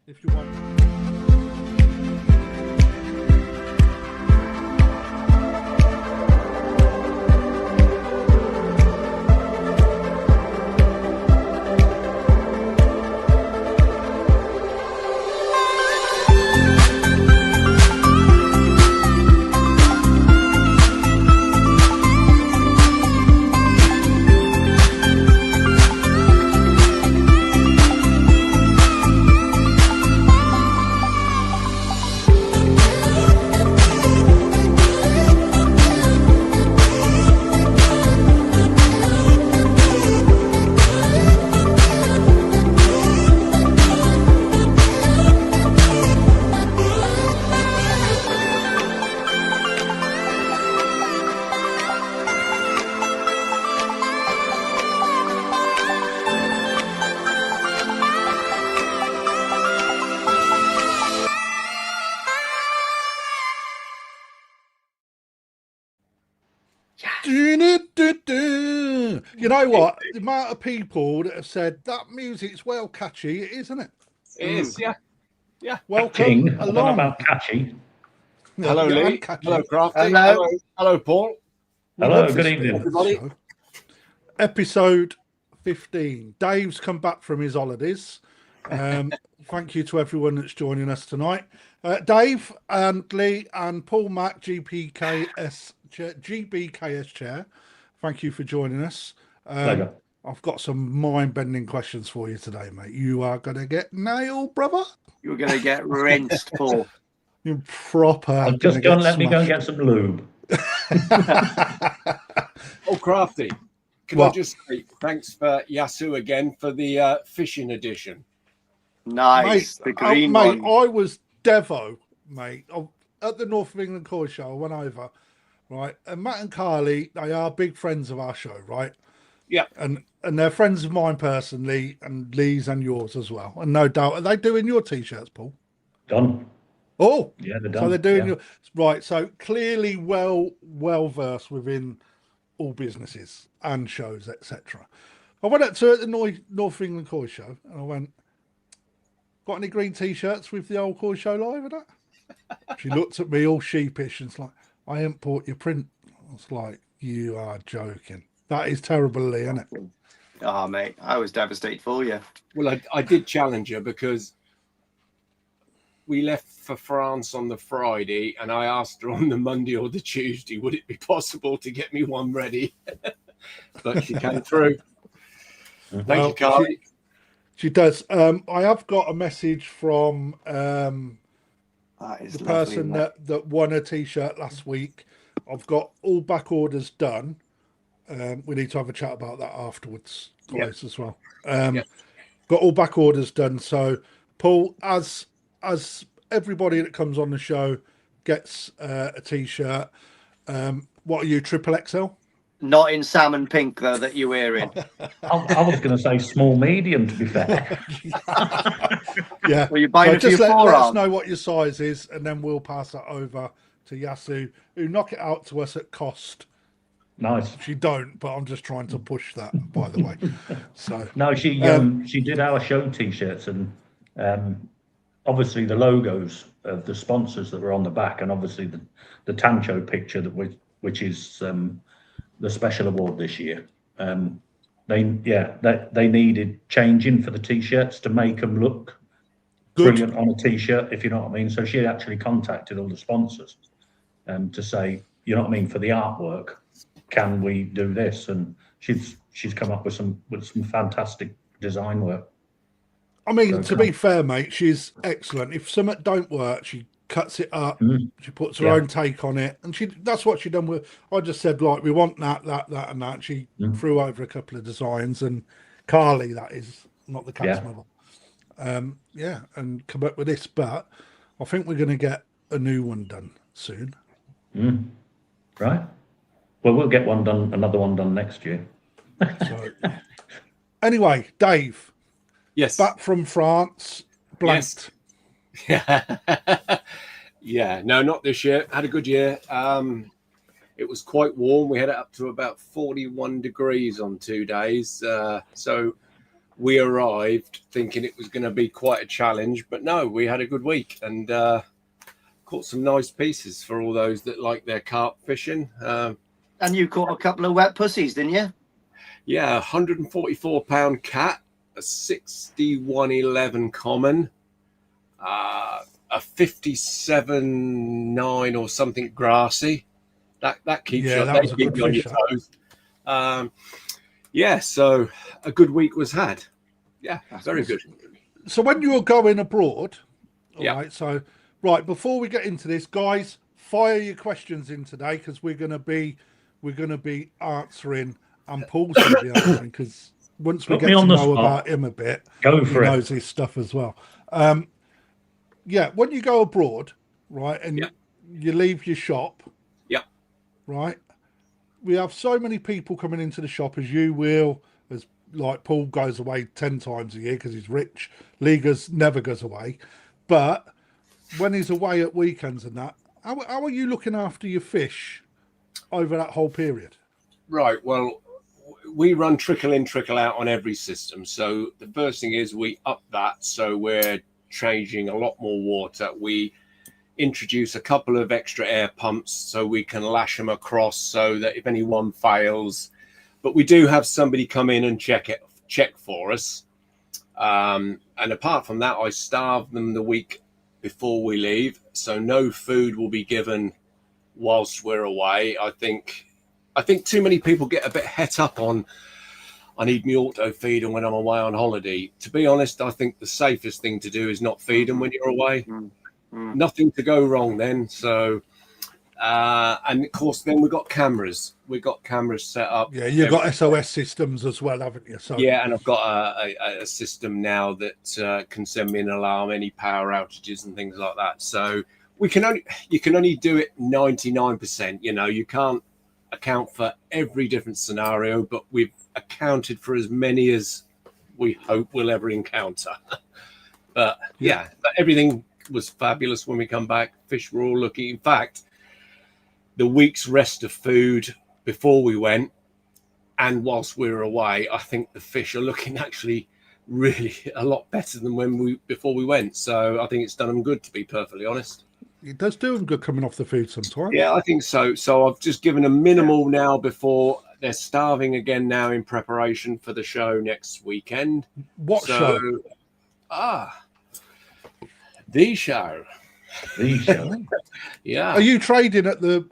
if you want. You know what? The amount of people that have said that music's well catchy, isn't it? It is, yeah. Welcome I don't know along. about catchy. Hello, Yeah, Lee. catchy. Hello, Crafty. Hello. Hello, Paul. Hello, good evening, everybody. Episode 15. Dave's come back from his holidays. Thank you to everyone that's joining us tonight. Dave and Lee and Paul Mack, GBKS chair. Thank you for joining us. Pleasure. I've got some mind-bending questions for you today, mate. You are going to get nailed, brother. You're going to get rinsed, Paul. You're proper. Just go and let me go and get some lube. Oh, Crafty. Can I just say thanks for Yasu again for the fishing edition? Nice. Mate, the green mate, one. I was Devo, mate. At the North of England Koi Show, I went over, right? And Matt and Carly, they are big friends of our show, right? Yeah. And they're friends of mine personally, and Lee's and yours as well. And no doubt, are they doing your T-shirts, Paul? Done. Oh, yeah, they're done. So they're doing yeah. your right. So clearly, well versed within all businesses and shows, etc. I went up to the North England Koi Show, and I went, "Got any green T-shirts with the old Koi Show live?" And that. She looked at me all sheepish, and it's like, "I ain't bought your print." I was like, "You are joking." That is terrible, Lee, isn't it? Oh, mate, I was devastated for you. Well, I did challenge her because we left for France on the Friday, and I asked her on the Monday or the Tuesday, would it be possible to get me one ready? But she came through. Thank you, Carly. She does. I have got a message from the person that won a T-shirt last week. I've got all back orders done. We need to have a chat about that afterwards, guys, as well. Got all back orders done. So, Paul, as everybody that comes on the show gets a T-shirt. What are you, triple XL? Not in salmon pink, though, that you're wearing. I was going to say small, medium, to be fair. Yeah. Well, you're buying so it for just your let us forearm. know what your size is, and then we'll pass that over to Yasu, who knock it out to us at cost. Nice. She don't, but I'm just trying to push that, by the way. So no, she did our show T-shirts, and obviously the logos of the sponsors that were on the back, and obviously the Tancho picture which is the special award this year. They needed changing for the T-shirts to make them look brilliant on a T-shirt, if you know what I mean. So she actually contacted all the sponsors to say, you know what I mean, for the artwork, can we do this? And she's come up with some fantastic design work. I mean, to be fair, mate, she's excellent. If something don't work, she cuts it up. She puts her own take on it, and that's what she done with. I just said, like, we want that, and that. She threw over a couple of designs, and Carly, that is not the cat's mother. And come up with this. But I think we're going to get a new one done soon. Right. Well, we'll get another one done next year. So, anyway, Dave. Yes. Back from France. Blanked. Yes. Yeah. No, not this year. Had a good year. It was quite warm. We had it up to about 41 degrees on 2 days. So we arrived thinking it was going to be quite a challenge, but no, we had a good week and caught some nice pieces for all those that like their carp fishing. And you caught a couple of wet pussies, didn't you? Yeah, 144-pound cat, a 6111 common, a 57.9 or something grassy. That keeps you, that was a good on fish, your toes. Yeah, so a good week was had. Yeah, that's very good. So when you were going abroad, all Yeah. right. So before we get into this, guys, fire your questions in today because we're gonna be answering, and Paul's gonna be answering because once we get to know about him a bit, he knows his stuff as well. Yeah, when you go abroad, right, and you leave your shop, right. We have so many people coming into the shop, as you will, as like Paul goes away 10 times a year because he's rich. Ligas never goes away. But when he's away at weekends and that, how are you looking after your fish over that whole period? Right. Well, we run trickle in, trickle out on every system. So the first thing is we up that. So we're changing a lot more water. We introduce a couple of extra air pumps so we can lash them across so that if anyone fails, but we do have somebody come in and check for us. And apart from that, I starve them the week before we leave. So no food will be given whilst we're away. I think too many people get a bit het up on, I need me auto feeder when I'm away on holiday. To be honest, I think the safest thing to do is not feed them when you're away. Nothing to go wrong then. So, and of course, then we've got cameras. We've got cameras set up. Yeah, you've got SOS systems as well, haven't you? So yeah, and I've got a system now that can send me an alarm, any power outages and things like that. So you can only do it 99%. You know, you can't account for every different scenario, but we've accounted for as many as we hope we'll ever encounter. But everything was fabulous when we come back. Fish were all looking. In fact, the week's rest of food before we went and whilst we were away, I think the fish are looking actually really a lot better than before we went. So I think it's done them good, to be perfectly honest. It does do them good coming off the food sometimes. Yeah, I think so. So I've just given a minimal now before they're starving again now in preparation for the show next weekend. What show? The show. Yeah. Are you trading at the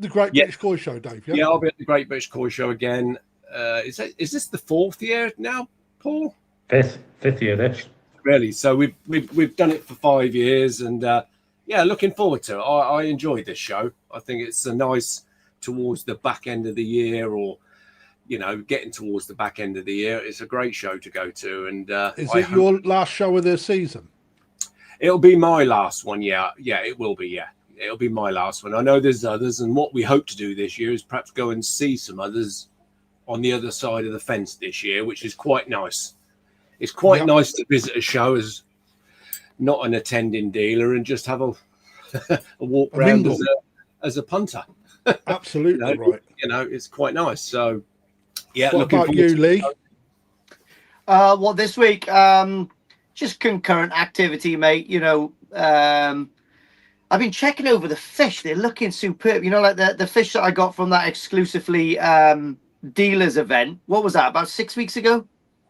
Great British Koi Show, Dave? Yeah, I'll be at the Great British Koi Show again. Is this the 4th year now, Paul? Fifth year this. Really? So we've done it for 5 years, and looking forward to it. I enjoyed this show. I think it's a nice towards the back end of the year, or getting towards the back end of the year. It's a great show to go to. And is it your last show of the season? It'll be my last one. Yeah, it will be. Yeah, it'll be my last one. I know there's others, and what we hope to do this year is perhaps go and see some others on the other side of the fence this year, which is quite nice. It's quite nice to visit a show as not an attending dealer and just have a walk around as a punter. Absolutely right. It's quite nice. So, yeah. What about you, Lee? Well, this week, just concurrent activity, mate. I've been checking over the fish. They're looking superb. Like the fish that I got from that exclusively dealers event. What was that? About 6 weeks ago?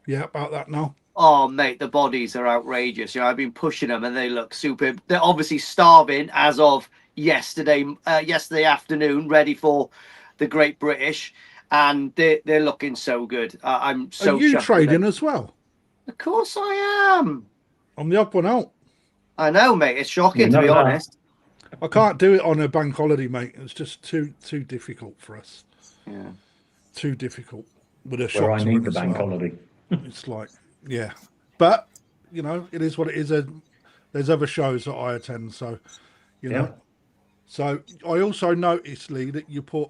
Yeah, about that now. Oh, mate, the bodies are outrageous. I've been pushing them and they look superb. They're obviously starving as of yesterday afternoon, ready for the Great British, and they're looking so good. I'm so. Are you trading as well? Of course I am. I'm the odd one out. I know, mate. It's shocking, to be honest. I can't do it on a bank holiday, mate. It's just too difficult for us. Yeah. Too difficult with a shop. I need the bank holiday. It's like, yeah. But, it is what it is. There's other shows that I attend, so, know. So I also noticed, Lee, that you put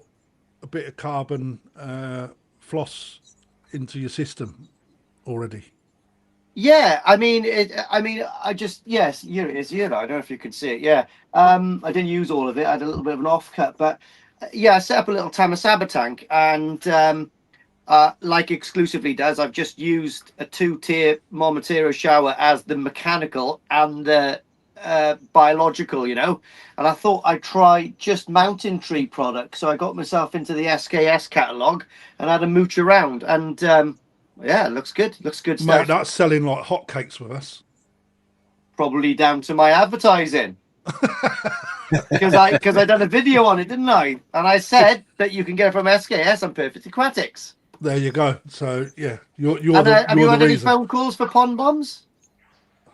a bit of carbon floss into your system already. Yeah, I just, yes, here it is. I don't know if you can see it. Yeah, I didn't use all of it. I had a little bit of an offcut, but I set up a little Tamasaba tank, and like Exclusively does, I've just used a 2-tier Montero shower as the mechanical and the biological, you know. And I thought I'd try just Mountain Tree products, so I got myself into the SKS catalogue and had a mooch around, and yeah, it looks good. Looks good stuff. Mate, that's selling like hotcakes with us. Probably down to my advertising. because I done a video on it, didn't I? And I said that you can get it from SKS and Perfect Aquatics. There you go. So yeah, you're and, the have you're you the had any reason. phone calls for pond bombs?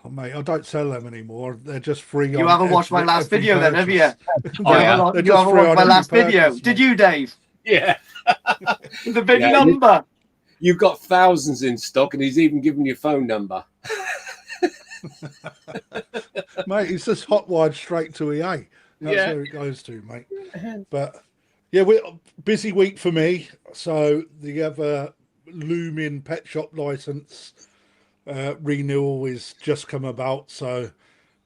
Oh, mate, I don't sell them anymore. They're just free. You haven't watched my last video then, have you? Oh, yeah. You haven't watched my last video. Did you, Dave? Yeah. The big number. You've got thousands in stock, and he's even given you a phone number. Mate, it's just hot wired straight to EA. That's where it goes to, mate. But yeah, we're busy week for me. So the ever looming pet shop license renewal is just come about. So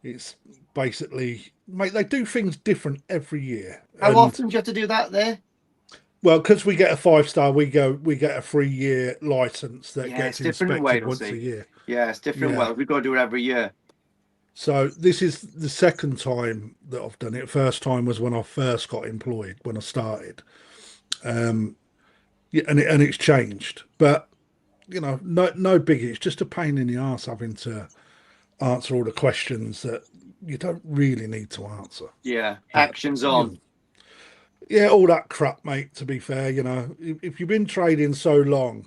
it's basically, mate, they do things different every year. How often do you have to do that there? Well, because we get a 5-star, we get a 3-year license that gets inspected once a year. Yeah, it's different. Well, we've got to do it every year. So this is the second time that I've done it. First time was when I first got employed, when I started. And it's changed. But, you know, no biggie. It's just a pain in the arse having to answer all the questions that you don't really need to answer. Yeah, actions on. Yeah, all that crap, mate, to be fair. You know, if you've been trading so long,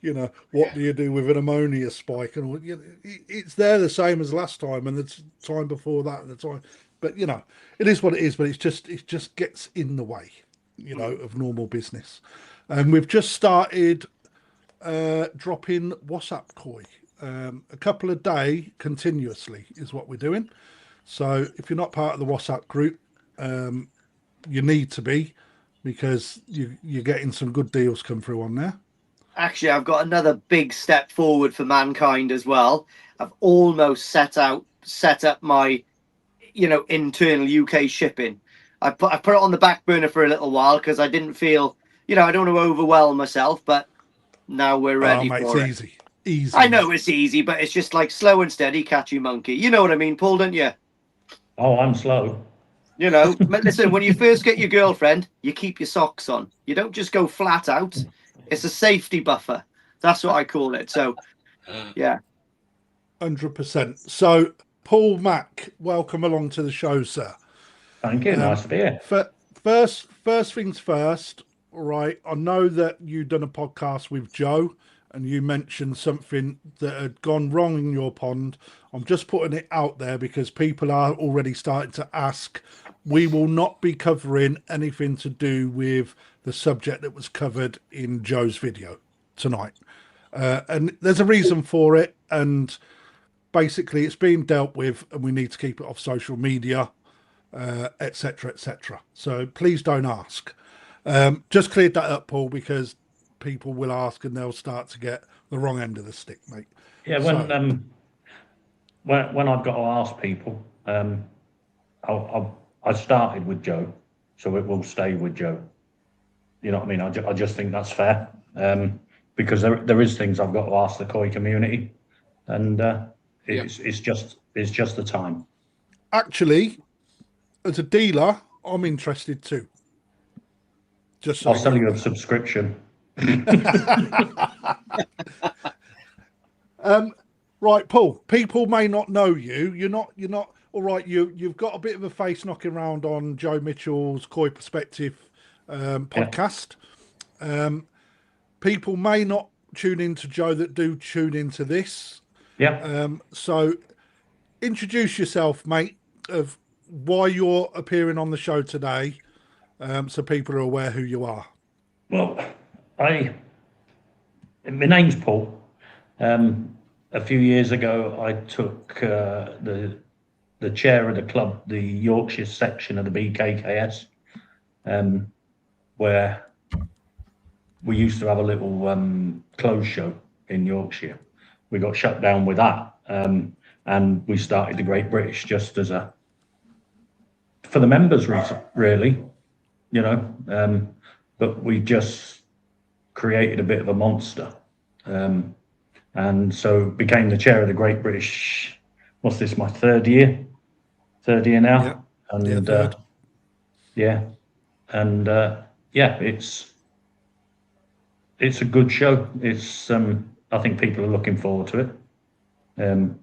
you know, what do you do with an ammonia spike? And it's there the same as last time and the time before that and the time. But, you know, it is what it is. But it just gets in the way, you know, of normal business. And we've just started dropping WhatsApp koi. A couple a day continuously is what we're doing. So if you're not part of the WhatsApp group, you need to be, because you're getting some good deals come through on there. Actually, I've got another big step forward for mankind as well. I've almost set up my, you know, internal UK shipping. I put it on the back burner for a little while because I didn't feel, you know, I don't want to overwhelm myself, but now we're ready for it. It's easy. I know it's easy, but it's just like slow and steady, catch you monkey. You know what I mean, Paul, don't you? Oh, I'm slow. You know, listen, when you first get your girlfriend, you keep your socks on. You don't just go flat out. It's a safety buffer. That's what I call it. So, yeah. 100%. So, Paul Mack, welcome along to the show, sir. Thank you. Nice to be here. First things first, right? I know that you've done a podcast with Joe and you mentioned something that had gone wrong in your pond. I'm just putting it out there because people are already starting to ask. We will not be covering anything to do with the subject that was covered in Joe's video tonight. And there's a reason for it. And basically it's being dealt with and we need to keep it off social media, etc., etc. So please don't ask. Just cleared that up, Paul, because people will ask and they'll start to get the wrong end of the stick, mate. Yeah, when I've got to ask people, I started with Joe, so it will stay with Joe. You know what I mean? I just think that's fair, because there is things I've got to ask the koi community, and it's just the time. Actually, as a dealer, I'm interested too. Just so I'll sell you a subscription. Right, Paul. People may not know you. You're not. All right. You've got a bit of a face knocking around on Joe Mitchell's Koi Perspective podcast. Yeah. People may not tune into Joe that do tune into this. Yeah. So, introduce yourself, mate. Of why you're appearing on the show today, so people are aware who you are. Well, my name's Paul. A few years ago, I took the chair of the club, the Yorkshire section of the BKKS, where we used to have a little clothes show in Yorkshire. We got shut down with that, and we started the Great British just as for the members, really, you know. But we just created a bit of a monster, and so became the chair of the Great British. What's this? My third year now, yeah. and Third. it's a good show. It's I think people are looking forward to it. The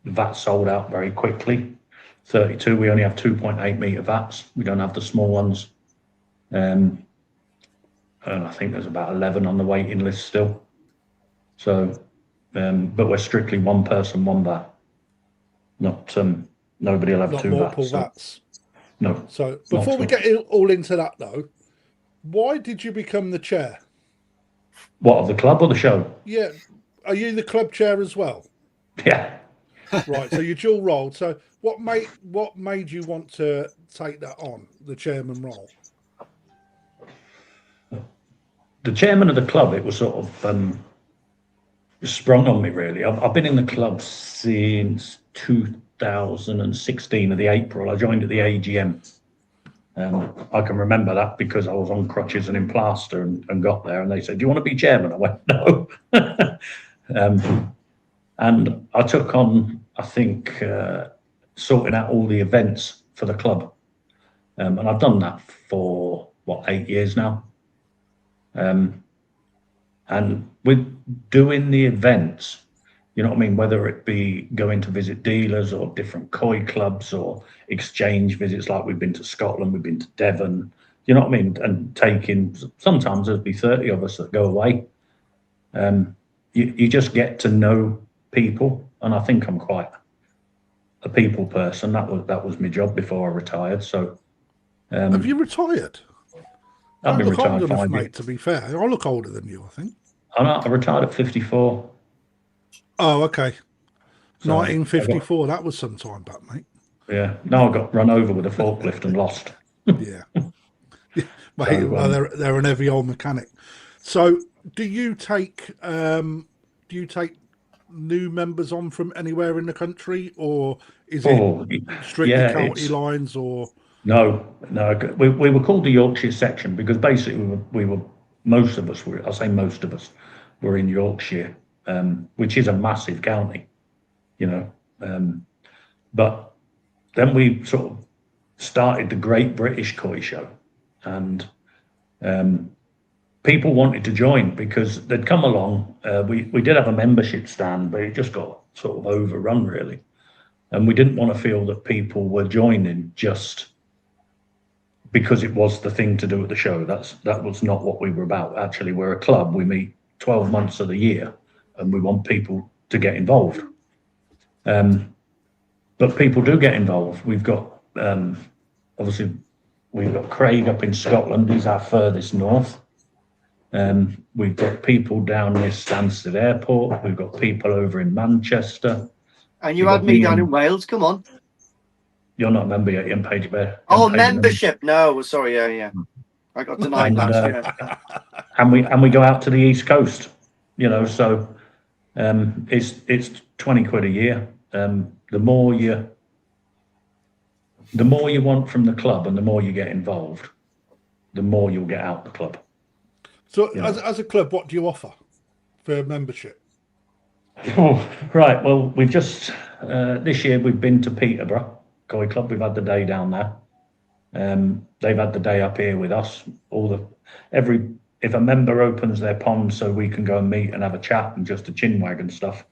vats sold out very quickly. 32. We only have 2.8 meter vats. We don't have the small ones. And I think there's about 11 on the waiting list still. So, but we're strictly one person, one vat. Not nobody will have Not two multiple vats. So, vats. no. So before we get all into that though, why did you become the chair? What, of the club or the show? Yeah. Are you the club chair as well? Yeah. Right. So you're dual role. So what made you want to take that on, the chairman role? The chairman of the club, it was sort of sprung on me really. I've been in the club since 2016 of the April. I joined at the AGM. I can remember that because I was on crutches and in plaster and got there, and they said, "Do you want to be chairman?" I went, "No." And I took on, I think, sorting out all the events for the club, and I've done that for 8 years now. And with doing the events, you know what I mean, whether it be going to visit dealers or different koi clubs or exchange visits, like we've been to Scotland, we've been to Devon, you know what I mean, and taking, sometimes there'll be 30 of us that go away. You just get to know people, and I think I'm quite a people person. That was my job before I retired. So have you retired? I've been retired older 5 enough, years. mate, to be fair. I look older than you, I think. I retired at 54. Oh, okay. So 1954. That was some time back, mate. Yeah. No, I got run over with a forklift and lost. Yeah. Mate, well, they're an heavy old mechanic. So, do you take new members on from anywhere in the country, or is it strictly county lines? Or no, we were called the Yorkshire section because basically we were most of us were. I say most of us were in Yorkshire, which is a massive county, you know. But then we sort of started the Great British Koi Show, and people wanted to join because they'd come along. We did have a membership stand, but it just got sort of overrun really, and we didn't want to feel that people were joining just because it was the thing to do at the show. That was not what we were about. Actually, we're a club. We meet 12 months of the year, and we want people to get involved. But people do get involved. We've got obviously we've got Craig up in Scotland. He's our furthest north. We've got people down near Stansted Airport. We've got people over in Manchester. And you had me down in Wales. Come on. You're not a member yet, Ian Page Bear. Oh, membership. No, sorry. Yeah. I got denied last year. And we go out to the East Coast, you know, so it's 20 quid a year. The more you want from the club and the more you get involved, the more you'll get out the club. So as a club, what do you offer for membership? Oh, right. Well, we've just, this year we've been to Peterborough Koi Club. We've had the day down there. They've had the day up here with us. If a member opens their pond so we can go and meet and have a chat and just a chinwag and stuff,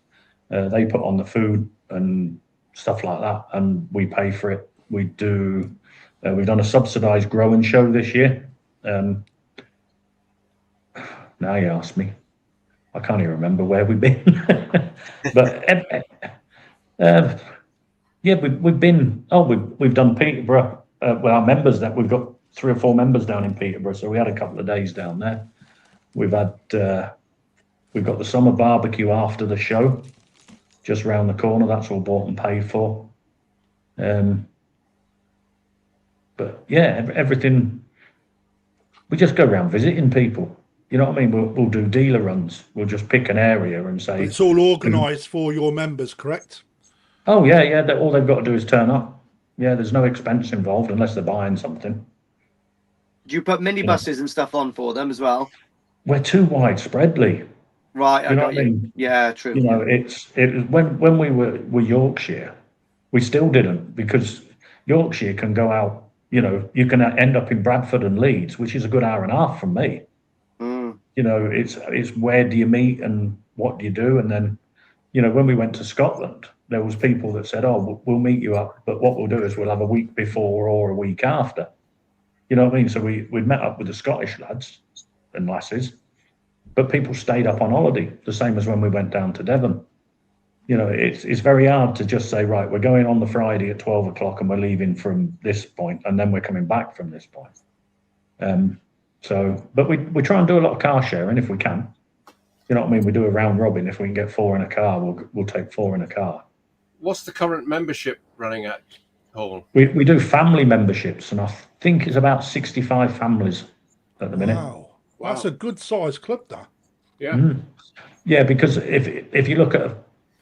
they put on the food and stuff like that, and we pay for it. We've done a subsidised growing show this year. Now you ask me, I can't even remember where we've been. But yeah, we've been. Oh, we've done Peterborough. With our members, that we've got 3 or 4 members down in Peterborough, so we had a couple of days down there. We've got the summer barbecue after the show, just round the corner. That's all bought and paid for. But yeah, everything. We just go around visiting people. You know what I mean? We'll do dealer runs. We'll just pick an area and say. But it's all organised for your members, correct? Oh yeah. All they've got to do is turn up. Yeah, there's no expense involved unless they're buying something. Do you put minibuses and stuff on for them as well? we're too widespreadly. Right, You know what I mean? Yeah, true. You know, it when we were Yorkshire, we still didn't, because Yorkshire can go out. You know, you can end up in Bradford and Leeds, which is a good hour and a half from me. You know, it's where do you meet and what do you do? And then, you know, when we went to Scotland, there was people that said, "Oh, we'll meet you up, but what we'll do is we'll have a week before or a week after." You know what I mean? So we'd met up with the Scottish lads and lasses, but people stayed up on holiday, the same as when we went down to Devon. You know, it's very hard to just say, right, we're going on the Friday at 12 o'clock and we're leaving from this point and then we're coming back from this point. But we try and do a lot of car sharing if we can. You know what I mean? We do a round robin. If we can get 4 in a car, we'll take 4 in a car. What's the current membership running at, Paul? We do family memberships, and I think it's about 65 families at the minute. Wow. That's a good sized club, that. Yeah. Yeah, because if you look at,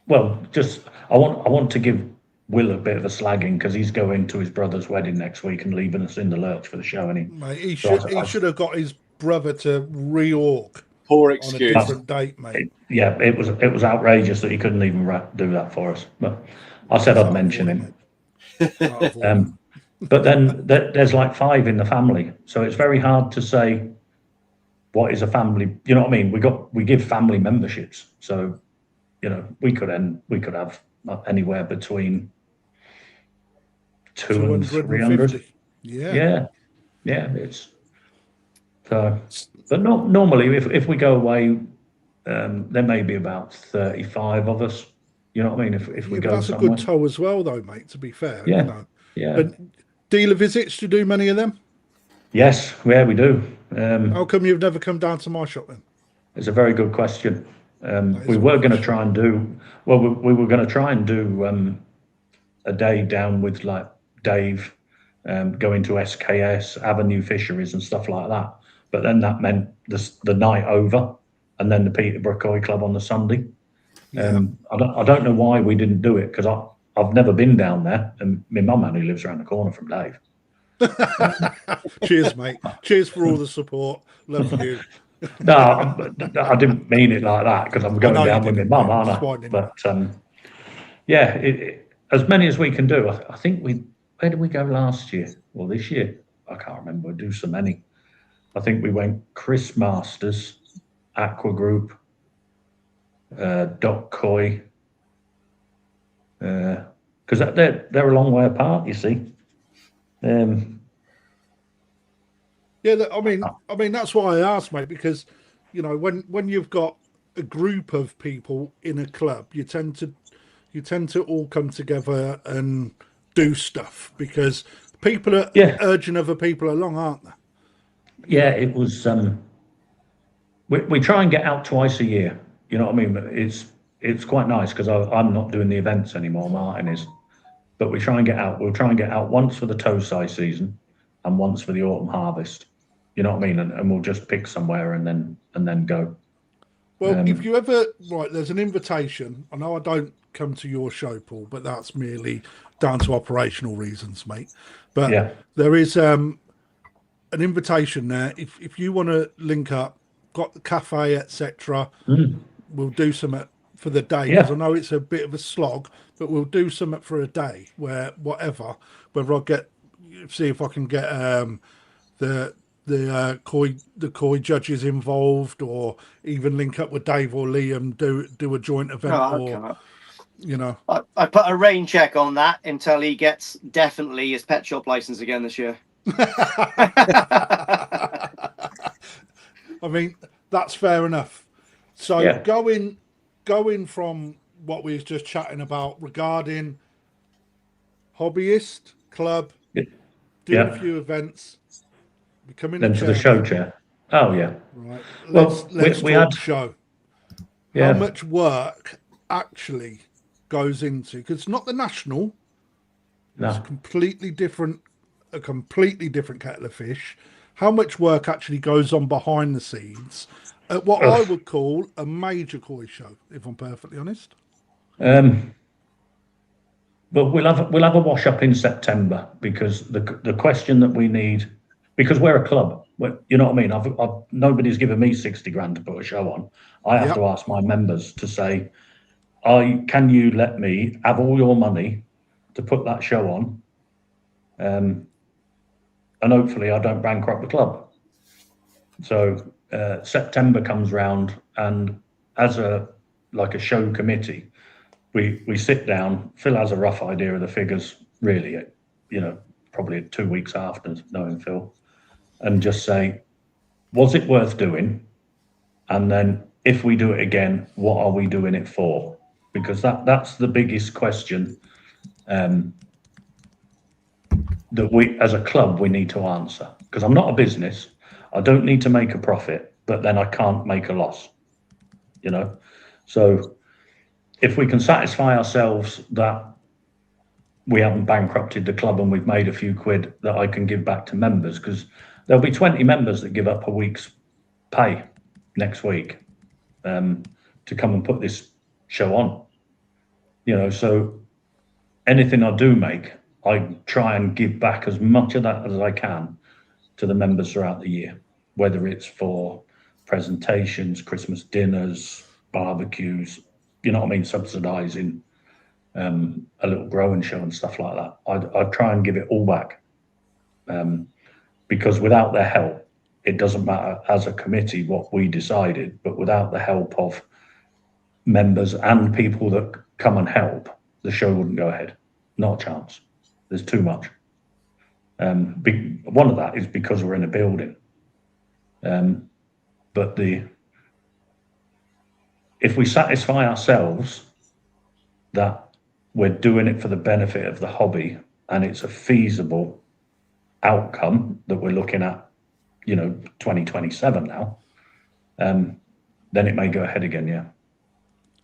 well, just I want to give Will a bit of a slagging, because he's going to his brother's wedding next week and leaving us in the lurch for the show. And mate, he should have got his brother to reorg. Poor excuse. On a different date, mate. It was outrageous that he couldn't even do that for us. But I said I'd mention him. But then there's like 5 in the family, so it's very hard to say what is a family. You know what I mean? We give family memberships, so you know we could have anywhere between 200 and 300. Yeah. It's so. But not normally. If we go away, there may be about 35 of us. You know what I mean? If we go that's somewhere. a good tow as well, though, mate. To be fair, Yeah, you know. yeah. But dealer visits, do you do many of them? Yes, yeah, we do. How come you've never come down to my shop then? It's a very good question. We were going to try and do we were going to try and do a day down with like Dave, going to SKS, Avenue Fisheries and stuff like that. But then that meant the night over, and then the Peterborough Koi Club on the Sunday. Yeah. I don't know why we didn't do it, because I've never been down there, and my mum only lives around the corner from Dave. Cheers, mate. Cheers for all the support. Love you. No, I didn't mean it like that, because I'm going down with my mum, aren't I? But yeah, as many as we can do. I think where did we go last year? Well, this year I can't remember. We do so many. I think we went Chris Masters, Aqua Group, Doc Koi, because they're a long way apart, you see. Yeah, I mean that's why I asked, mate, because you know when you've got a group of people in a club, you tend to all come together and do stuff, because people are urging other people along, aren't they? Yeah, it was. We try and get out twice a year. You know what I mean? It's quite nice, because I'm not doing the events anymore. Martin is, but we try and get out. We'll try and get out once for the tow size season, and once for the autumn harvest. You know what I mean? And we'll just pick somewhere and then go. Well, if you ever there's an invitation. I know I don't come to your show, Paul, but that's merely down to operational reasons, mate. But there is an invitation there. If you want to link up, got the cafe, etc. We'll do something for the day, because I know it's a bit of a slog, but we'll do something for a day where whether I see if I can get the koi judges involved, or even link up with Dave or Liam, do a joint event, you know. I put a rain check on that until he gets definitely his pet shop license again this year. I mean, that's fair enough. So going from what we was just chatting about regarding hobbyist club, doing a few events, becoming then to the show chair. Oh yeah. Right. Let's we talk had show. Yeah. How much work actually goes into? Because it's not the national. No. It's a completely different kettle of fish. How much work actually goes on behind the scenes at what I would call a major koi show, if I'm perfectly honest? But we'll have a wash up in September, because the question that we need because we're a club. You know what I mean? Nobody's given me 60 grand to put a show on. I have to ask my members to say, can you let me have all your money to put that show on? And hopefully I don't bankrupt the club. So September comes round, and as a show committee, we sit down. Phil has a rough idea of the figures, really, probably 2 weeks after knowing Phil, and just say, was it worth doing? And then if we do it again, what are we doing it for? Because that's the biggest question that we, as a club, we need to answer. Because I'm not a business. I don't need to make a profit, but then I can't make a loss, So if we can satisfy ourselves that we haven't bankrupted the club and we've made a few quid that I can give back to members, because there'll be 20 members that give up a week's pay next week to come and put this show on. So anything I do make, I try and give back as much of that as I can to the members throughout the year, whether it's for presentations, Christmas dinners, barbecues, subsidising a little growing show and stuff like that. I try and give it all back because without their help, it doesn't matter as a committee what we decided, but without the help of members and people that come and help, the show wouldn't go ahead. Not a chance. There's too much. One of that is because we're in a building. But if we satisfy ourselves that we're doing it for the benefit of the hobby and it's a feasible outcome that we're looking at, 2027 now, then it may go ahead again, yeah.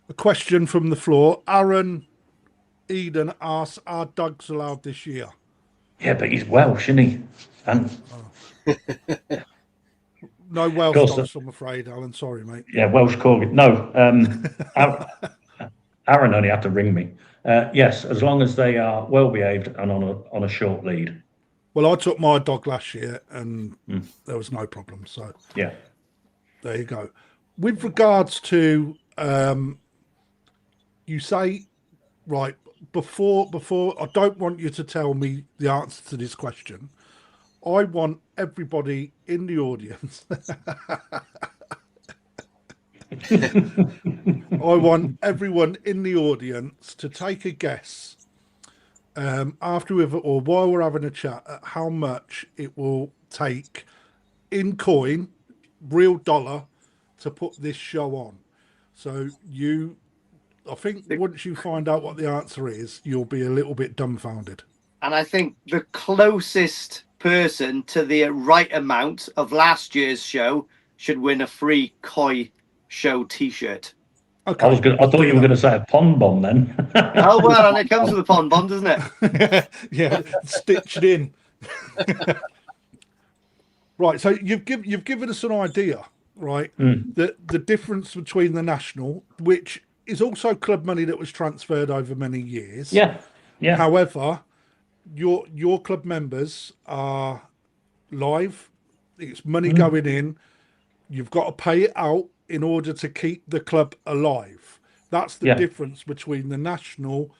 A question from the floor. Aaron Eden asks, are dogs allowed this year? Yeah, but he's Welsh, isn't he? And no Welsh dogs, I'm afraid, Alan. Sorry, mate. Yeah, Welsh Corgi. No, Aaron only had to ring me. Yes, as long as they are well behaved and on a short lead. Well, I took my dog last year and there was no problem. So yeah, there you go. With regards to you say, right, before I don't want you to tell me the answer to this question. I want everybody in the audience. I want everyone in the audience to take a guess after or while we're having a chat at how much it will take in coin, real dollar, to put this show on. So I think once you find out what the answer is, you'll be a little bit dumbfounded. And I think the closest person to the right amount of last year's show should win a free Koi show T-shirt. Okay. I thought you were going to say a pond bomb then. Oh well, and it comes with a pond bomb, doesn't it? Yeah, stitched in. Right, so you've given us an idea, right? The difference between the national, which is also club money that was transferred over many years. Yeah. However, your club members are live. It's money going in. You've got to pay it out in order to keep the club alive. That's the difference between the national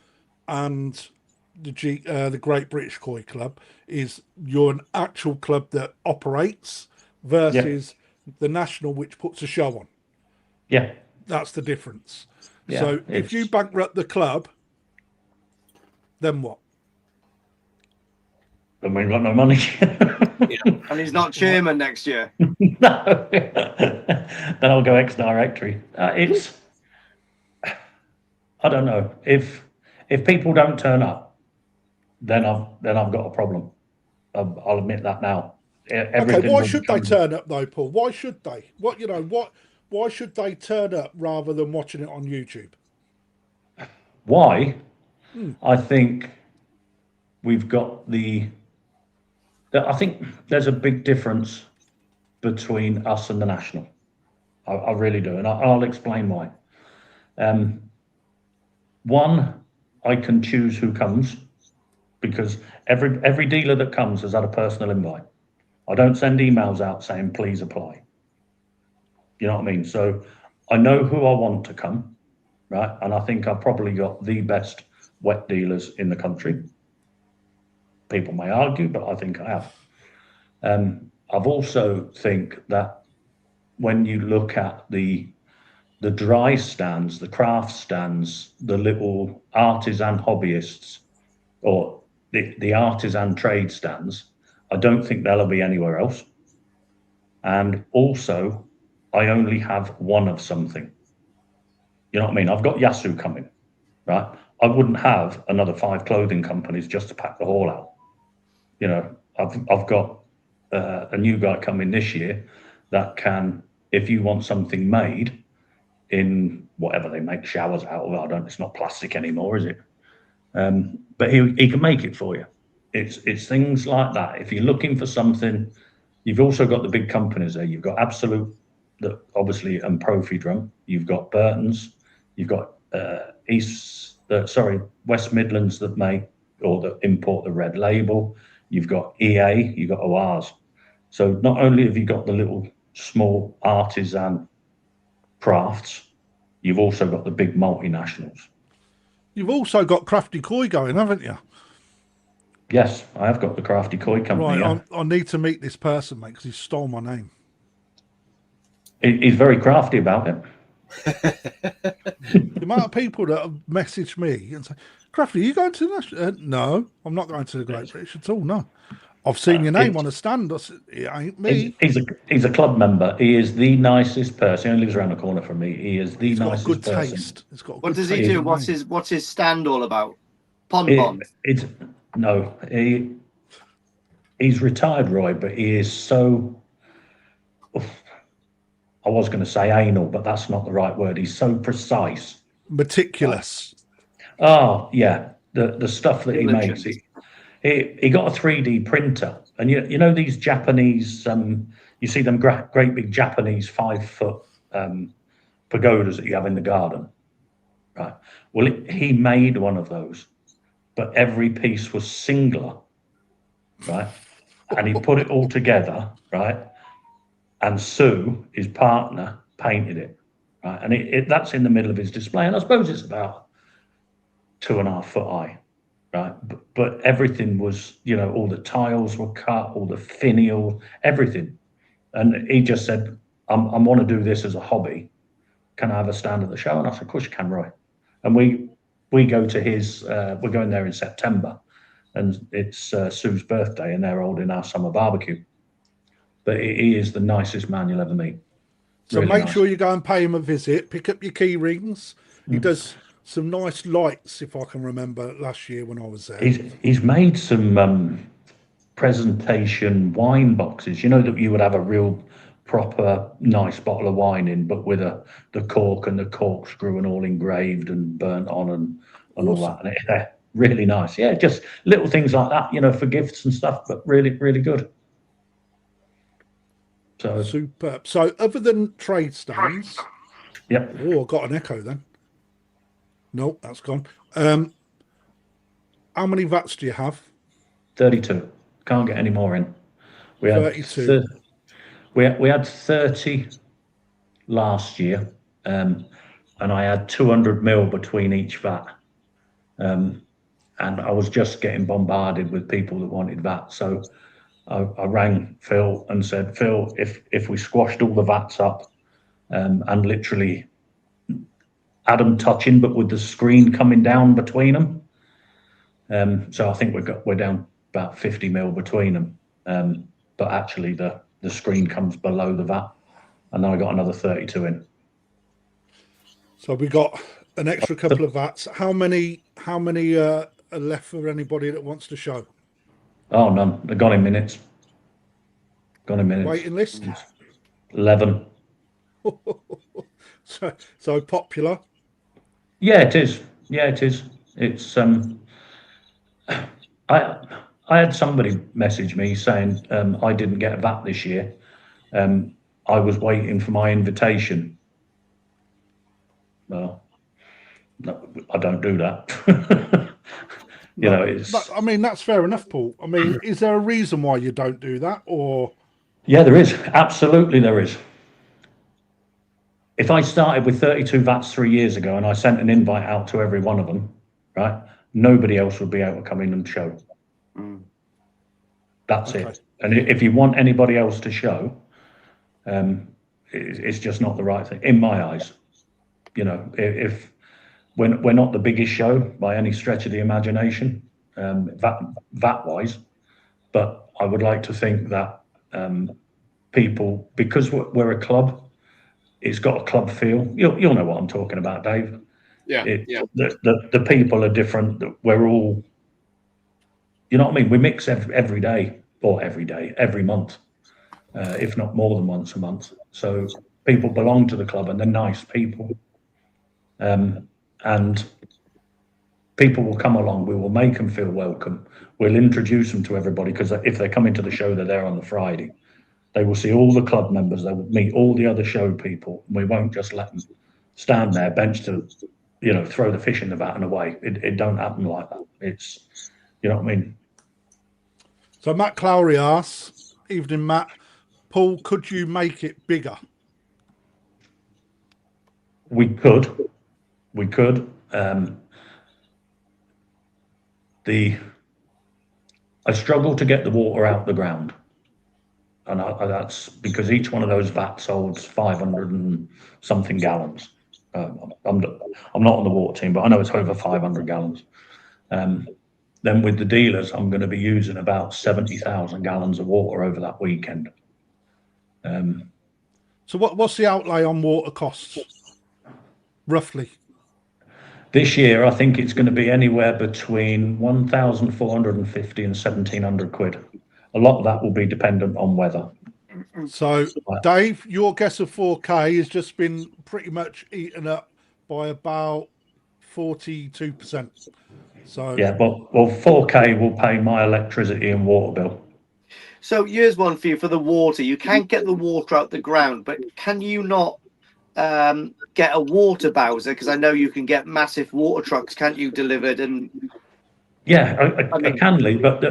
and the Great British Koi Club. Is you're an actual club that operates versus the national, which puts a show on. Yeah, that's the difference. Yeah, so if you bankrupt the club, then what? Then we ain't got no money. And he's not chairman next year. No. Then I'll go ex-directory. I don't know. If people don't turn up, then I've got a problem. I'll admit that now. Okay, why should they turn up though, Paul? Why should they? Why should they turn up rather than watching it on YouTube? Why? I think we've got I think there's a big difference between us and the national. I really do, and I'll explain why. One, I can choose who comes because every dealer that comes has had a personal invite. I don't send emails out saying, please apply. You know what I mean? So I know who I want to come, right? And I think I've probably got the best wet dealers in the country. People may argue, but I think I have. I've also think that when you look at the dry stands, the craft stands, the little artisan hobbyists, or the artisan trade stands, I don't think they'll be anywhere else. And also, I only have one of something. You know what I mean? I've got Yasu coming, right? I wouldn't have another 5 clothing companies just to pack the haul out. You know, I've got a new guy coming this year that can, if you want something made in whatever they make showers out of, it's not plastic anymore, is it? But he can make it for you. It's things like that. If you're looking for something, you've also got the big companies there. You've got Absolute, that obviously, and Profi Drum. You've got Burton's. You've got West Midlands that make or that import the red label. You've got EA. You've got ORs. So not only have you got the little small artisan crafts, you've also got the big multinationals. You've also got Crafty Koi going, haven't you? Yes, I have got the Crafty Koi company. Right, I need to meet this person, mate, because he stole my name. He's very crafty about it. The amount of people that have messaged me and say, Crafty, are you going to the national? No, I'm not going to the Great British at all, no. I've seen your name on a stand. It ain't me. He's a club member. He is the nicest person. He only lives around the corner from me. He is the nicest person. He's got good taste. He's got what does he do? What's his stand all about? Pond. He's retired, Roy, but he is so. I was going to say anal, but that's not the right word. He's so precise, meticulous. Oh yeah, the stuff that he makes. He got a 3D printer, and you know these Japanese, you see them great big Japanese 5-foot pagodas that you have in the garden, right? Well, he made one of those, but every piece was singular, right? And he put it all together, right? And Sue, his partner, painted it, right? And that's in the middle of his display, and I suppose it's about 2.5 foot high. Right, but everything was, you know, all the tiles were cut, all the finial, everything. And he just said, I want to do this as a hobby. Can I have a stand at the show? And I said, of course you can, Roy. And we go to his, we're going there in September, and it's Sue's birthday, and they're holding our summer barbecue. But he is the nicest man you'll ever meet. So really make sure you go and pay him a visit, pick up your key rings. He does some nice lights, if I can remember last year when I was there. He's made some presentation wine boxes, you know, that you would have a real proper nice bottle of wine in, but with the cork and the corkscrew and all engraved and burnt on and all that. And they're really nice. Yeah, just little things like that, you know, for gifts and stuff, but really, really good. So superb. So other than trade stands, yep. Oh, I got an echo then. No, that's gone. How many vats do you have? 32. Can't get any more in. We 32. We had 30 last year, and I had 200 mil between each vat. And I was just getting bombarded with people that wanted VAT. So I rang Phil and said, Phil, if we squashed all the vats up and literally had them touching, but with the screen coming down between them. So I think we're down about 50 mil between them. But actually the screen comes below the VAT, and then I got another 32 in. So we got an extra couple of vats. How many are left for anybody that wants to show? Oh, none. They're gone in minutes. Waiting list? 11. So popular. Yeah, it is. Yeah, it is. It's I had somebody message me saying I didn't get a VAT this year. I was waiting for my invitation. Well, no, I don't do that. You know, it's. I mean, that's fair enough, Paul. I mean, is there a reason why you don't do that, or? Yeah, there is. Absolutely, there is. If I started with 32 VATs 3 years ago and I sent an invite out to every one of them, right, nobody else would be able to come in and show. That's it. And if you want anybody else to show, it's just not the right thing in my eyes. You know, if we're not the biggest show by any stretch of the imagination, VAT wise, but I would like to think that people, because we're a club, it's got a club feel. You'll know what I'm talking about, Dave. Yeah. The people are different. We're all, you know what I mean? We mix every day, or every month, if not more than once a month. So people belong to the club and they're nice people. And people will come along. We will make them feel welcome. We'll introduce them to everybody, because if they come into the show, they're there on the Friday. They will see all the club members. They will meet all the other show people. We won't just let them stand there, bench to, you know, throw the fish in the vat and away. It don't happen like that. It's, you know what I mean? So Matt Clowry asks, evening Matt, Paul, could you make it bigger? We could. I struggle to get the water out the ground. And that's because each one of those vats holds 500 and something gallons. I'm not on the water team, but I know it's over 500 gallons. Then with the dealers, I'm going to be using about 70,000 gallons of water over that weekend. So what's the outlay on water costs, roughly? This year, I think it's going to be anywhere between 1,450 and 1,700 quid. A lot of that will be dependent on weather. So, Dave, your guess of 4K has just been pretty much eaten up by about 42%. So yeah, well, 4K will pay my electricity and water bill. So here's one for you for the water. You can't get the water out the ground, but can you not get a water bowser? Because I know you can get massive water trucks, can't you, delivered? And yeah, I can, Lee, but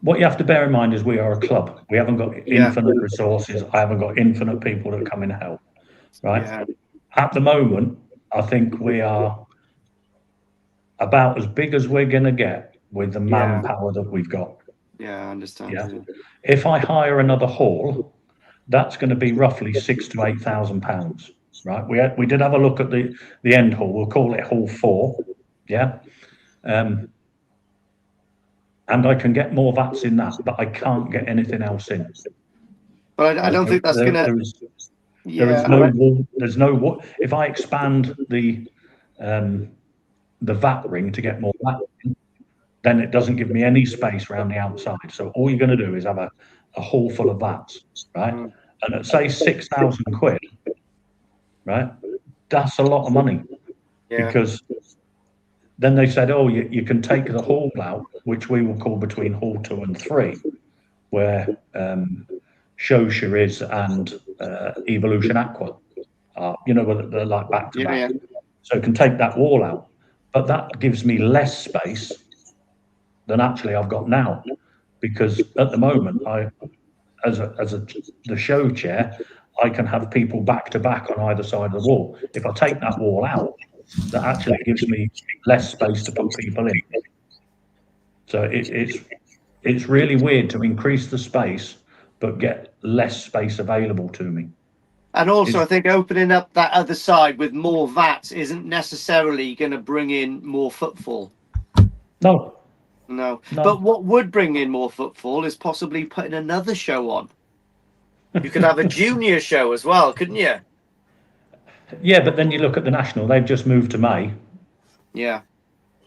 what you have to bear in mind is we are a club. We haven't got infinite resources. I haven't got infinite people that come and help, right? Yeah. At the moment, I think we are about as big as we're going to get with the manpower that we've got. Yeah, I understand. Yeah. If I hire another hall, that's going to be roughly £6,000 to £8,000, right? We did have a look at the end hall. We'll call it Hall 4, yeah. And I can get more vats in that, but I can't get anything else in. But I don't think that's going to. There's no. If I expand the vat ring to get more vat in, then it doesn't give me any space around the outside. So all you're going to do is have a hall full of vats, right? And at say 6,000 quid, right? That's a lot of money, because then they said, oh, you can take the hall out, which we will call between Hall 2 and 3, where Shosha is and Evolution Aqua are, you know, they're like back to back. So you can take that wall out, but that gives me less space than actually I've got now, because at the moment, as the show chair, I can have people back to back on either side of the wall. If I take that wall out, that actually gives me less space to put people in. So it's really weird to increase the space but get less space available to me. And also, I think opening up that other side with more vats isn't necessarily going to bring in more footfall. No. But what would bring in more footfall is possibly putting another show on. You could have a junior show as well, couldn't you? Yeah, but then you look at the national; they've just moved to May. Yeah,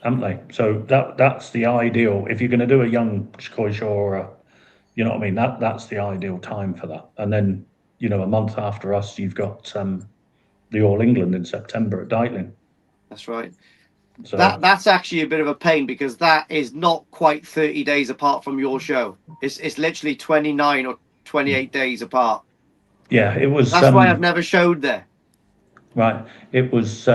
haven't they? So that's the ideal. If you're going to do a young Skoyshaw or you know what I mean, that's the ideal time for that. And then, you know, a month after us, you've got the All England in September at Dytling. That's right. So that's actually a bit of a pain, because that is not quite 30 days apart from your show. It's literally 29 or 28 days apart. Yeah, it was. That's why I've never showed there. Right. It was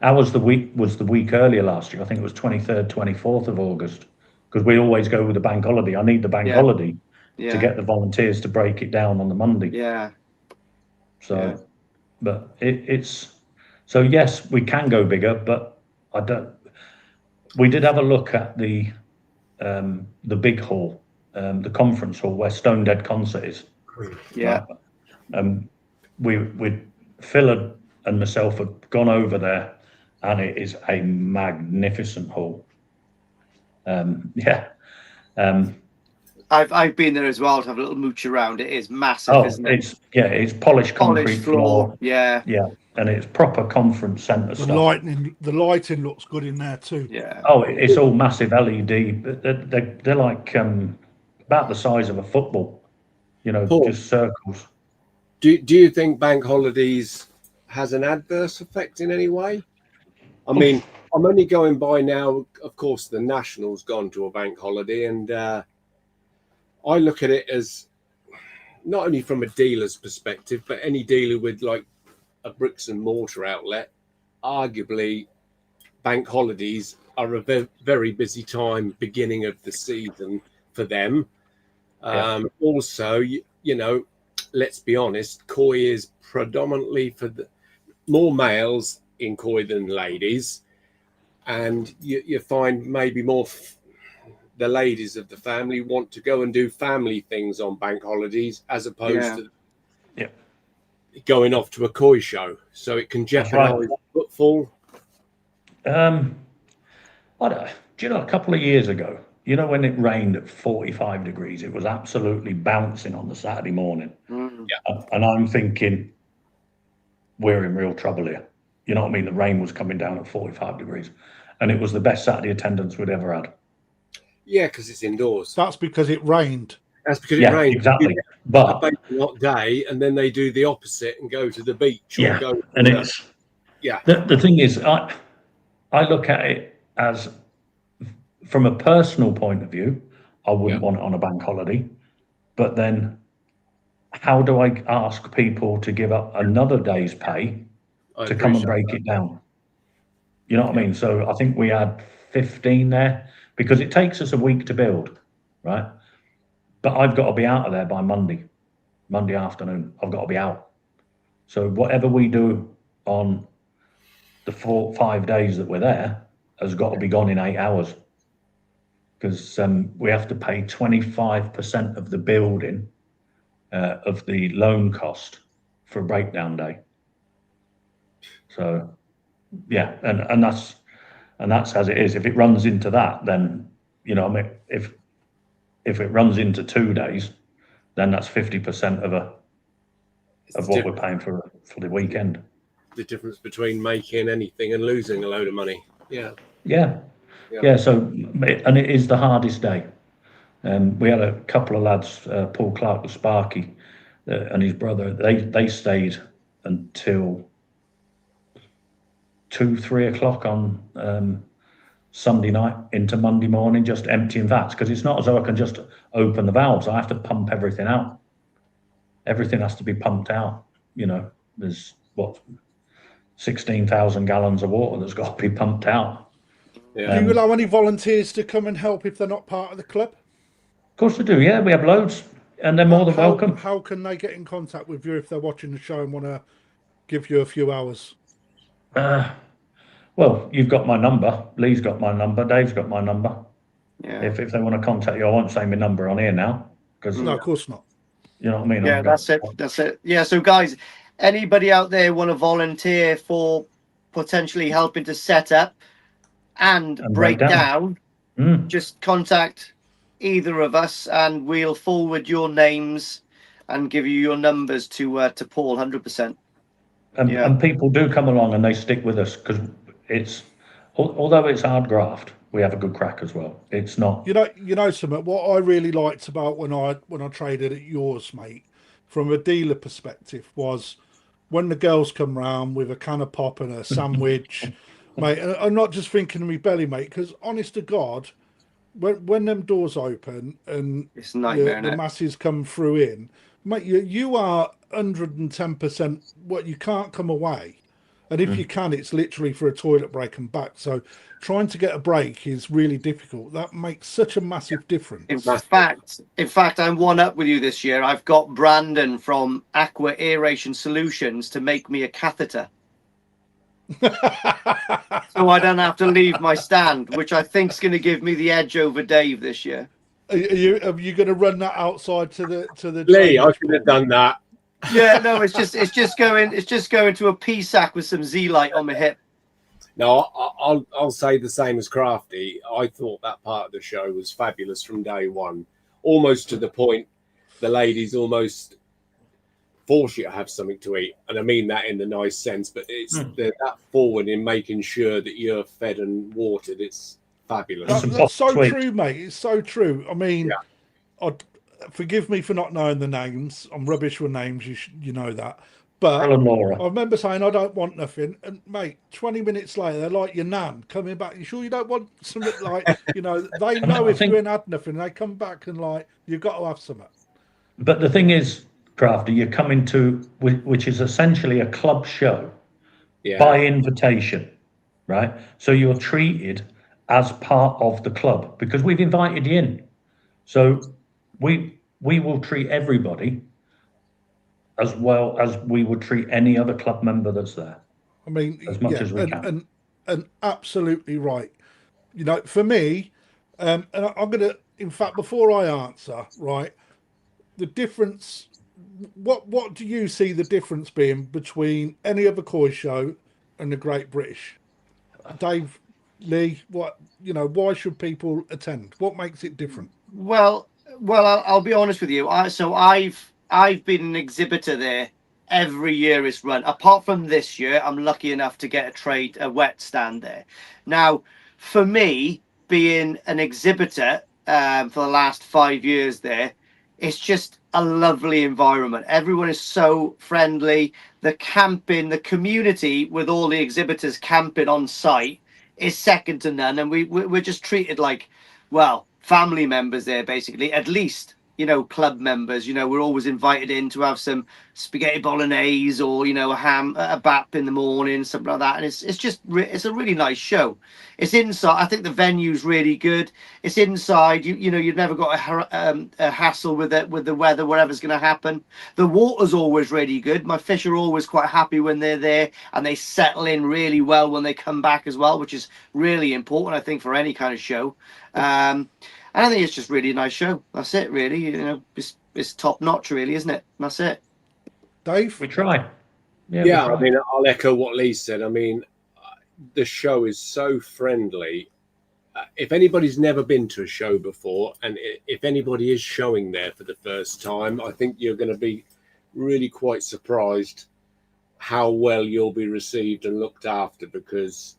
ours the week earlier last year. I think it was 23rd, 24th of August, because we always go with the bank holiday. I need the bank holiday to get the volunteers to break it down on the Monday. Yeah. So, but it's so yes, we can go bigger, but I don't. We did have a look at the big hall, the conference hall where Stone Dead Concert is. Yeah. We Phil and myself had gone over there, and it is a magnificent hall. I've been there as well to have a little mooch around. It is massive, isn't it? It's polished concrete floor. Yeah. And it's proper conference centre stuff. The lighting looks good in there too. Yeah. Oh, it's all massive LED. They're like about the size of a football. Paul, just circles. Do you think bank holidays has an adverse effect in any way? I mean, I'm only going by now. Of course, the National's gone to a bank holiday, and I look at it as not only from a dealer's perspective, but any dealer with like a bricks and mortar outlet, arguably bank holidays are a very busy time, beginning of the season for them. Also, let's be honest, Koi is predominantly for more males in Koi than ladies, and you find maybe more the ladies of the family want to go and do family things on bank holidays as opposed to going off to a Koi show, so it can jeopardize footfall. I don't know. Do you know, a couple of years ago, when it rained at 45 degrees, it was absolutely bouncing on the Saturday morning. And I'm thinking, we're in real trouble here. You know what I mean? The rain was coming down at 45 degrees, and it was the best Saturday attendance we'd ever had. Yeah, because it's indoors. That's because it rained. That's because it rained. Exactly. But a hot day, and then they do the opposite and go to the beach. Or go and it's the thing is, I look at it as, from a personal point of view, I wouldn't want it on a bank holiday. But then, how do I ask people to give up another day's pay to come and break it down? You know what I mean? So I think we had 15 there, because it takes us a week to build, right? But I've got to be out of there by Monday afternoon. I've got to be out. So whatever we do on the 4-5 days that we're there has got to be gone in 8 hours, because we have to pay 25% of the building of the loan cost for a breakdown day. So and that's as it is. If it runs into that, then if it runs into 2 days, then that's 50% of what we're paying for the weekend. The difference between making anything and losing a load of money. So, and it is the hardest day. We had a couple of lads, Paul Clark with Sparky and his brother. They stayed until 2-3 o'clock on Sunday night into Monday morning, just emptying vats, because it's not as though I can just open the valves. I have to pump everything out. Everything has to be pumped out. There's 16,000 gallons of water that's got to be pumped out. Do you allow any volunteers to come and help if they're not part of the club? Of course we do, yeah. We have loads, and they're more than welcome. How can they get in contact with you if they're watching the show and want to give you a few hours? Well, you've got my number. Lee's got my number. Dave's got my number. Yeah. If they want to contact you, I won't say my number on here now, because no, of course not. You know what I mean? Yeah, that's it. Yeah. So, guys, anybody out there want to volunteer for potentially helping to set up and break down, just contact either of us, and we'll forward your names and give you your numbers to Paul. 100%. And people do come along and they stick with us, because although it's hard graft, we have a good crack as well. It's not, something. What I really liked about when I traded at yours, mate, from a dealer perspective, was when the girls come round with a can of pop and a sandwich, mate. And I'm not just thinking of me belly, mate, because honest to God, when them doors open and it's a nightmare, the masses come through in, mate, you are 110%. What, you can't come away And if you can, it's literally for a toilet break and back. So trying to get a break is really difficult. That makes such a massive difference. In fact, I'm one up with you this year. I've got Brandon from Aqua Aeration Solutions to make me a catheter. So I don't have to leave my stand, which I think is going to give me the edge over Dave this year. Are you going to run that outside to the Lee? I could have done that. Yeah, no, it's just going to a P-sack with some Z-light on my hip. No, I'll say the same as Crafty. I thought that part of the show was fabulous from day one, almost to the point the ladies almost force you to have something to eat, and I mean that in the nice sense. But they're that forward in making sure that you're fed and watered. It's fabulous. That's so true, mate. It's so true. I mean, forgive me for not knowing the names. I'm rubbish with names. You know that. But I remember saying I don't want nothing, and mate, 20 minutes later they're like your nan coming back. You sure you don't want something like they know if you ain't had nothing, they come back and like you've got to have something. But the thing is, Crafty, you're coming to which is essentially a club show by invitation, right? So you're treated as part of the club because we've invited you in. So we will treat everybody as well as we would treat any other club member that's there. I mean, as much as we can. And absolutely right. For me, and I'm going to, in fact, before I answer, right, the difference, what do you see the difference being between any other koi show and the Great British? Dave, Lee, why should people attend? What makes it different? Well, I'll be honest with you. I've been an exhibitor there every year it's run. Apart from this year, I'm lucky enough to get a wet stand there. Now, for me, being an exhibitor for the last 5 years there, it's just a lovely environment. Everyone is so friendly. The camping, the community with all the exhibitors camping on site is second to none. And we're just treated like, well, family members there, basically, at least. Club members, we're always invited in to have some spaghetti bolognese or, a bap in the morning, something like that. And it's a really nice show. It's inside. I think the venue's really good. It's inside. You've never got a hassle with it, with the weather, whatever's going to happen. The water's always really good. My fish are always quite happy when they're there, and they settle in really well when they come back as well, which is really important, I think, for any kind of show. I think it's just really a nice show. That's it, really. It's top notch, really, isn't it? That's it. Dave, we try. Yeah, I mean, I'll echo what Lee said. I mean, the show is so friendly. If anybody's never been to a show before, and if anybody is showing there for the first time, I think you're going to be really quite surprised how well you'll be received and looked after because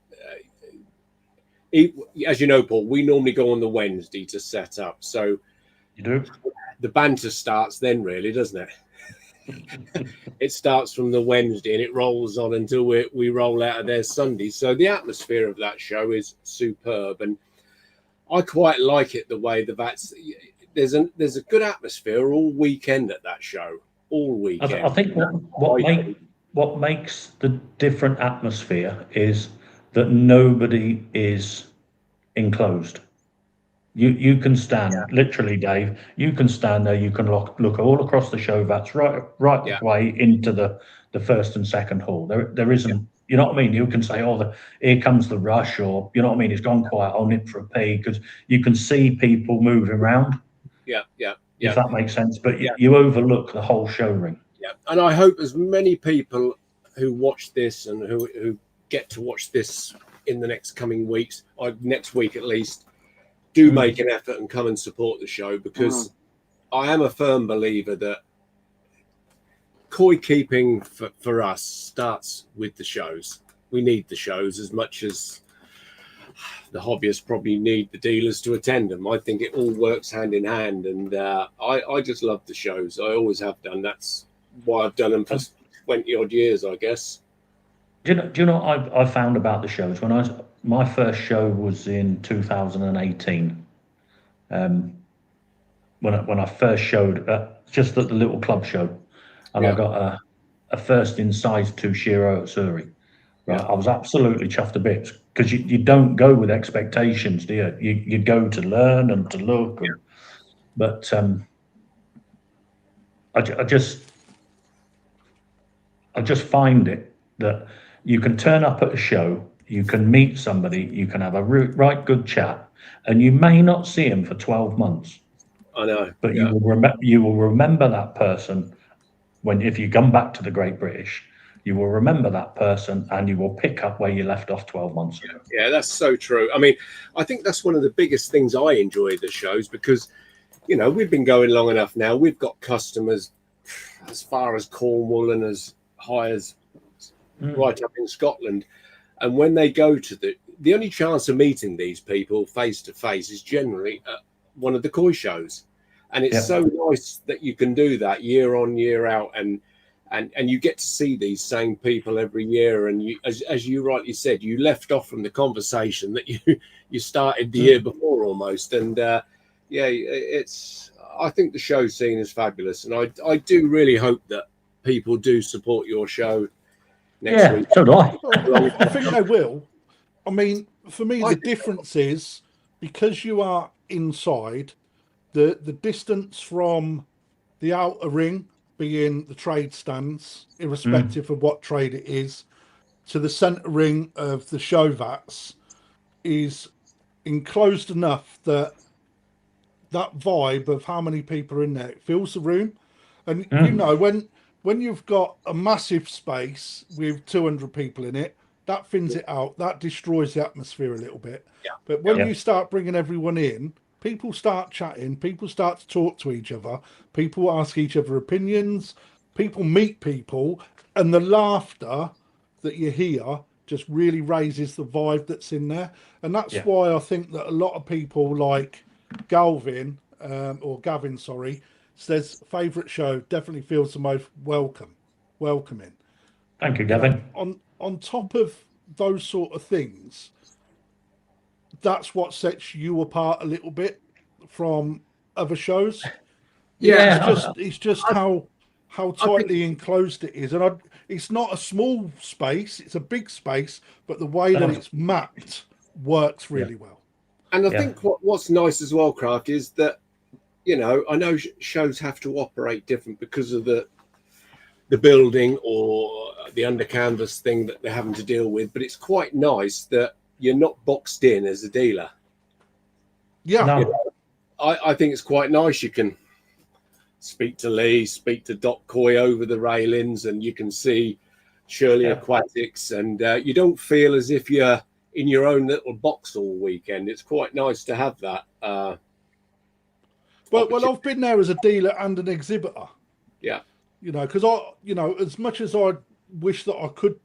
as you know, Paul, we normally go on the Wednesday to set up. So you do. The banter starts then, really, doesn't it? It starts from the Wednesday and it rolls on until we roll out of there Sunday. So the atmosphere of that show is superb, and I quite like it the way there's a good atmosphere all weekend at that show. All weekend. I think what makes the different atmosphere is that nobody is enclosed. You can stand, literally, Dave, you can stand there, you can look all across the show vats right way into the first and second hall. There isn't, you know what I mean? You can say, here comes the rush, or, you know what I mean, it's gone quiet, I'll nip for a pee, because you can see people moving around. Yeah. If that makes sense. But you overlook the whole show ring. Yeah. And I hope as many people who watch this and who get to watch this in the next coming weeks, or next week at least, do make an effort and come and support the show, because I am a firm believer that koi keeping for us starts with the shows. We need the shows as much as the hobbyists probably need the dealers to attend them. I think it all works hand in hand, and I just love the shows. I always have done. That's why I've done them for 20 odd years, I guess. Do you know what I found about the shows? My first show was in 2018. When I first showed just at the little club show, and I got a first in size 2 Shiro at Surrey, Right, I was absolutely chuffed to bits because you don't go with expectations, do you? You go to learn and to look, but I just find it that you can turn up at a show, you can meet somebody, you can have a right good chat, and you may not see him for 12 months. I know, but you will remember that person if you come back to the Great British. You will remember that person, and you will pick up where you left off 12 months ago. Yeah, that's so true. I mean, I think that's one of the biggest things I enjoy at the shows because, you know, we've been going long enough now. We've got customers as far as Cornwall and as high as right up in Scotland. And when they go to the only chance of meeting these people face to face is generally at one of the koi shows. And it's so nice that you can do that year on, year out, and you get to see these same people every year. And you, as you rightly said, you left off from the conversation that you started the year before almost. And I think the show scene is fabulous, and I do really hope that people do support your show next week. So do I. I think they will. I mean, for me, the difference is because you are inside, the distance from the outer ring being the trade stands, irrespective of what trade it is, to the centre ring of the show vats is enclosed enough that vibe of how many people are in there, it fills the room. And you know, when you've got a massive space with 200 people in it, that thins it out, that destroys the atmosphere a little bit. But when you start bringing everyone in, people start chatting, people start to talk to each other, people ask each other opinions, people meet people, and the laughter that you hear just really raises the vibe that's in there. And that's why I think that a lot of people like Gavin, says favourite show, definitely feels the most welcoming. Thank you, Gavin. On top of those sort of things, that's what sets you apart a little bit from other shows. It's just how tightly enclosed it is, and it's not a small space; it's a big space. But the way that it's mapped works really well. And I think what's nice as well, Craft, is that, you know, I know shows have to operate different because of the building or the under canvas thing that they're having to deal with, but it's quite nice that you're not boxed in as a dealer. Yeah. No. You know, I think it's quite nice. You can speak to Lee, speak to Doc Coy over the railings, and you can see Shirley Aquatics, and you don't feel as if you're in your own little box all weekend. It's quite nice to have that. Well, I've been there as a dealer and an exhibitor. Yeah. You know, because as much as I wish that I could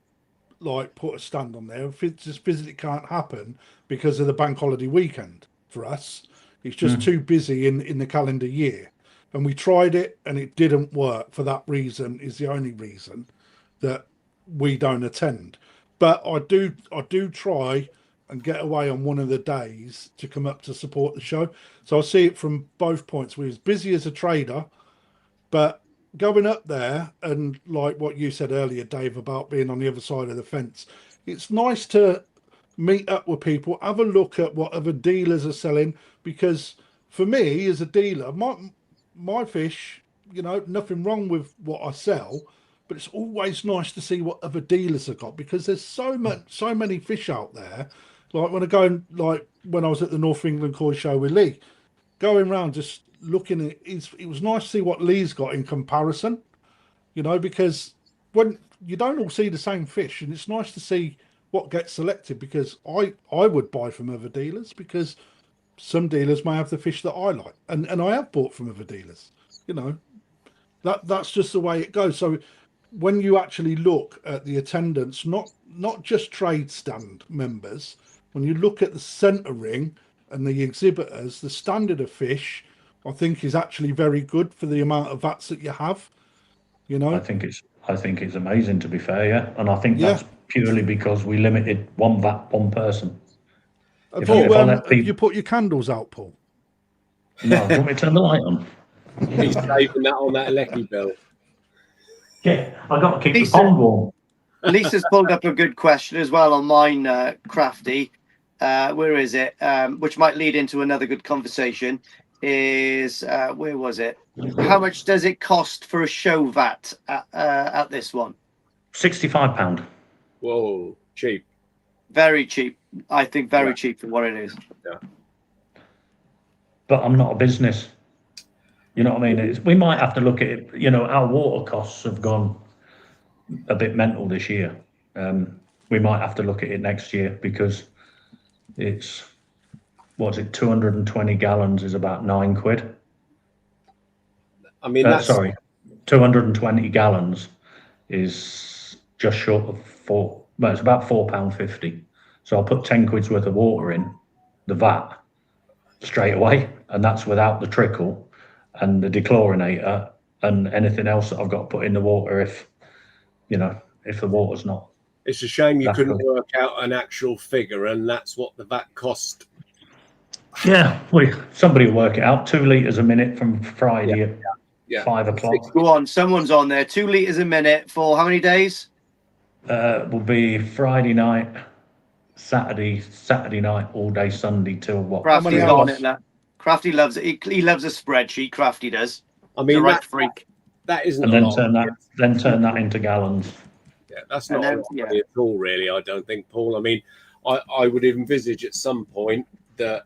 like put a stand on there, if it just physically can't happen because of the bank holiday weekend for us, it's just too busy in the calendar year. And we tried it and it didn't work. For that reason is the only reason that we don't attend. But I do try and get away on one of the days to come up to support the show. So I see it from both points. We're as busy as a trader, but going up there, and like what you said earlier, Dave, about being on the other side of the fence, it's nice to meet up with people, have a look at what other dealers are selling, because for me as a dealer, my fish, you know, nothing wrong with what I sell, but it's always nice to see what other dealers have got, because there's so many fish out there. Like when I was at the North England Koi Show with Lee, going around just looking at it was nice to see what Lee's got in comparison, you know, because when you don't all see the same fish, and it's nice to see what gets selected, because I would buy from other dealers, because some dealers may have the fish that I like, and I have bought from other dealers, you know, that's just the way it goes. So when you actually look at the attendance, not just trade stand members, when you look at the centre ring and the exhibitors, the standard of fish, I think, is actually very good for the amount of vats that you have. You know, I think it's amazing, to be fair, and I think that's purely because we limited one vat, one person. Have you put your candles out, Paul? No, do you want me to turn the light on? He's saving that on that Lecky bill. Yeah, I got to keep the pond warm. Lisa's pulled up a good question as well on mine, Crafty. Where is it? Which might lead into another good conversation. Is where was it? How much does it cost for a show vat at this one? £65. Whoa, cheap. Very cheap. I think very cheap for what it is. Yeah. But I'm not a business. You know what I mean? We might have to look at it. You know, our water costs have gone a bit mental this year. We might have to look at it next year because it's, what's it, 220 gallons is about £9. I mean, that's... sorry, 220 gallons is just short of it's about £4.50. So I'll put 10 quid's worth of water in the vat straight away, and that's without the trickle and the dechlorinator and anything else that I've got to put in the water if the water's not. It's a shame you couldn't good. work out an actual figure, and that's what the vat cost. Yeah, somebody will work it out. 2 litres a minute from Friday at 5 o'clock. Go on, someone's on there. 2 litres a minute for how many days? Will be Friday night, Saturday night, all day Sunday till what? Crafty's on it now. Crafty loves it. He loves a spreadsheet. Crafty does. I mean, right freak. That isn't. And then turn that into gallons. Yeah, that's not at all, really. I don't think, Paul. I mean, I would envisage at some point that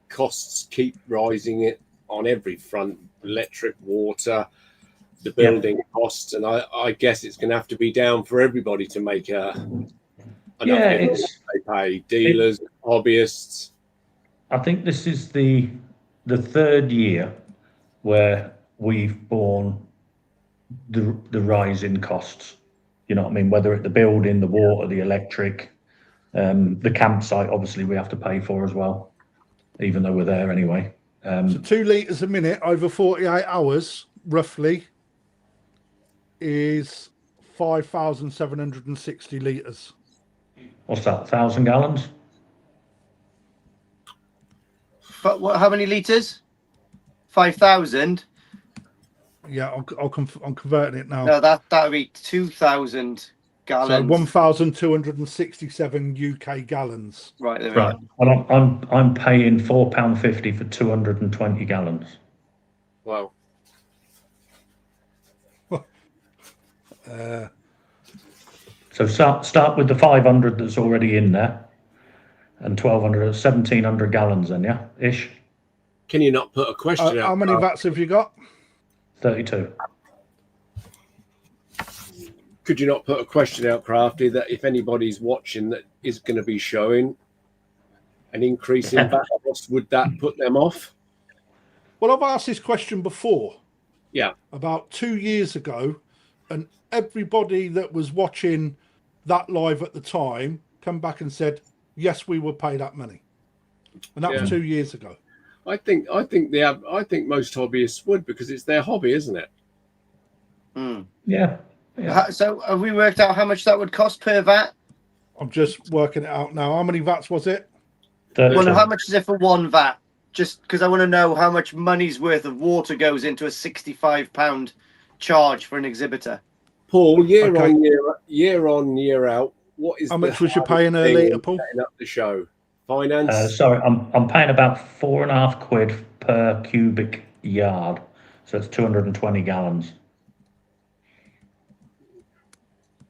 costs keep rising it on every front: electric, water, the building costs, and I guess it's going to have to be down for everybody to make enough. They pay dealers, hobbyists. I think this is the third year where we've borne the rise in costs. You know what I mean? Whether it's the building, the water, the electric, the campsite, obviously we have to pay for as well, even though we're there anyway. So 2 litres a minute over 48 hours, roughly, is 5,760 litres. What's that, 1,000 gallons? But how many litres? 5,000? Yeah, I'm converting it now. No, that would be 2,000 gallons. So 1,267 UK gallons. Right there. Right. Well, I'm paying £4.50 for 220 gallons. Wow. So start with the 500 that's already in there, and 1,700 gallons then, yeah, ish. Can you not put a question out? How many vats have you got? 32. Could you not put a question out, Crafty, that if anybody's watching that is going to be showing an increase in VAT costs, would that put them off? Well, I've asked this question before. Yeah. About 2 years ago, and everybody that was watching that live at the time come back and said, yes, we will pay that money. And that was 2 years ago. I think most hobbyists would, because it's their hobby, isn't it? Mm. Yeah. So have we worked out how much that would cost per vat? I'm just working it out now. How many vats was it? 32. Well, how much is it for one vat? Just because I want to know how much money's worth of water goes into a £65 charge for an exhibitor. Paul, year on year out, what is how much was you paying a litre, Paul? Setting up the show, finance. Sorry, I'm paying about £4.50 per cubic yard, so it's 220 gallons.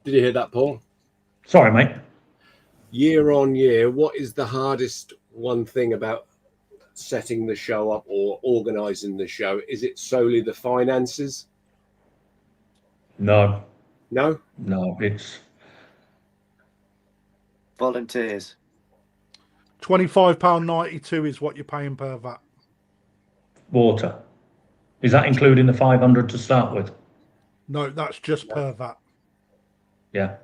Did you hear that, Paul? Sorry, mate. Year on year, what is the hardest one thing about setting the show up or organising the show? Is it solely the finances? No, it's volunteers. £25.92 is what you're paying per vat. Water. Is that including the 500 to start with? No, that's just per vat. Yeah.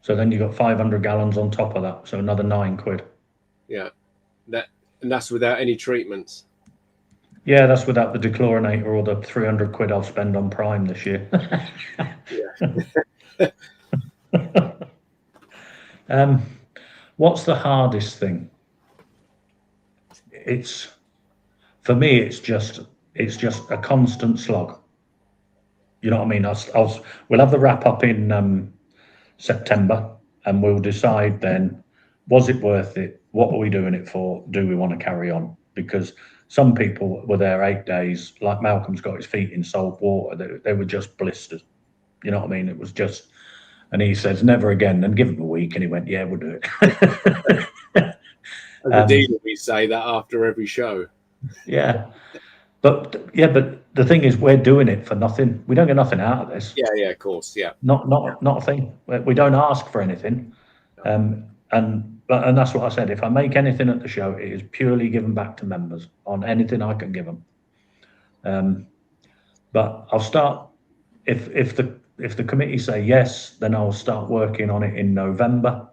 So then you got 500 gallons on top of that, so another £9. Yeah, that's without any treatments. Yeah, that's without the dechlorinator or the 300 quid I'll spend on Prime this year. What's the hardest thing? For me, it's just a constant slog. You know what I mean? We'll have the wrap up in September, and we'll decide then, was it worth it? What are we doing it for? Do we want to carry on? Because some people were there 8 days, like Malcolm's got his feet in salt water. They were just blistered. You know what I mean? It was just, and he says, never again. Then give him a week, and he went, yeah, we'll do it. As a dealer, we say that after every show. Yeah. But the thing is, we're doing it for nothing. We don't get nothing out of this. Yeah, of course, yeah. Not a thing. We don't ask for anything, and that's what I said. If I make anything at the show, it is purely given back to members on anything I can give them. But I'll start if the committee say yes, then I'll start working on it in November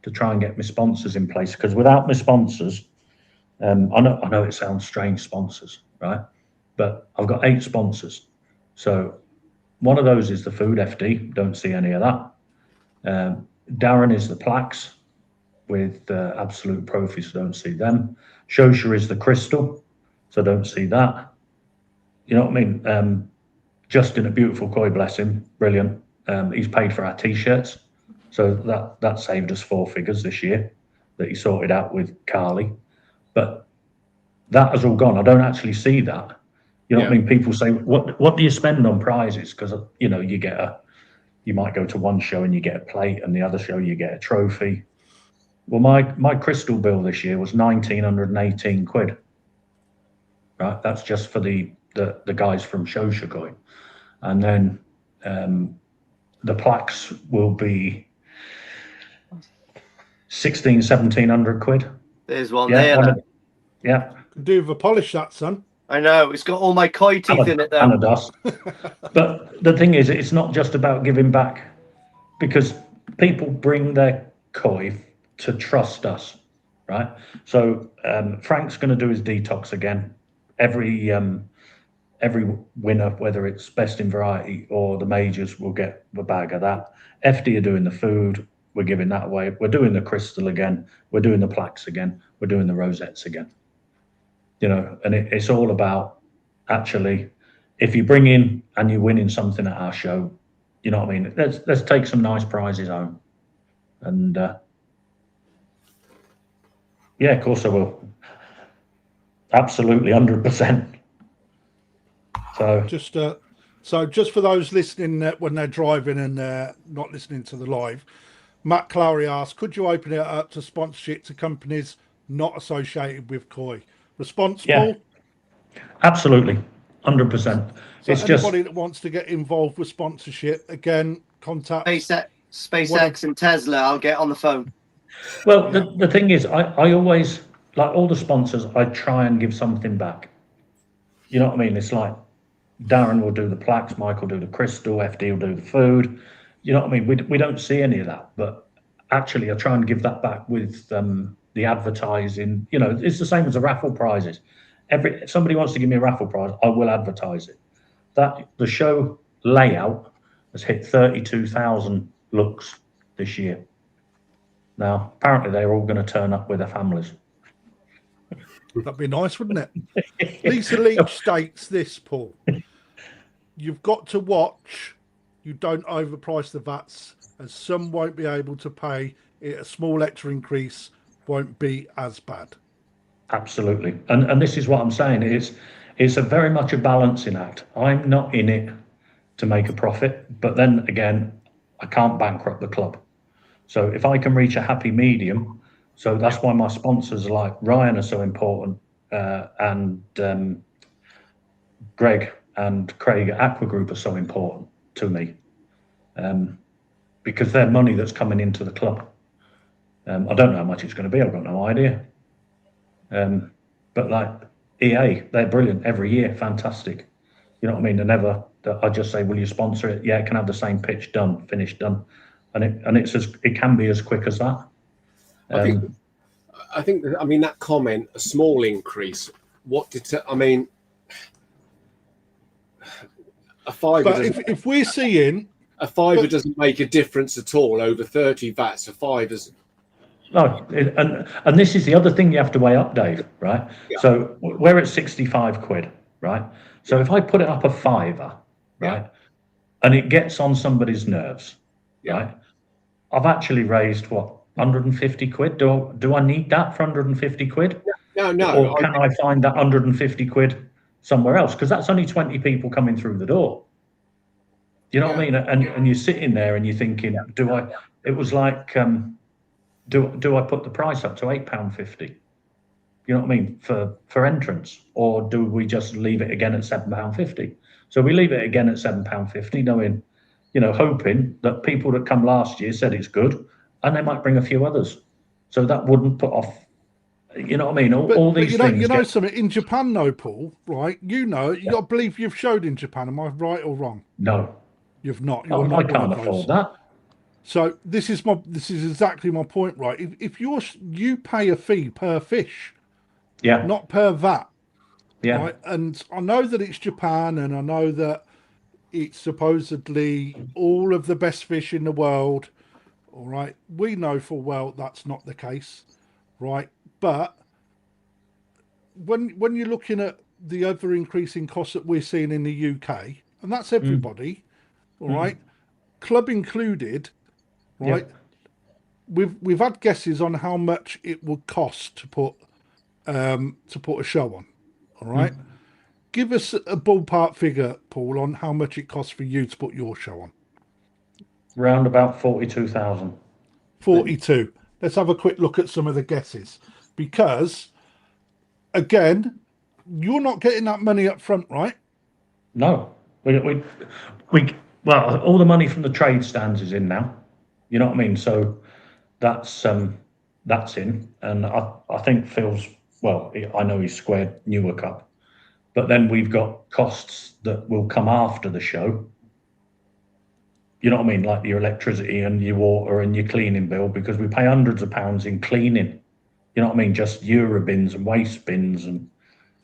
to try and get my sponsors in place. Because without my sponsors, I know it sounds strange, sponsors, right? But I've got 8 sponsors. So one of those is the food FD. Don't see any of that. Darren is the plaques with absolute profies. Don't see them. Shosha is the crystal. So don't see that. You know what I mean? Justin, a beautiful koi, bless him. Brilliant. He's paid for our T-shirts. So that saved us 4 figures this year that he sorted out with Carly. But that has all gone. I don't actually see that. You know what I mean? People say, what do you spend on prizes? Because, you know, you might go to one show and you get a plate, and the other show you get a trophy. Well, my crystal bill this year was 1,918 quid. Right? That's just for the guys from Shosha Koi. And then the plaques will be 1,700 quid. There's one there. Yeah. Do the polish that, son. I know, it's got all my koi teeth in it though. And a dust. But the thing is, it's not just about giving back, because people bring their koi to trust us, right? So Frank's going to do his detox again. Every winner, whether it's best in variety or the majors, will get a bag of that. FD are doing the food. We're giving that away. We're doing the crystal again. We're doing the plaques again. We're doing the rosettes again. You know, and it's all about, actually, if you bring in and you're winning something at our show, you know what I mean? Let's take some nice prizes home. And yeah, of course I will. Absolutely, 100%. So just for those listening when they're driving and not listening to the live, Matt Clary asked, could you open it up to sponsorship to companies not associated with koi? Responsible? Yeah, absolutely, 100%. So it's anybody that wants to get involved with sponsorship, again, contact SpaceX and Tesla. I'll get on the phone. Well, the thing is, I always, like all the sponsors, I try and give something back. You know what I mean? It's like Darren will do the plaques, Mike will do the crystal, FD will do the food. You know what I mean? We don't see any of that, but actually I try and give that back with the advertising. You know, it's the same as the raffle prizes. If somebody wants to give me a raffle prize, I will advertise it. The show layout has hit 32,000 looks this year. Now, apparently they're all going to turn up with their families. That'd be nice, wouldn't it? Lisa Leach states this, Paul. You've got to watch. You don't overprice the VATs, as some won't be able to pay it. A small extra increase won't be as bad. Absolutely. And this is what I'm saying. It's a very much a balancing act. I'm not in it to make a profit, but then again, I can't bankrupt the club. So if I can reach a happy medium, so that's why my sponsors like Ryan are so important, and Greg and Craig at Aqua Group are so important to me, because they're money that's coming into the club. I don't know how much it's going to be. I've got no idea. But like EA, they're brilliant every year. Fantastic. You know what I mean? I just say, will you sponsor it? Yeah, it can have the same pitch, done, finished, done. And it can be as quick as that. I think that comment, a small increase. A fiver. But if we're seeing a fiver doesn't make a difference at all over 30 VATs. A fiver's. No, and this is the other thing you have to weigh up, Dave. Right? Yeah. So we're at 65 quid, right? So if I put it up a fiver, right, and it gets on somebody's nerves, right? I've actually raised what, 150 quid? Do I need that for 150 quid? No. Or can I find that 150 quid somewhere else? Because that's only 20 people coming through the door. You know what I mean? And you're sitting there and you're thinking, do I? It was like, do I put the price up to £8.50? You know what I mean, for entrance, or do we just leave it again at £7.50? So we leave it again at £7.50, knowing, hoping that people that come last year said it's good, and they might bring a few others, so that wouldn't put off. You know what I mean? All these things. You know something in Japan, though, Paul. Right? I believe you've showed in Japan. Am I right or wrong? No, you've not. I can't afford that. So this is exactly my point, right? If you pay a fee per fish. Yeah. Not per VAT. Yeah. Right? And I know that it's Japan, and I know that it's supposedly all of the best fish in the world. All right. We know full well that's not the case. Right. But when you're looking at the other increasing costs that we're seeing in the UK, and that's everybody, all right, club included, right? Yeah. We've had guesses on how much it would cost to put a show on. All right. Give us a ballpark figure, Paul, on how much it costs for you to put your show on. Round about 42,000. 42. Let's have a quick look at some of the guesses, because again, you're not getting that money up front, right? No, we well, all the money from the trade stands is in now. You know what I mean? So that's in, and I think Phil's, well, I know he's squared Newark up, but then we've got costs that will come after the show. You know what I mean? Like your electricity and your water and your cleaning bill, because we pay hundreds of pounds in cleaning. You know what I mean? Just Eurobins and waste bins and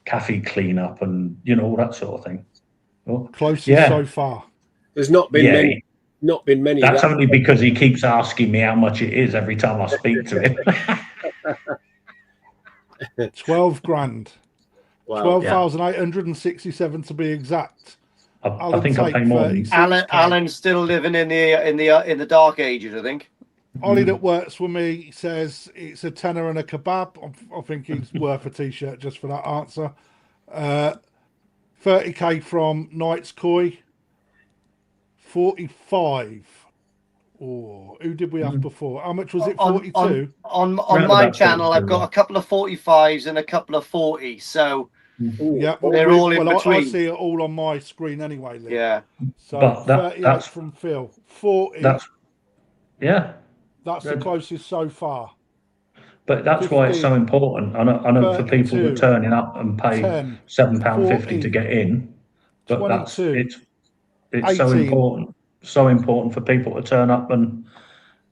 cafe cleanup and, all that sort of thing. Well, closest so far. There's not been many. Not been many. That's only because he keeps asking me how much it is every time I speak to him. 12 grand. Wow. 12,867 to be exact. I think I pay more. Alan's still living in the dark ages, I think. Ollie that works with me says it's a tenner and a kebab. I think he's worth a t-shirt just for that answer. 30k from Knight's Koi. 45. Oh, who did we have before? How much was it? 42. On my channel, I've got a couple of 45s and a couple of 40s. So yeah, they're all in between. I see it all on my screen anyway, Lee. Yeah. So 38 from Phil. 40. That's the closest so far. But that's 15, why it's so important. I know for people that are turning up and pay £7.50 to get in, but 22, it's 18, so important for people to turn up and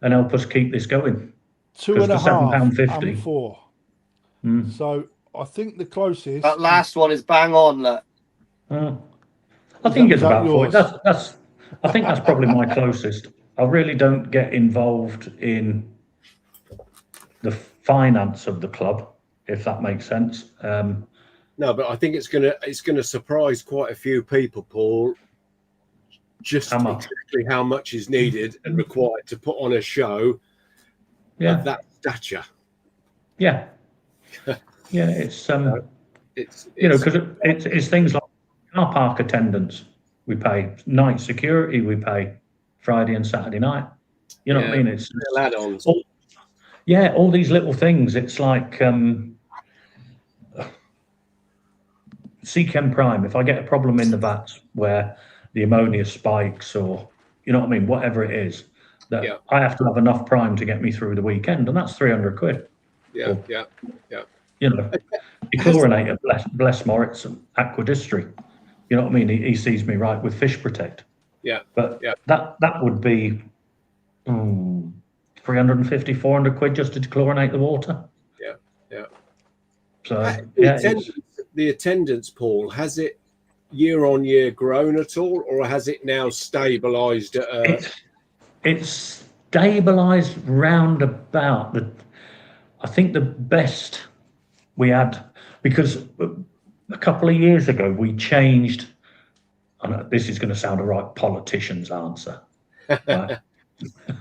help us keep this going. 2.5 £7.50 and 4. So I think the closest. That last one is bang on. Look. I think it's about 40. I think that's probably my closest. I really don't get involved in the finance of the club, if that makes sense. No, but I think it's gonna surprise quite a few people, Paul. Just exactly how much is needed and required to put on a show of that stature. Yeah, yeah, it's because it's things like car park attendance. We pay night security. We pay Friday and Saturday night. You know what I mean? It's add-ons. All these little things. It's like Seachem Prime. If I get a problem in the vats where the ammonia spikes, or you know what I mean, whatever it is, that I have to have enough prime to get me through the weekend, and that's 300 quid. Yeah. You know, dechlorinator, bless Moritz and Aquadistry. You know what I mean? He sees me right with Fish Protect. Yeah. But that would be 350, 400 quid just to chlorinate the water. Yeah. So the attendance, Paul, has it year on year grown at all, or has it now stabilized at it's stabilized round about I think the best we had, because a couple of years ago we changed. I know this is going to sound a right politician's answer. Right?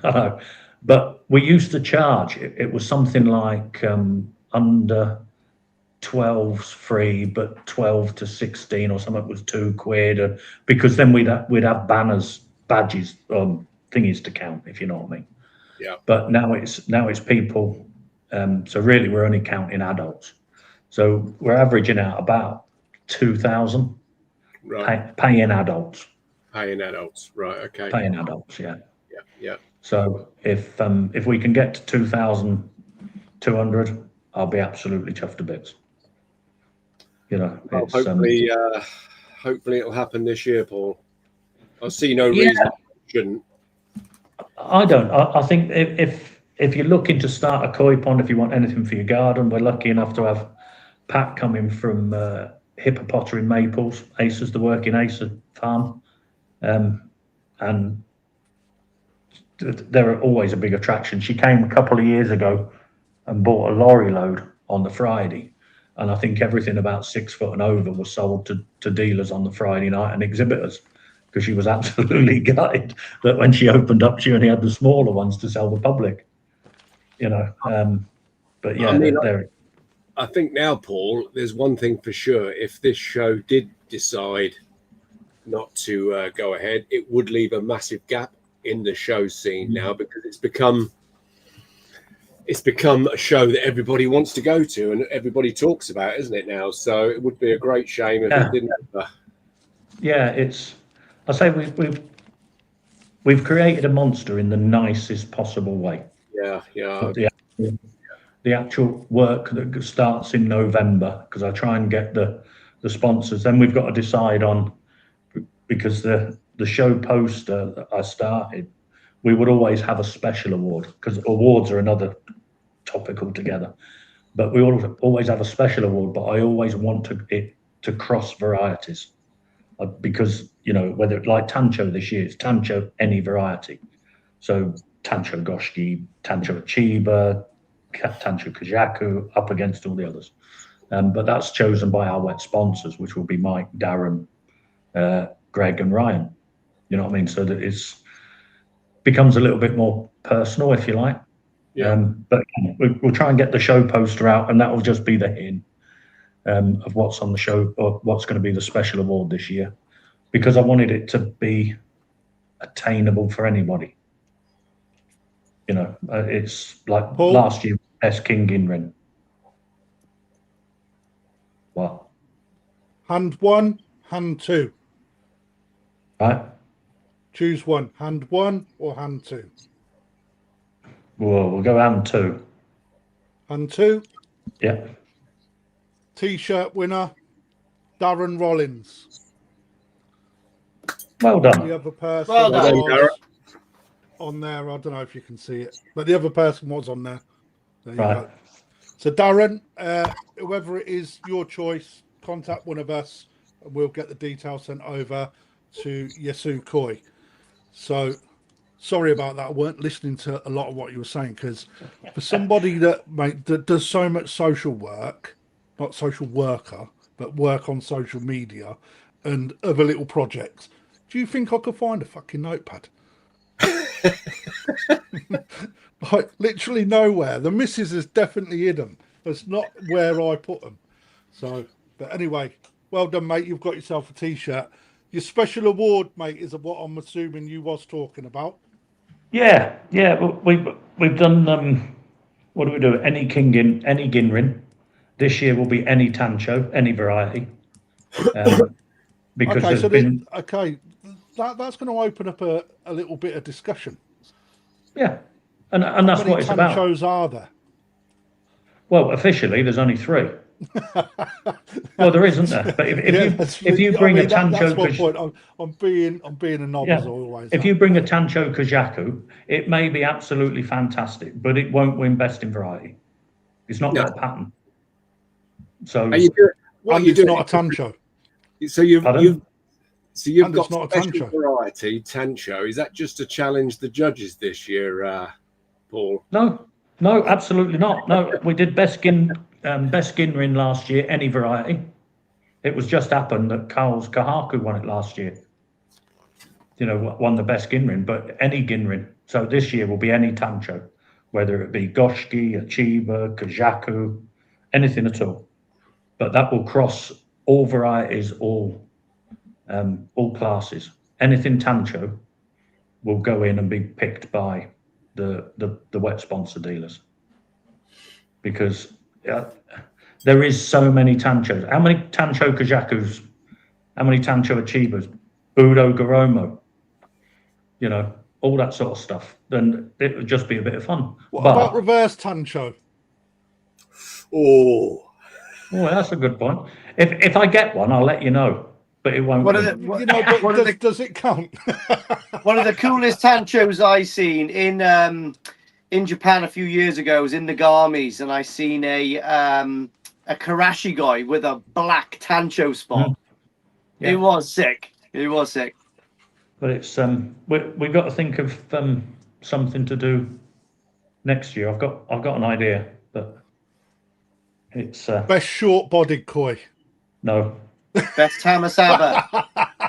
I know. But we used to charge. It was something like under 12's free, but 12 to 16 or something was £2, because then we'd have banners, badges, thingies to count, if you know what I mean. Yeah. But now it's people. So really, we're only counting adults. So we're averaging out about 2,000 paying adults. Paying adults, right? Okay. Paying adults, yeah. Yeah, yeah. So if we can get to 2,200, I'll be absolutely chuffed to bits. You know, well, it's, hopefully it'll happen this year, Paul. I see no reason it shouldn't. I don't. I think if you're looking to start a koi pond, if you want anything for your garden, we're lucky enough to have Pat coming from Hippopotter in Maples, Aces, the working Acer farm, and they're always a big attraction. She came a couple of years ago and bought a lorry load on the Friday, and I think everything about 6 foot and over was sold to dealers on the Friday night and exhibitors, because she was absolutely gutted that when she opened up, she only had the smaller ones to sell the public. You know, but yeah, I mean, they're I think now, Paul, there's one thing for sure. If this show did decide not to go ahead, it would leave a massive gap in the show scene now, because it's become a show that everybody wants to go to and everybody talks about, isn't it now? So it would be a great shame if it didn't. Yeah, I say we've created a monster in the nicest possible way. Yeah, yeah. The actual work that starts in November, because I try and get the sponsors. Then we've got to decide on, because the show poster that I started, we would always have a special award, because awards are another topic altogether. But we always have a special award. But I always want it to cross varieties, because you know, whether like Tancho this year, it's Tancho any variety. So Tancho Goshki, Tancho Chiba, Tancho Kajaku, up against all the others. But that's chosen by our wet sponsors, which will be Mike, Darren, Greg and Ryan. You know what I mean? So that it becomes a little bit more personal, if you like. Yeah. But we'll try and get the show poster out, and that will just be the hint of what's on the show, or what's going to be the special award this year, because I wanted it to be attainable for anybody. You know, it's like Paul? Last year, best King Ginrin. What? Hand one, hand two. Right? Choose one. Hand one or hand two? We'll go hand two. Hand two. Yeah. T-shirt winner, Darren Rollins. Well done. The other person Well done, was on there. I don't know if you can see it, but the other person was on there. There you go. So Darren, whoever it is, your choice, contact one of us and we'll get the details sent over to Yasu Koi. So sorry about that. I weren't listening to a lot of what you were saying, because for somebody that does so much social work, not social worker, but work on social media and other little projects, do you think I could find a fucking notepad? Like literally nowhere. The missus has definitely hid them. That's not where I put them. So, but anyway, well done, mate. You've got yourself a T-shirt. Your special award, mate, is what I'm assuming you was talking about. Yeah. We've done. What do we do? Any Ginrin. This year will be any Tancho, any variety. Because that's going to open up a little bit of discussion. Yeah, and that's what it's about. How many Tanchos are there? Well, officially, there's only 3. Well, there isn't there. But if you bring a Tancho, that's my point. I'm being a knob as always. If you bring a Tancho Kajaku, it may be absolutely fantastic, but it won't win best in variety. It's not got a pattern. So it's not a Tancho. So you've got not a special variety Tancho. Is that just to challenge the judges this year, Paul? No, absolutely not. No, we did best Ginrin last year, any variety. It was just happened that Carl's Kahaku won it last year. You know, won the best Ginrin, but any Ginrin. So this year will be any tancho, whether it be goshki, achiever, kajaku, anything at all. But that will cross all varieties, all classes. Anything tancho will go in and be picked by the wet sponsor dealers, because there is so many tanchos. How many tancho kajakus? How many tancho achievers? Budo Garomo, all that sort of stuff. Then it would just be a bit of fun. What about reverse tancho? Oh, that's a good point. If I get one, I'll let you know. But it won't. Does it count? One of the coolest tanchos I seen in Japan a few years ago was in Nagamis, and I seen a Karashi guy with a black tancho spot. Yeah. It was sick. But it's we've got to think of something to do next year. I've got an idea, but it's best short-bodied koi. No. Best Tamasaba.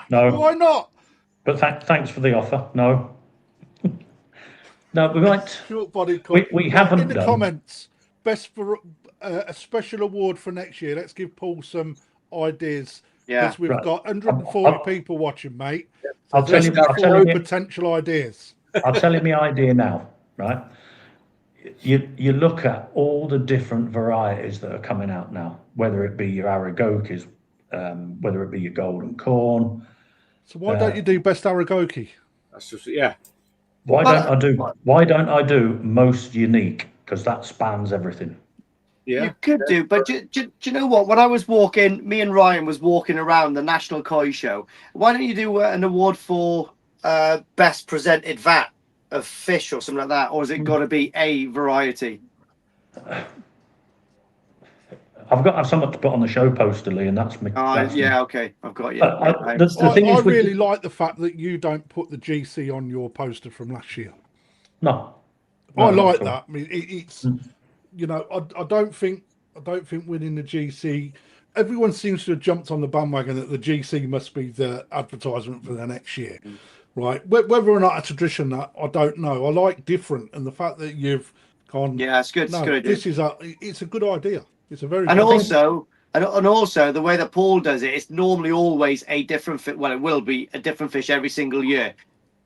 No. Why not? But thanks for the offer. No. No, we might. Short-bodied koi. We haven't in the done. Comments. Best for a special award for next year. Let's give Paul some ideas. Yeah, because we've got 140 people watching, mate. So I'll tell you potential ideas. I'll tell you my idea now, right? You look at all the different varieties that are coming out now, whether it be your Aragokis, whether it be your golden corn. So why don't you do best Aragoki? That's just yeah. Why don't I do most unique? Because that spans everything. Yeah, you could do, but do you know what? When I was walking, me and Ryan was walking around the National Koi Show. Why don't you do an award for best presented vat of fish or something like that? Or has it got to be a variety? I've got to have something to put on the show poster, Lee, and that's me. Okay, I've got you. I really like the fact that you don't put the GC on your poster from last year. No, I like that. I mean, it's I don't think winning the GC. Everyone seems to have jumped on the bandwagon that the GC must be the advertisement for the next year, right? Whether or not a tradition, that I don't know. I like different, and the fact that you've gone. Yeah, it's good. No, it's good. It's a good idea. It's a very and also the way that Paul does it, it's normally always a different fish. Well, it will be a different fish every single year.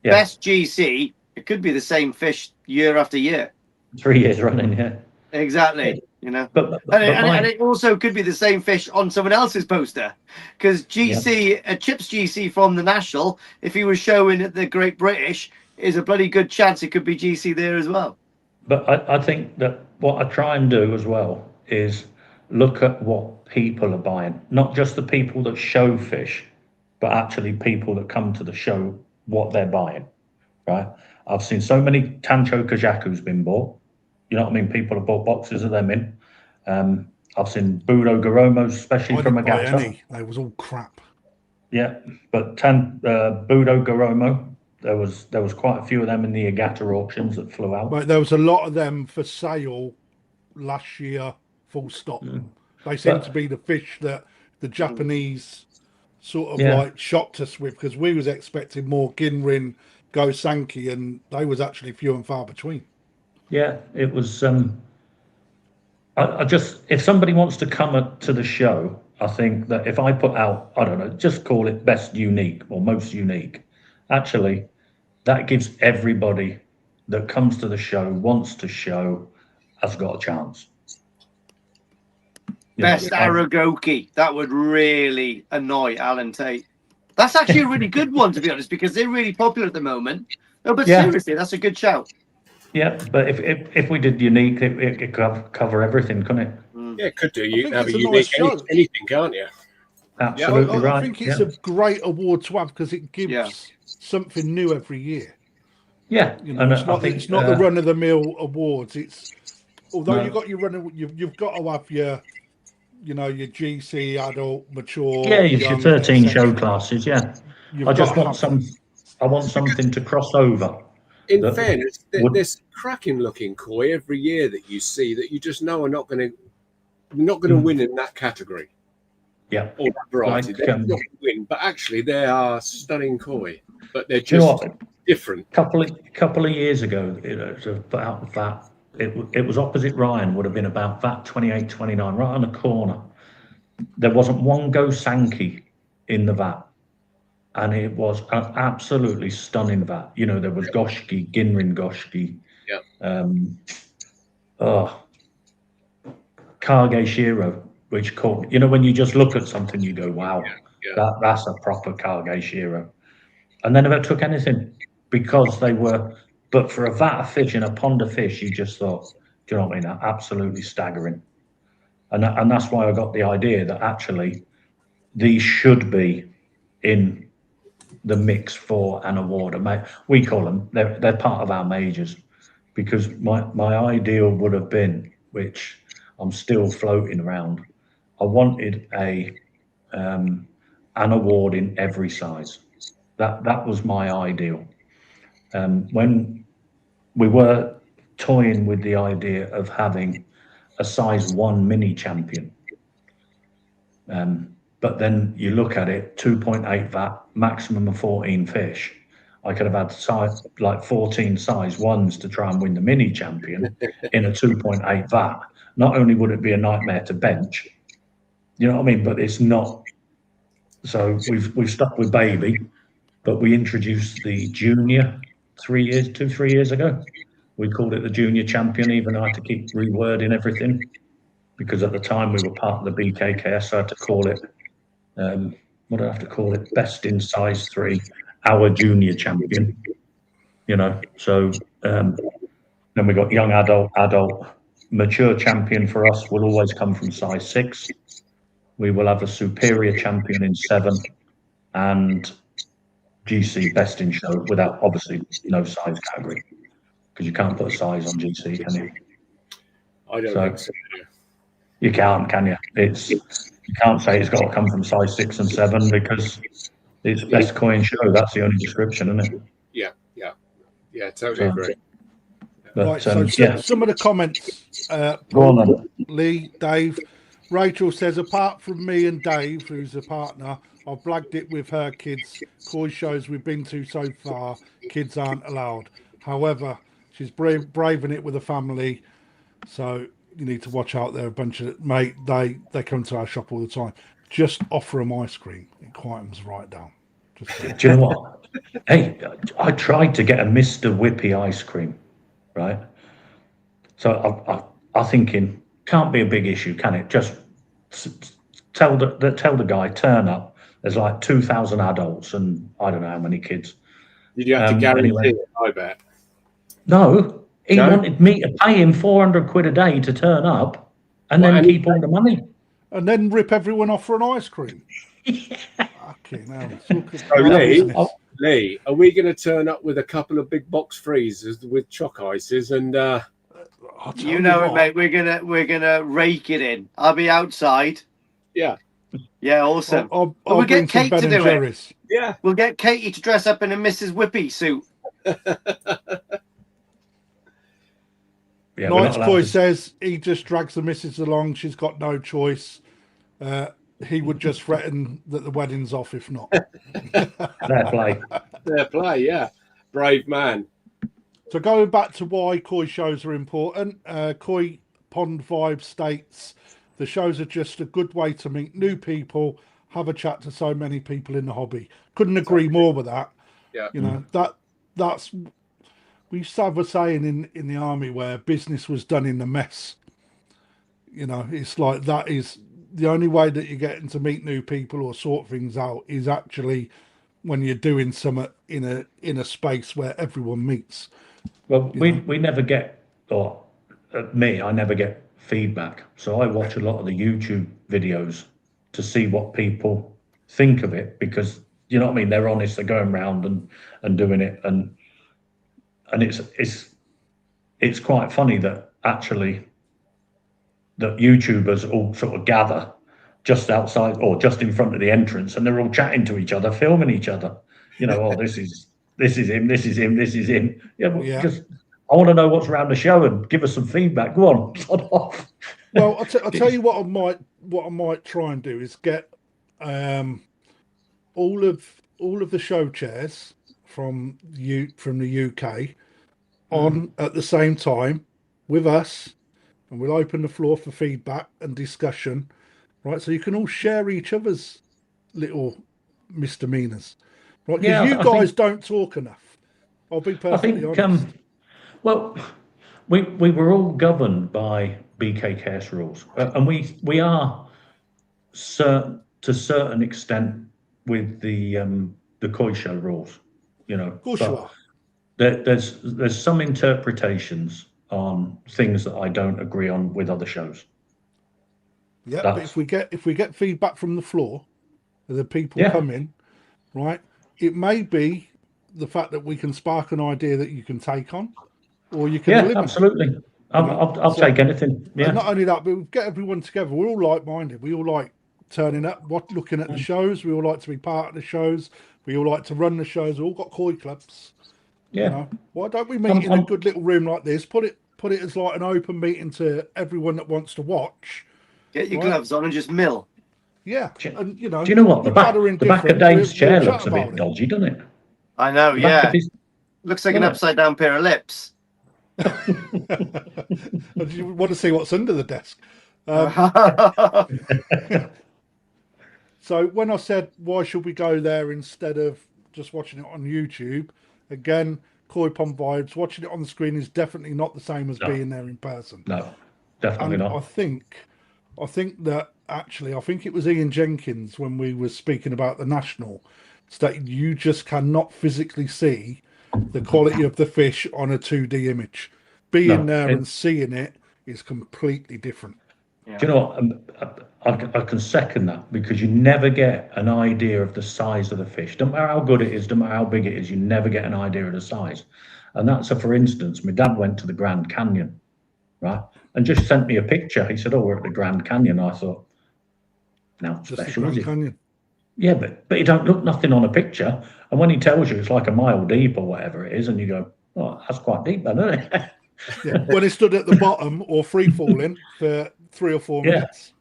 Yeah. Best GC, it could be the same fish year after year. 3 years running, yeah. Exactly. But it also could be the same fish on someone else's poster, because GC, a Chips GC from the National, if he was showing at the Great British, is a bloody good chance it could be GC there as well. But I think that what I try and do as well is look at what people are buying, not just the people that show fish, but actually people that come to the show, what they're buying, right? I've seen so many Tancho Kajakus been bought. You know what I mean? People have bought boxes of them in. I've seen Budo Garomos, especially from Agata. They was all crap. Yeah, but Budo Garomo, there was quite a few of them in the Agata auctions that flew out. But there was a lot of them for sale last year. Full stop. They seem to be the fish that the Japanese sort of like shocked us with, because we was expecting more Ginrin, Gosanki, and they was actually few and far between. Yeah, it was. I just, if somebody wants to come to the show, I think that if I put out, I don't know, just call it best unique or most unique, actually, that gives everybody that comes to the show, wants to show, has got a chance. Best Aragoki. That would really annoy Alan Tate. That's actually a really good one, to be honest, because they're really popular at the moment. No, but seriously, that's a good shout. Yeah, but if we did unique, it could cover everything, couldn't it? Yeah, it could do. You can have a unique anything, can't you? Absolutely right. I think it's a great award to have, because it gives something new every year. Yeah, it's not the run of the mill awards. It's although you've got your you've got to have your GC, adult, mature. Yeah, your 13 show classes. Yeah, I just want I want something to cross over. In fairness, there's cracking looking koi every year that you see that you just know are not going to win in that category. Yeah, or that variety. They're not going to win, but actually they are stunning koi. But they're just. You know what? different. Couple of years ago, it was about that. It was opposite Ryan, would have been about that 28, 29, right on the corner. There wasn't one Go Sankey in the vat, and it was an absolutely stunning vat. You know, there was Goshki, Ginrin Goshki, Kage Shiro, which caught, you know, when you just look at something, you go, wow, that's a proper Kage Shiro. And they never took anything because they were, but for a vat of fish and a pond of fish, you just thought, do you know what I mean? Absolutely staggering. And that's why I got the idea that actually these should be in the mix for an award. We call them, they're part of our majors, because my ideal would have been, which I'm still floating around, I wanted an award in every size. That was my ideal. When we were toying with the idea of having a size 1 mini champion, but then you look at it, 2.8 vat, maximum of 14 fish. I could have had size like 14 size 1s to try and win the mini champion in a 2.8 vat. Not only would it be a nightmare to bench, you know what I mean, but it's not. So we've stuck with baby, but we introduced the junior 3 years ago. We called it the junior champion, even though I had to keep rewording everything, because at the time we were part of the BKKS, so I had to call it, what do I have to call it? Best in size 3, our junior champion, you know. So then we got young adult, mature champion for us will always come from size 6. We will have a superior champion in 7, and GC best in show, without obviously no size category, because you can't put a size on GC, can you? I don't think so. You can't, can you? You can't say it's got to come from size 6 and 7 because it's best coin show. That's the only description, isn't it? Yeah, totally agree. But, right, so some of the comments, Go on, then. Lee, Dave, Rachel says, apart from me and Dave, who's a partner, I've blagged it with her kids. Koi shows we've been to so far, kids aren't allowed. However, she's braving it with a family, so you need to watch out. There, a bunch of they come to our shop all the time. Just offer them ice cream. It quietens right down. Do you know what? Hey, I tried to get a Mr. Whippy ice cream, right? So I'm thinking, can't be a big issue, can it? Just tell the guy, turn up. There's like 2,000 adults and I don't know how many kids. Did you have to guarantee it? I bet. No, he wanted me to pay him 400 quid a day to turn up and then keep all the money. And then rip everyone off for an ice cream. Okay, now Lee, are we going to turn up with a couple of big box freezers with choc ices and? You know it, mate. We're gonna rake it in. I'll be outside. Yeah. Yeah, awesome. I'll we'll get Kate to do it. Yeah. We'll get Katie to dress up in a Mrs. Whippy suit. Knight's Boy says he just drags the missus along. She's got no choice. He would just threaten that the wedding's off if not. Fair play. Fair play, yeah. Brave man. So going back to why koi shows are important, Koi Pond Vibe states the shows are just a good way to meet new people, have a chat to so many people in the hobby. Couldn't agree more with that. Yeah. You know, that's we used to have a saying in the army where business was done in the mess. You know, it's like that is the only way that you're getting to meet new people or sort things out is actually when you're doing something in a space where everyone meets. Well, we never get, or I never get feedback. So I watch a lot of the YouTube videos to see what people think of it, because you know what I mean, they're honest, they're going around and doing it, and it's quite funny that actually that YouTubers all sort of gather just outside or just in front of the entrance, and they're all chatting to each other, filming each other. You know, oh, this is him, this is him, this is him. Yeah, but just I want to know what's around the show and give us some feedback. Go on, sod off. Well, I'll tell you what I might try and do is get all of the show chairs from the UK on at the same time with us, and we'll open the floor for feedback and discussion, right? So you can all share each other's little misdemeanors, right? Because you guys don't talk enough. I'll be perfectly honest. Well, we were all governed by BKKS rules, and we are to a certain extent with the Koi show rules, you know. Of course you are. There's some interpretations on things that I don't agree on with other shows. Yeah, but if we get feedback from the floor, the people come in, right? It may be the fact that we can spark an idea that you can take on, or you can eliminate. Absolutely. I'll take anything. Yeah. And not only that, but we get everyone together. We're all like-minded. We all like turning up, looking at the shows. We all like to be part of the shows. We all like to run the shows. We all got koi clubs. Yeah. You know, why don't we meet in a good little room like this? Put it as like an open meeting to everyone that wants to watch. Get your gloves on and just mill. Yeah, and you know. Do you know what the back of Dave's chair looks a bit dodgy, doesn't it? I know. Yeah. Looks like an upside down pair of lips. You want to see what's under the desk. So when I said why should we go there instead of just watching it on YouTube, again, Koi Pond vibes. Watching it on the screen is definitely not the same as being there in person. No, definitely not. I think that actually, I think it was Ian Jenkins when we were speaking about the national, stated you just cannot physically see the quality of the fish on a 2D image. Being there and seeing it is completely different. Yeah. Do you know what? I can second that, because you never get an idea of the size of the fish. Don't matter how good it is, don't matter how big it is, you never get an idea of the size. And that's for instance, my dad went to the Grand Canyon, right? And just sent me a picture. He said, "Oh, we're at the Grand Canyon." I thought, "Now, special, is it?" Canyon. Yeah, but you don't look nothing on a picture. And when he tells you it's like a mile deep or whatever it is, and you go, "Oh, that's quite deep, then, isn't it?" Yeah, when it stood at the bottom or free falling for 3 or 4 minutes.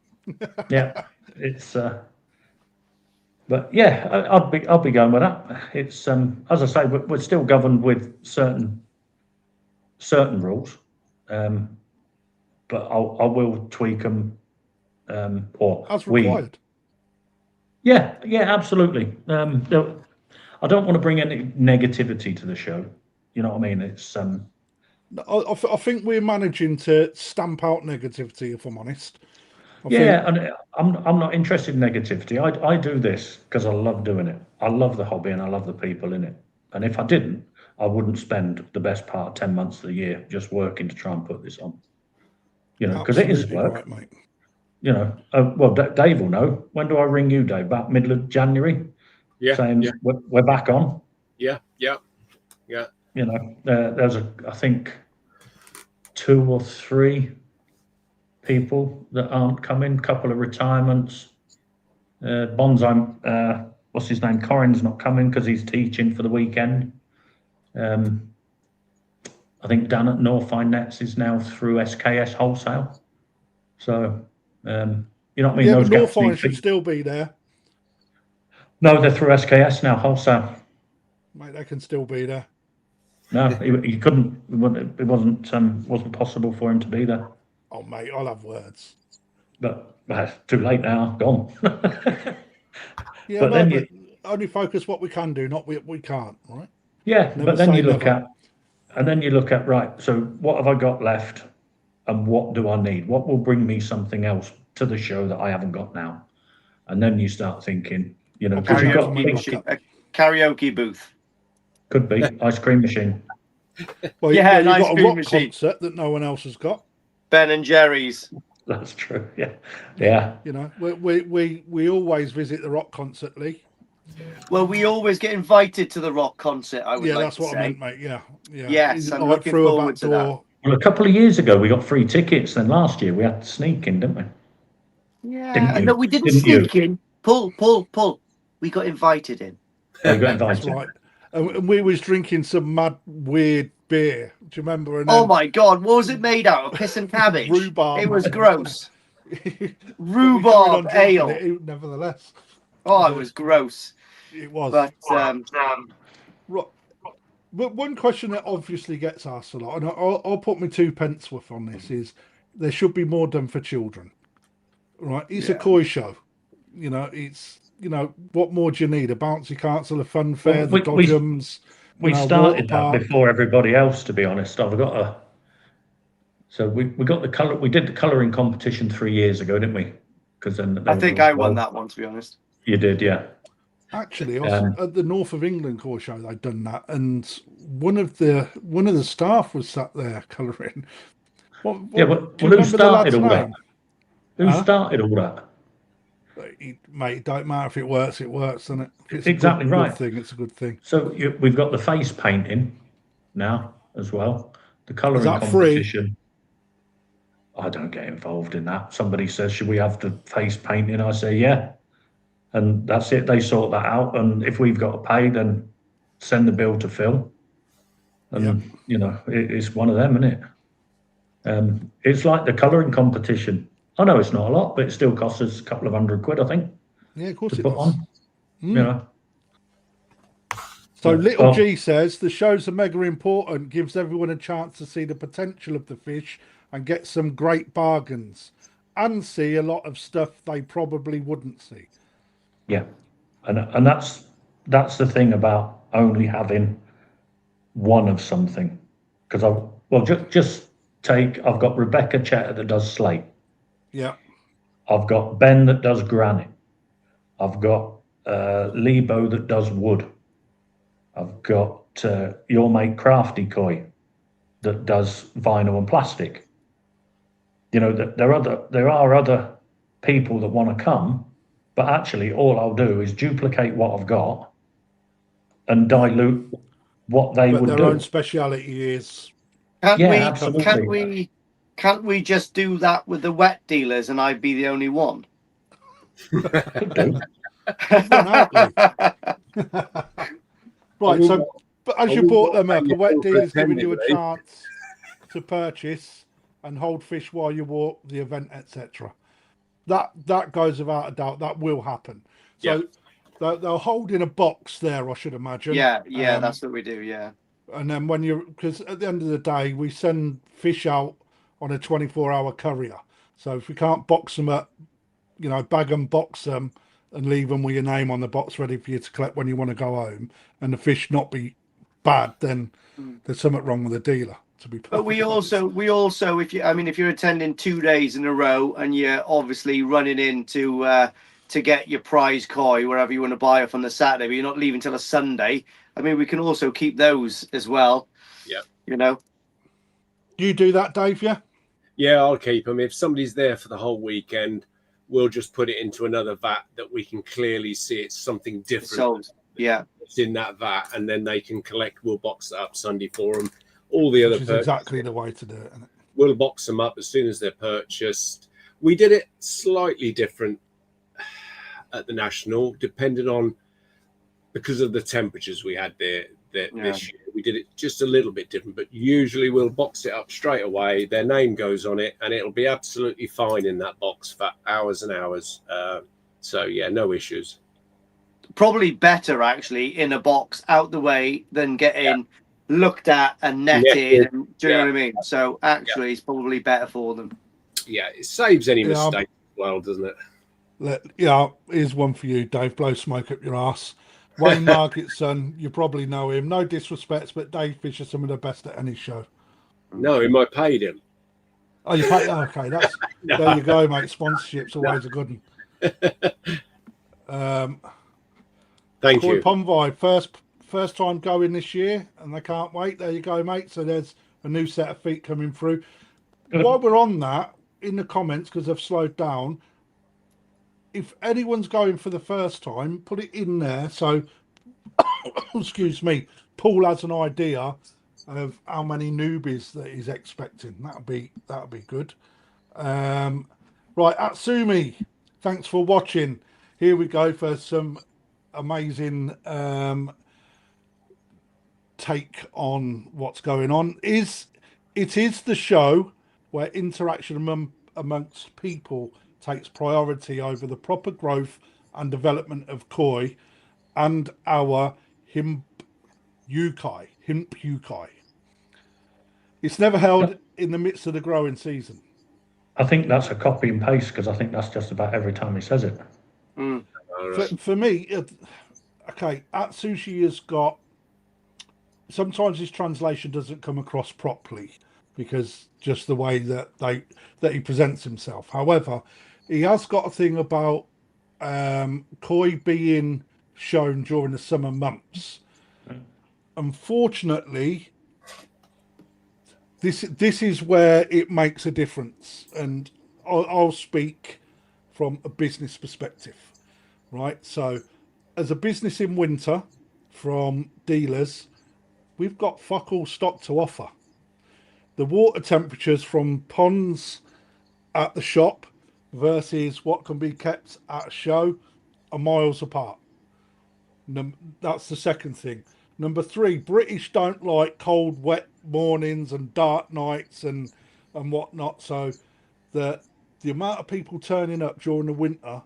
Yeah, it's but yeah, I'll be going with that. It's as I say, we're still governed with certain rules, but I will tweak them or as required. Yeah, absolutely. I don't want to bring any negativity to the show. You know what I mean? It's I think we're managing to stamp out negativity, if I'm honest. And I'm not interested in negativity. I do this because I love doing it. I love the hobby and I love the people in it. And if I didn't, I wouldn't spend the best part of 10 months of the year just working to try and put this on. You know, because it is work. Right, mate. You know, well, Dave will know. When do I ring you, Dave? About middle of January? Yeah. Saying we're back on. Yeah. You know, there's I think 2 or 3 people that aren't coming, couple of retirements. Bonsai, what's his name? Corin's not coming because he's teaching for the weekend. I think Dan at Northine Nets is now through SKS Wholesale. So, you know what I mean? Yeah, but Northine should still be there. No, they're through SKS now, Wholesale. Mate, they can still be there. No, he couldn't. It wasn't possible for him to be there. Oh, mate, I'll have words. But too late now. Gone. Yeah, but then only focus what we can do, not what we can't, right? Yeah, but then you look at right. So what have I got left, and what do I need? What will bring me something else to the show that I haven't got now? And then you start thinking, you know, because you've got a karaoke booth. Could be ice cream machine. Well, yeah, you've got a rock concert that no one else has got. Ben and Jerry's. That's true. Yeah. You know, we always visit the rock concert, Lee. Well, we always get invited to the rock concert. I would like that's to what say. I meant, mate. Yeah. Yes, I'm looking forward to that. Well, a couple of years ago we got free tickets. Then last year we had to sneak in, didn't we? Yeah. No, we didn't sneak in. Pull. We got invited in. We got invited. That's right. And we was drinking some mad, weird beer. Do you remember? And oh my God, what was it made out of? Piss and cabbage. Rhubarb. It was gross. Rhubarb ale. Nevertheless. Oh, it was gross. It was. But Right. But one question that obviously gets asked a lot, and I'll put my 2 pence worth on this, is there should be more done for children. Right? It's a koi show. It's what more do you need? A bouncy castle, a fun fair, the dodgems. We started that before everybody else, to be honest. So we got the colour. We did the colouring competition 3 years ago, didn't we? Because then I think I won that one, to be honest. You did, yeah. Actually, at the North of England Core Show, they'd done that, and one of the staff was sat there colouring. Who started all that? Who started all that? Mate, it don't matter if it works, doesn't it? If it's exactly right. Good thing, it's a good thing. So we've got the face painting now as well. The colouring competition. Free? I don't get involved in that. Somebody says, should we have the face painting? I say, yeah. And that's it. They sort that out. And if we've got to pay, then send the bill to Phil. And, it's one of them, isn't it? It's like the colouring competition. I know it's not a lot, but it still costs us a couple of £100, I think. Yeah, of course it does. So Little G says, the shows are mega important, gives everyone a chance to see the potential of the fish and get some great bargains and see a lot of stuff they probably wouldn't see. Yeah, and that's the thing about only having one of something. Because I've got Rebecca Chetter that does slate. Yeah. I've got Ben that does granite. I've got Lebo that does wood. I've got your mate Crafty Koi that does vinyl and plastic. There are other people that want to come, but actually all I'll do is duplicate what I've got and dilute what they would do. Their own speciality is. Absolutely. Can't we just do that with the wet dealers and I'd be the only one? Right, so but as you brought them up, a wet dealer's giving you a chance to purchase and hold fish while you walk the event, etc. That goes without a doubt. That will happen. So they'll hold in a box there, I should imagine. Yeah, that's what we do. Yeah. And then because at the end of the day, we send fish out on a 24-hour courier. So if we can't box them up, bag them, box them, and leave them with your name on the box ready for you to collect when you want to go home, and the fish not be bad, then there's something wrong with the dealer. But we also, if you're attending 2 days in a row and you're obviously running in to get your prize koi wherever you want to buy it on the Saturday, but you're not leaving till a Sunday. We can also keep those as well. Yeah. You do that, Dave? Yeah. Yeah, I'll keep them. If somebody's there for the whole weekend, we'll just put it into another vat that we can clearly see it's something different. Sold. Yeah. It's in that vat, and then they can collect. We'll box it up Sunday for them. All the other purchases, exactly the way to do it, isn't it? We'll box them up as soon as they're purchased. We did it slightly different at the National, depending on because of the temperatures we had there this year. We did it just a little bit different, but usually we'll box it up straight away. Their name goes on it, and it'll be absolutely fine in that box for hours and hours. So yeah, no issues. Probably better actually in a box out the way than getting looked at and netted. Do you know what I mean? So actually, it's probably better for them. Yeah, it saves any mistake as well, doesn't it? Here's one for you, Dave. Blow smoke up your ass. Wayne Margaret's son, you probably know him. No disrespect, but Dave Fish is some of the best at any show. No, him, I paid him. Oh, you paid? Okay, that's there you go, mate. Sponsorship's always a good one. Thank you. Ponvi, first time going this year, and they can't wait. There you go, mate. So there's a new set of feet coming through. While we're on that, in the comments, because I've slowed down, if anyone's going for the first time, put it in there. So, excuse me, Paul has an idea of how many newbies that he's expecting. That'll be good. Right, Atsumi, thanks for watching. Here we go for some amazing take on what's going on. It is the show where interaction amongst people takes priority over the proper growth and development of koi and our Yukai, Himp Yukai. It's never held in the midst of the growing season. I think that's a copy and paste because I think that's just about every time he says it. Mm. For me, okay, Atsushi has got. Sometimes his translation doesn't come across properly because just the way that he presents himself. However, he has got a thing about koi being shown during the summer months. Unfortunately, this is where it makes a difference, and I'll speak from a business perspective, right? So, as a business in winter, from dealers, we've got fuck all stock to offer. The water temperatures from ponds at the shop versus what can be kept at a show are miles apart. That's the second thing. Number three, British don't like cold, wet mornings and dark nights and whatnot. So the amount of people turning up during the winter,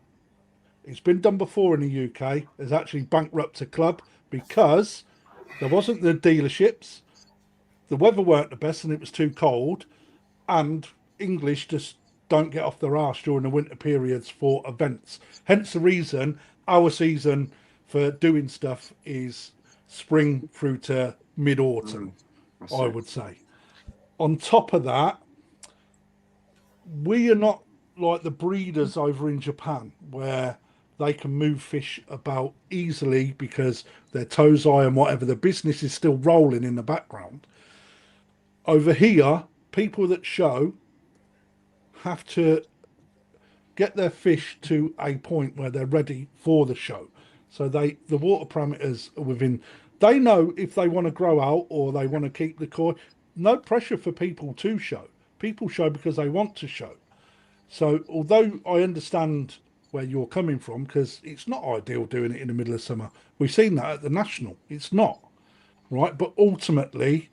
it's been done before in the UK, has actually bankrupted a club because there wasn't the dealerships, the weather weren't the best and it was too cold, and English just don't get off their arse during the winter periods for events. Hence the reason our season for doing stuff is spring through to mid-autumn, I would say. On top of that, we are not like the breeders over in Japan where they can move fish about easily because their tozai and whatever, the business is still rolling in the background. Over here, people that show have to get their fish to a point where they're ready for the show. So the water parameters are within, they know if they want to grow out or they want to keep the koi. No pressure for people to show. People show because they want to show. So although I understand where you're coming from, because it's not ideal doing it in the middle of summer. We've seen that at the National. It's not, right? But ultimately,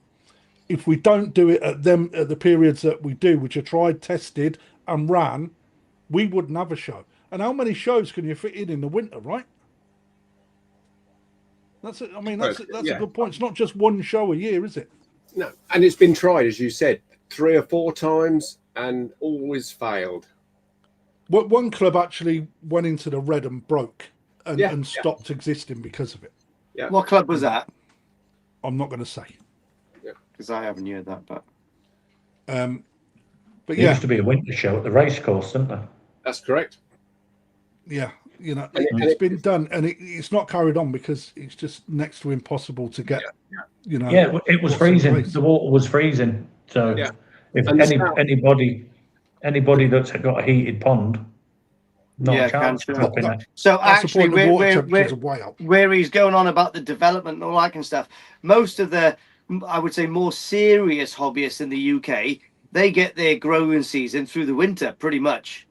if we don't do it at the periods that we do, which are tried, tested, and ran, we wouldn't have a show. And how many shows can you fit in the winter, right? That's a good point. It's not just one show a year, is it? No, and it's been tried, as you said, 3 or 4 times and always failed. One club actually went into the red and broke and stopped existing because of it. Yeah. What club was that? I'm not going to say. Because I haven't heard that, but there used to be a winter show at the racecourse, didn't there? That's correct. Yeah, it's been done, and it's not carried on because it's just next to impossible to get. Yeah, it was freezing. The water was freezing. So if anybody that's got a heated pond, not a chance to drop in it. So actually, where he's going on about the development and all that kind of stuff, most of the, I would say, more serious hobbyists in the UK, they get their growing season through the winter, pretty much.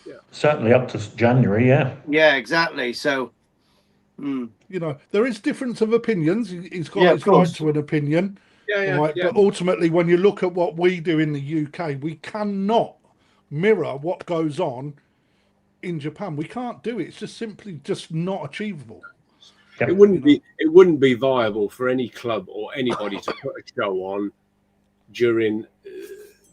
Yeah. Certainly up to January, yeah. Yeah, exactly. So, there is difference of opinions. He's got his right to an opinion. But ultimately, when you look at what we do in the UK, we cannot mirror what goes on in Japan. We can't do it. It's just simply just not achievable. It wouldn't be viable for any club or anybody to put a show on during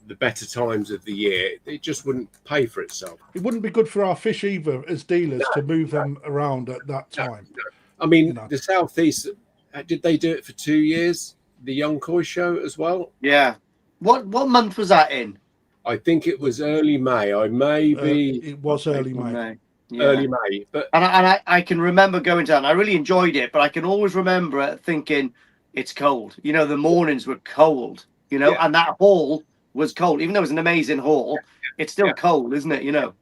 the better times of the year. It just wouldn't pay for itself. It wouldn't be good for our fish either as dealers to move them around at that time. No. I mean, the Southeast, did they do it for 2 years? The Young Koi show as well? Yeah. What month was that in? I think it was early May. It was early May. Yeah. Early May, but I can remember going down. I really enjoyed it, but I can always remember thinking it's cold. The mornings were cold. And that hall was cold, even though it was an amazing hall. It's still cold, isn't it?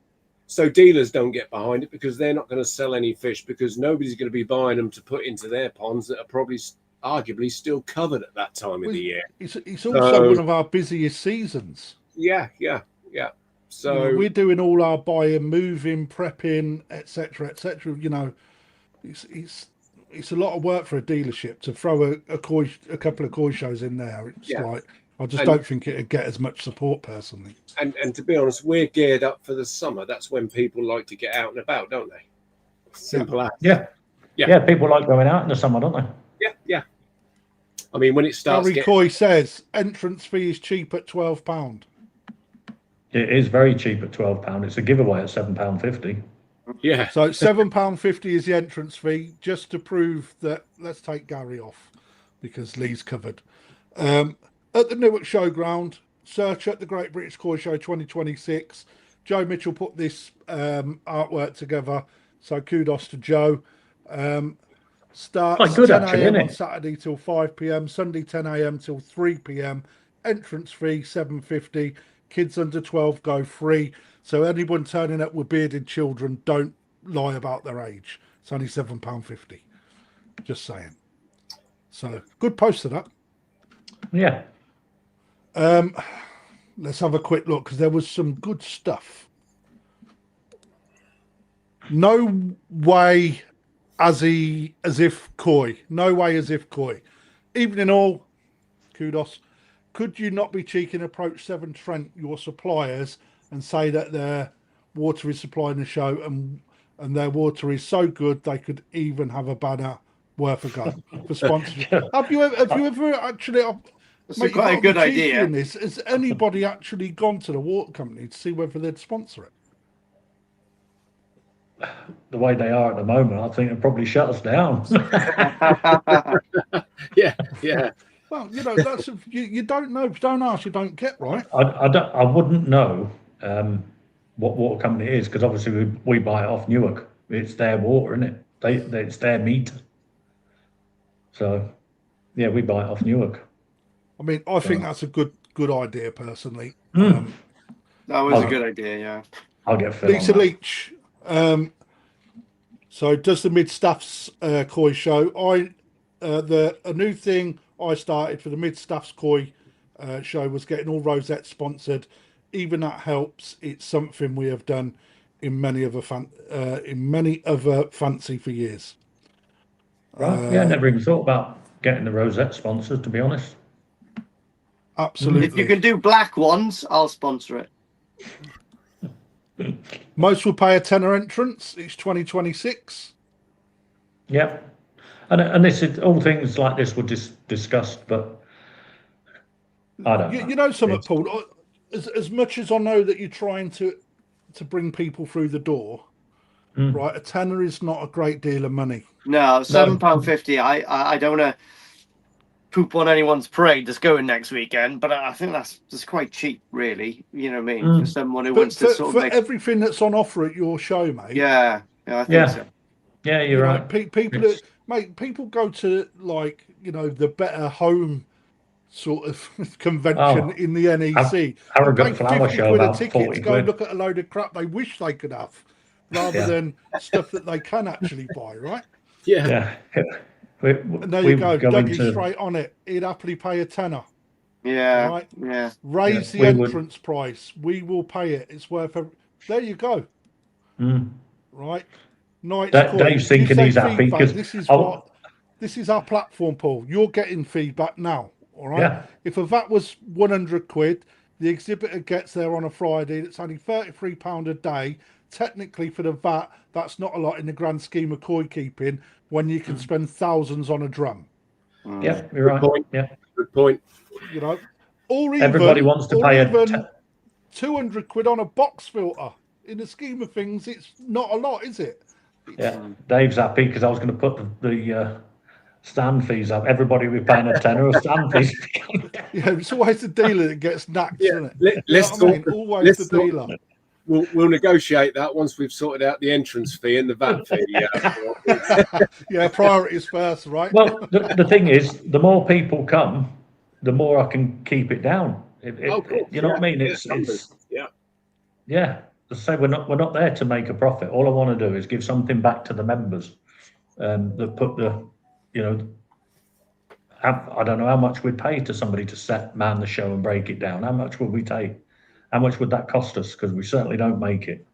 So dealers don't get behind it because they're not going to sell any fish because nobody's going to be buying them to put into their ponds that are probably arguably still covered at that time of the year. It's also one of our busiest seasons. Yeah. So we're doing all our buying, moving, prepping, etc. It's a lot of work for a dealership to throw a couple of koi shows in there. It's like I just don't think it'd get as much support personally. And to be honest, we're geared up for the summer. That's when people like to get out and about, don't they? Simple as. Yeah. People like going out in the summer, don't they? Yeah. I mean, when it starts, Gary Coy says entrance fee is cheap at £12. It is very cheap at £12. It's a giveaway at £7.50. yeah. So £7.50 is the entrance fee, just to prove that. Let's take Gary off because Lee's covered. At the Newark Showground, search at the Great British Koi Show 2026. Joe Mitchell put this artwork together, so kudos to Joe. Starts Quite good, 10 actually, a.m. isn't on it? Saturday till 5 p.m. Sunday 10 a.m. till 3 p.m. Entrance fee £7.50. Kids under 12 go free. So anyone turning up with bearded children, don't lie about their age. It's only £7.50. Just saying. So good post of that. Yeah. Let's have a quick look because there was some good stuff. No way as if Koi. No way as if Koi. Evening all. Kudos. Could you not be cheeky and approach Severn Trent, your suppliers, and say that their water is supplying the show and their water is so good they could even have a banner worth a go for sponsorship? Have you ever actually? That's Mate, quite a good idea. In this. Has anybody actually gone to the water company to see whether they'd sponsor it? The way they are at the moment, I think it probably shut us down. Yeah, yeah. Well, that's you don't know. Don't ask, you don't get, right? I wouldn't know what water company it is because obviously we buy it off Newark. It's their water, isn't it? It's their meter. So yeah, we buy it off Newark. I mean, I think that's a good idea personally. That was a good idea, yeah. I'll get Phil Lisa on that. Leach. So does the mid staffs Koi show? A new thing I started for the mid staffs Koi show was getting all rosettes sponsored. Even that helps. It's something we have done in many other fancy for years. Right? Yeah, I never even thought about getting the rosette sponsored, to be honest. Absolutely. If you can do black ones, I'll sponsor it. Most will pay a tenner entrance. It's 2026. Yep. And this is all things like this were discussed, but I don't know. You know something, Paul. As much as I know that you're trying to bring people through the door, right? A tenner is not a great deal of money. No, £7.50. I don't want to poop on anyone's parade that's going next weekend, but I think that's quite cheap, really. You know what I mean? For someone who wants to sort of make everything that's on offer at your show, mate. Yeah, I think so. Yeah, you're right. People go to the Better Home sort of convention in the NEC. Harrogate Flower Show, £50 a about ticket 40 to go and look at a load of crap they wish they could have, rather than stuff that they can actually buy, right? Yeah. And there you go, Dougie's straight on it. He'd happily pay a tenner. Yeah, right? yeah. Raise the entrance price. We will pay it. It's worth there you go. Right? Dave's thinking he's happy because this is our platform, Paul. You're getting feedback now. All right. Yeah. If a VAT was £100, the exhibitor gets there on a Friday. It's only £33 a day. Technically, for the VAT, that's not a lot in the grand scheme of koi keeping when you can spend thousands on a drum. Yeah, you're right. Good point. Or even everybody wants to pay £200 on a box filter. In the scheme of things, it's not a lot, is it? Yeah, Dave's happy because I was going to put the stand fees up. Everybody will be paying a tenner of stand fees. Yeah, it's always the dealer that gets nacked, isn't it? Always the dealer. We'll negotiate that once we've sorted out the entrance fee and the VAT fee. Yeah, priorities first, right? Well, the thing is, the more people come, the more I can keep it down. You know what I mean? It's As I say, we're not there to make a profit. All I want to do is give something back to the members. That put I don't know how much we'd pay to somebody to man the show and break it down. How much would we take? How much would that cost us? Because we certainly don't make it.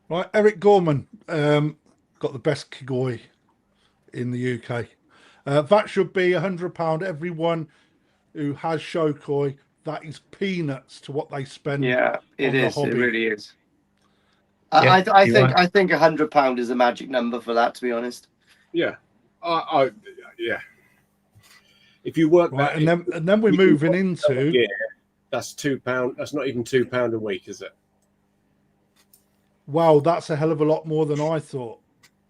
Right, Eric Gorman got the best kigoi in the UK. That should be £100. Everyone who has show koi, that is peanuts to what they spend. Yeah, it is. It really is. Yeah, I think £100 is a magic number for that. To be honest. Yeah, if you work right, that, and then we're moving into. Yeah, that's £2. That's not even £2 a week, is it? Wow, that's a hell of a lot more than I thought.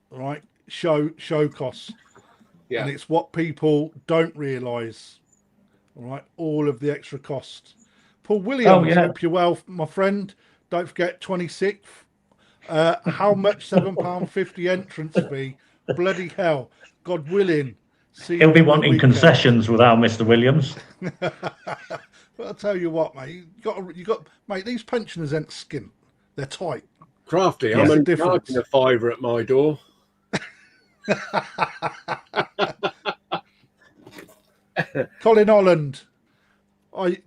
Right, show costs, Yeah. and it's what people don't realise. All right, all of the extra costs. Paul Williams, hope you're well, my friend. Don't forget 26th. How much? £7.50 entrance fee. Bloody hell. God willing. See He'll you be on the wanting weekend. concessions with our Mr. Williams. But I'll tell you what, mate. You got, mate. These pensioners ain't skint. They're tight. Crafty. I'm only charging a £5 at my door. Colin Holland.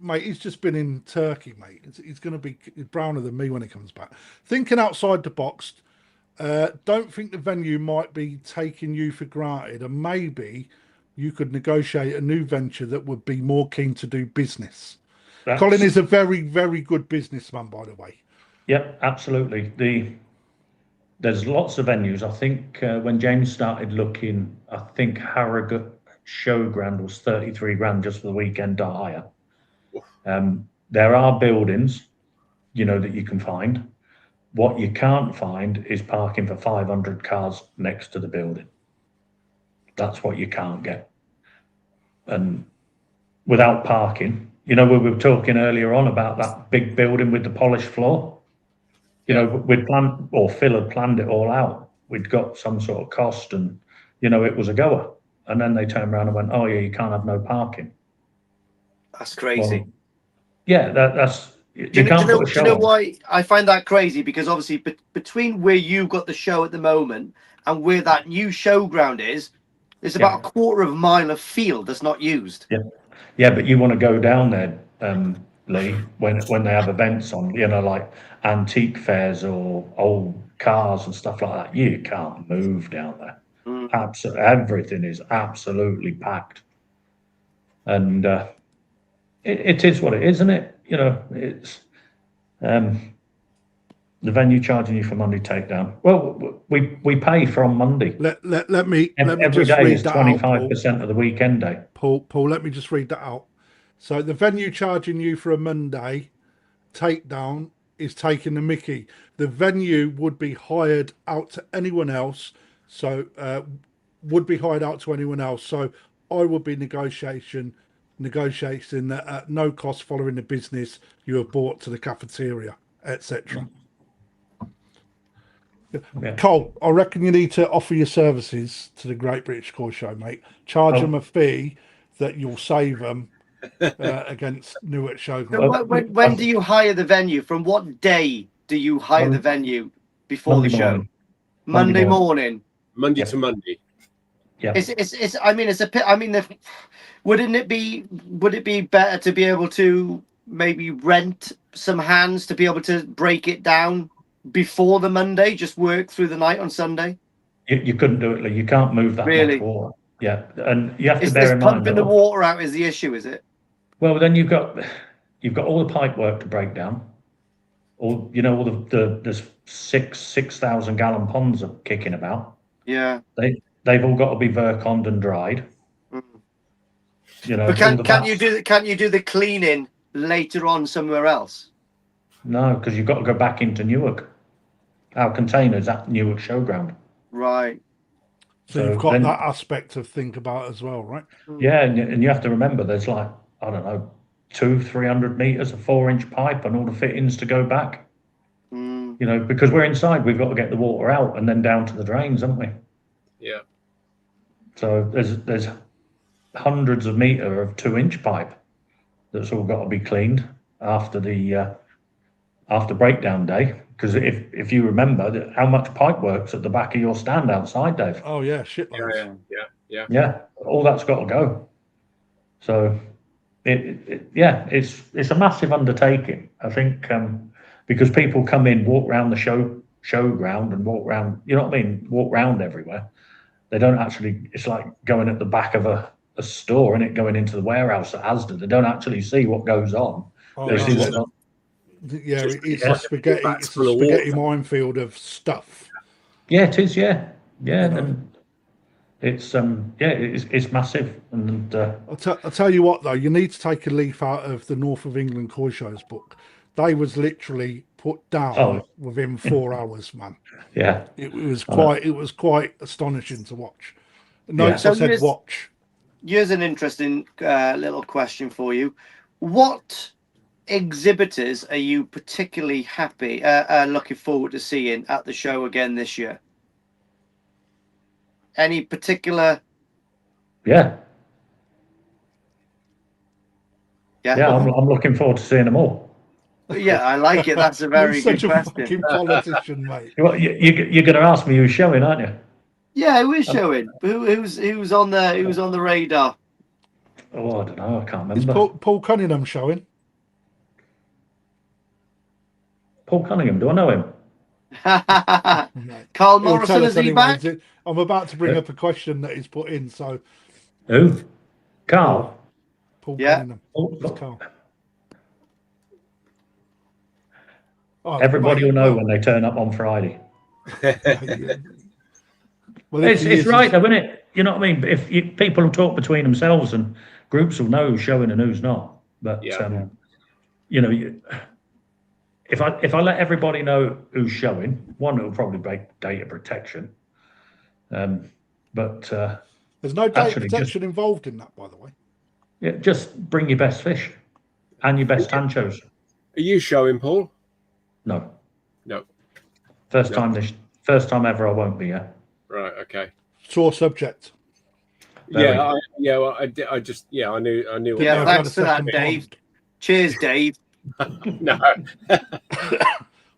Mate, he's just been in Turkey, mate. He's going to be browner than me when he comes back. Thinking outside the box. Don't think the venue might be taking you for granted, and maybe you could negotiate a new venture that would be more keen to do business. Colin is a very, very good businessman, by the way. Yep, absolutely. There's lots of venues. I think when James started looking, I think Harrogate Showground was 33 grand just for the weekend to hire. There are buildings, that you can find. What you can't find is parking for 500 cars next to the building. That's what you can't get. And without parking, we were talking earlier on about that big building with the polished floor. We'd planned, or Phil had planned it all out. We'd got some sort of cost and, it was a goer. And then they turned around and went, oh yeah, you can't have no parking. That's crazy. Well, yeah, that's... Do you know why I find that crazy? Because obviously between where you've got the show at the moment and where that new showground is, there's about a quarter of a mile of field that's not used. Yeah, but you want to go down there, Lee, when they have events on, like antique fairs or old cars and stuff like that. You can't move down there. Absolutely, everything is absolutely packed, and it is what it is, isn't it? It's the venue charging you for Monday takedown. Well, we pay from Monday. Let me every just day read is that 25% of the weekend day. Paul, let me just read that out. So the venue charging you for a Monday takedown is taking the mickey. The venue would be hired out to anyone else. So So I would be negotiating that at no cost following the business you have bought to the cafeteria, etc. Yeah. Cole, I reckon you need to offer your services to the Great British Core Show, mate. Charge them a fee that you'll save them against Newark Showground. So when do you hire the venue? From what day do you hire the venue before the show? Monday morning. Monday to Monday. Yeah. Wouldn't it be better to be able to maybe rent some hands to be able to break it down before the Monday, just work through the night on Sunday? You couldn't do it, Lee. You can't move that much water. Yeah, and you have to bear in mind pumping the water out is the issue, is it? Well, then you've got all the pipe work to break down. All the 6,000 gallon ponds are kicking about. Yeah, they've all got to be verconned and dried. But can't you do the cleaning later on somewhere else? No, because you've got to go back into Newark. Our containers at Newark Showground. Right. So you've got that aspect to think about as well, right? Yeah, and you have to remember there's like, I don't know, 200-300 meters of 4-inch pipe and all the fittings to go back. Because we're inside, we've got to get the water out and then down to the drains, haven't we? Yeah. So there's hundreds of meter of 2-inch pipe that's all got to be cleaned after the after breakdown day. Because if you remember how much pipe works at the back of your stand outside, Dave. Oh yeah, shit. Yeah. All that's got to go. So it's a massive undertaking. I think because people come in, walk around the showground and walk around, walk around everywhere. They don't actually. It's like going at the back of a store and going into the warehouse at Asda. They don't actually see what goes on. They see what's on. Yeah, it's a spaghetti minefield of stuff. Yeah, it is. Yeah. And it's it's massive. And I'll tell you what though, you need to take a leaf out of the North of England Koi Shows book. They was literally put down within 4 hours, man. Yeah, it was quite astonishing to watch. Notes So I said watch. Here's an interesting little question for you. What exhibitors are you particularly happy, looking forward to seeing at the show again this year? Any particular? Yeah, I'm looking forward to seeing them all. Yeah, I like it. That's a very good Such a question. fucking politician, mate. You're going to ask me who's showing, aren't you? Yeah, who is showing? Who's on the radar? Oh, I don't know. I can't Is remember. Paul Cunningham showing? Paul Cunningham. Do I know him? Carl He'll Morrison, tell is us he anyway. back? I'm about to bring up a question that he's put in. So Who? Carl. Paul Yeah. Cunningham. It's Carl. Oh, Everybody mate, will know when they turn up on Friday. Well, it's right though, isn't it? You know what I mean? If people will talk between themselves and groups will know who's showing and who's not. But you know, if I let everybody know who's showing, one, it'll probably break data protection. But there's no data protection involved in that, by the way. Yeah, just bring your best fish and your best tanchos. Are you showing, Paul? No. First time ever. I won't be. Yeah. Right. Okay. Sore subject. Very. I knew. Yeah, thanks for that, Dave. Cheers, Dave. No.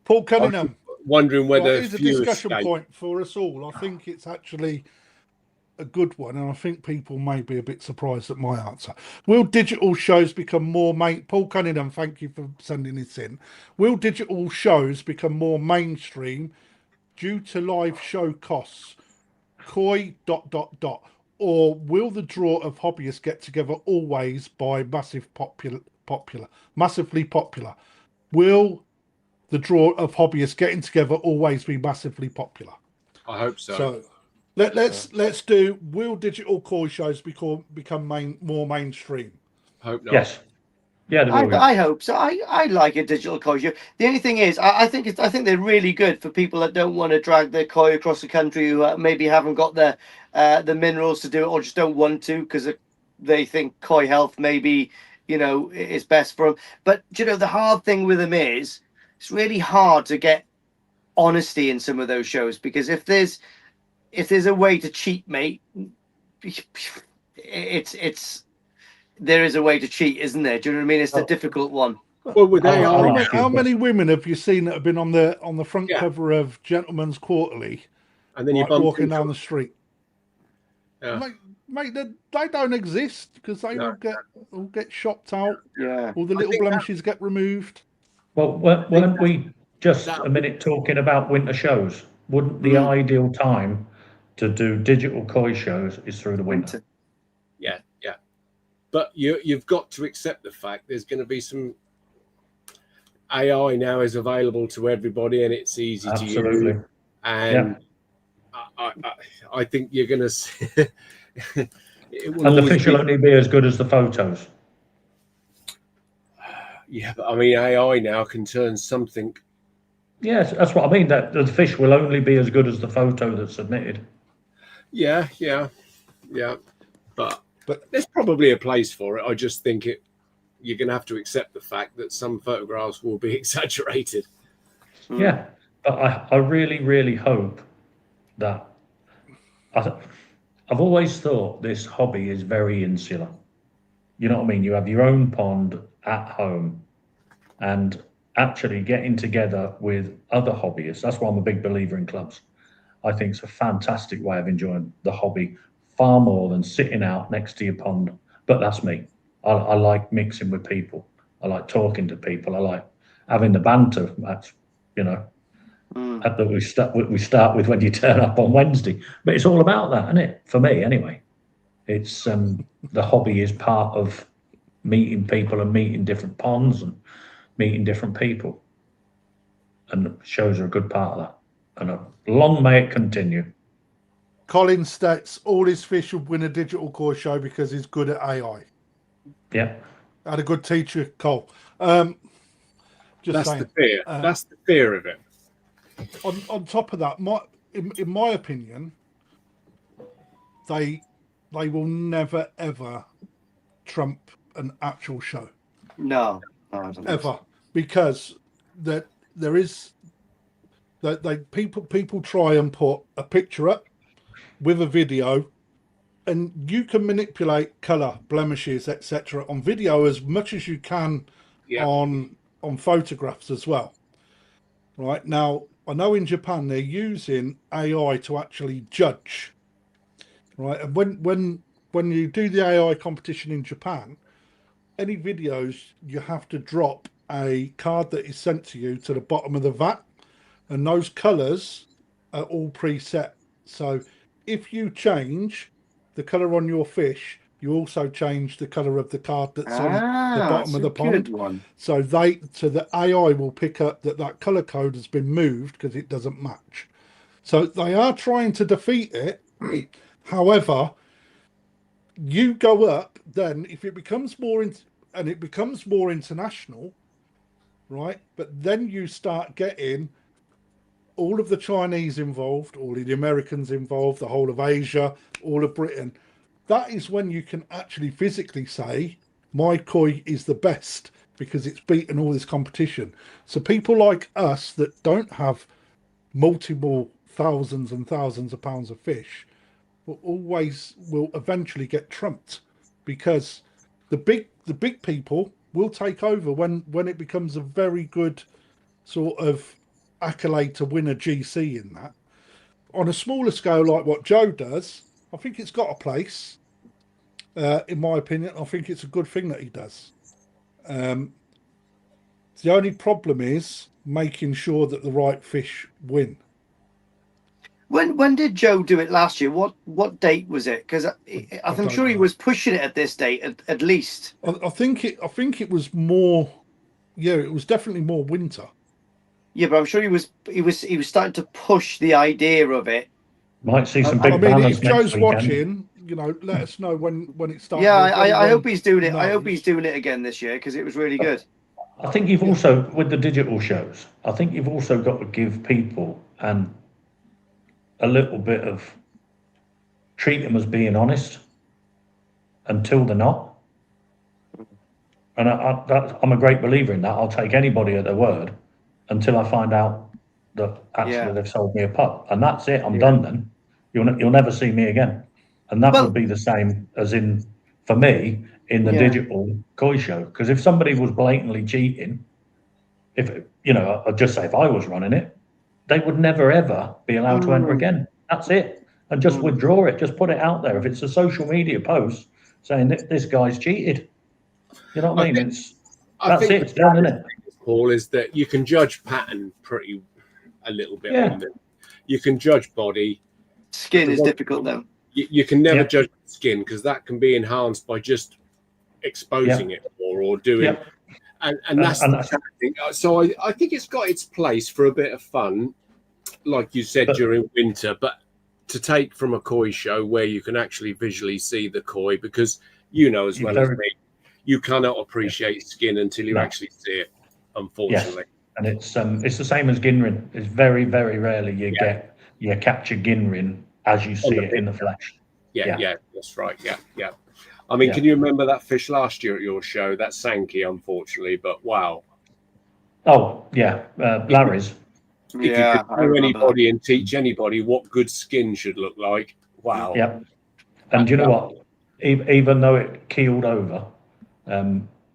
Paul Cunningham. Wondering whether it's a discussion point for us all. I think it's actually a good one, and I think people may be a bit surprised at my answer. Will digital shows become more Paul Cunningham, thank you for sending this in. Will digital shows become more mainstream due to live show costs? Koi ... Or will the draw of hobbyists get together always by massively popular? Will the draw of hobbyists getting together always be massively popular? I hope so. So let's do. Will digital koi shows become more mainstream? Hope not. Yes. Yeah, I hope so. I like a digital koi show. The only thing is, I think they're really good for people that don't want to drag their koi across the country, who maybe haven't got the minerals to do it, or just don't want to because they think koi health maybe is best for them. But the hard thing with them is it's really hard to get honesty in some of those shows, because if there's a way to cheat, mate, there is a way to cheat, isn't there? Do you know what I mean? It's the difficult one. Well, with AI, how many women have you seen that have been on the front cover of Gentleman's Quarterly, and then you bump walking down the street? Yeah. Mate, they don't exist because they all get shopped out. Yeah, all the little blemishes get removed. Well, weren't we just a minute talking about winter shows? Wouldn't the ideal time to do digital koi shows is through the winter? Yeah. But you've got to accept the fact there's going to be some AI now is available to everybody, and it's easy to use. And I think you're going to see. And the fish will only be as good as the photos. Yeah, but I mean, AI now can turn something. Yes, that's what I mean. That the fish will only be as good as the photo that's submitted. Yeah. But there's probably a place for it. I just think you're going to have to accept the fact that some photographs will be exaggerated. Yeah, but I really, really hope that. I've always thought this hobby is very insular. You know what I mean? You have your own pond at home, and actually getting together with other hobbyists. That's why I'm a big believer in clubs. I think it's a fantastic way of enjoying the hobby, far more than sitting out next to your pond. But that's me. I like mixing with people. I like talking to people. I like having the banter. That's that we start with when you turn up on Wednesday. But it's all about that, isn't it? For me, anyway. It's the hobby is part of meeting people and meeting different ponds and meeting different people. And the shows are a good part of that. And long may it continue. Colin states all his fish would win a digital koi show because he's good at AI. Yeah. Had a good teacher, Cole. Just That's saying. the fear. That's the fear of it. On top of that, in my opinion, they will never ever trump an actual show. No, I don't ever, so. Because that there is that people try and put a picture up with a video, and you can manipulate color, blemishes, etc. on video as much as you can on photographs as well. Right now, I know in Japan they're using AI to actually judge. Right, and when you do the AI competition in Japan, any videos you have to drop a card that is sent to you to the bottom of the vat, and those colors are all preset. So if you change the color on your fish, you also change the color of the card that's on the bottom of the pond. So the AI will pick up that color code has been moved because it doesn't match. So they are trying to defeat it. However, you go up, then if it becomes more international, right? But then you start getting all of the Chinese involved, all of the Americans involved, the whole of Asia, all of Britain. That is when you can actually physically say my koi is the best because it's beaten all this competition. So people like us that don't have multiple thousands and thousands of pounds of fish will eventually get trumped, because the big people will take over when it becomes a very good sort of accolade to win a GC in that. On a smaller scale like what Joe does, I think it's got a place. In my opinion, I think it's a good thing that he does. The only problem is making sure that the right fish win. When did Joe do it last year? What date was it? Because I'm sure he was pushing it at this date at least. I think it was more. Yeah, it was definitely more winter. Yeah, but I'm sure he was starting to push the idea of it. Might see some big banners. If Joe's watching, let us know when it starts. Yeah, I hope he's doing it. I hope he's doing it again this year because it was really good. I think you've also, with the digital shows, I think you've also got to give people a little bit of treat them as being honest until they're not. And I'm a great believer in that. I'll take anybody at their word until I find out that actually they've sold me a pup, and that's it. I'm done then. You'll never see me again. And that would be the same as for me in the digital koi show. Because if somebody was blatantly cheating, I'd just say if I was running it, they would never ever be allowed to enter again. That's it. And just withdraw it. Just put it out there. If it's a social media post saying that this guy's cheated, you know what I mean? That's it. It's done, isn't it? Paul, is that you can judge pattern a little bit on them. You can judge body. Skin is difficult though. You can never judge skin because that can be enhanced by just exposing it or doing. And that's the thing. So I think it's got its place for a bit of fun, like you said, during winter, but to take from a koi show where you can actually visually see the koi, because as well as me, you cannot appreciate skin until you actually see it, unfortunately. Yes. And it's the same as Ginrin. It's very, very rarely you capture Ginrin as you see it in the flesh. Yeah, that's right. Yeah. I mean, can you remember that fish last year at your show? That Sankey, unfortunately, but wow. Oh, yeah, Larry's. If you could do anybody and teach anybody what good skin should look like, wow. Yeah. And you know what? Even though it keeled over,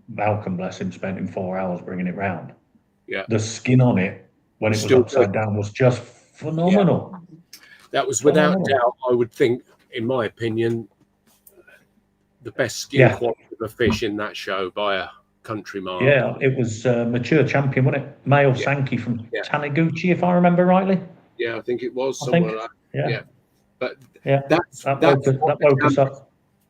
Malcolm, bless him, spent him 4 hours bringing it round. Yeah. The skin on it, when it was upside down, was just phenomenal. Yeah. That was without doubt, I would think, in my opinion, the best skin quality of a fish in that show by a country mile. Yeah, it was mature champion, wasn't it? Male Sankey from Taniguchi, if I remember rightly. Yeah, I think it was somewhere like that. Yeah. But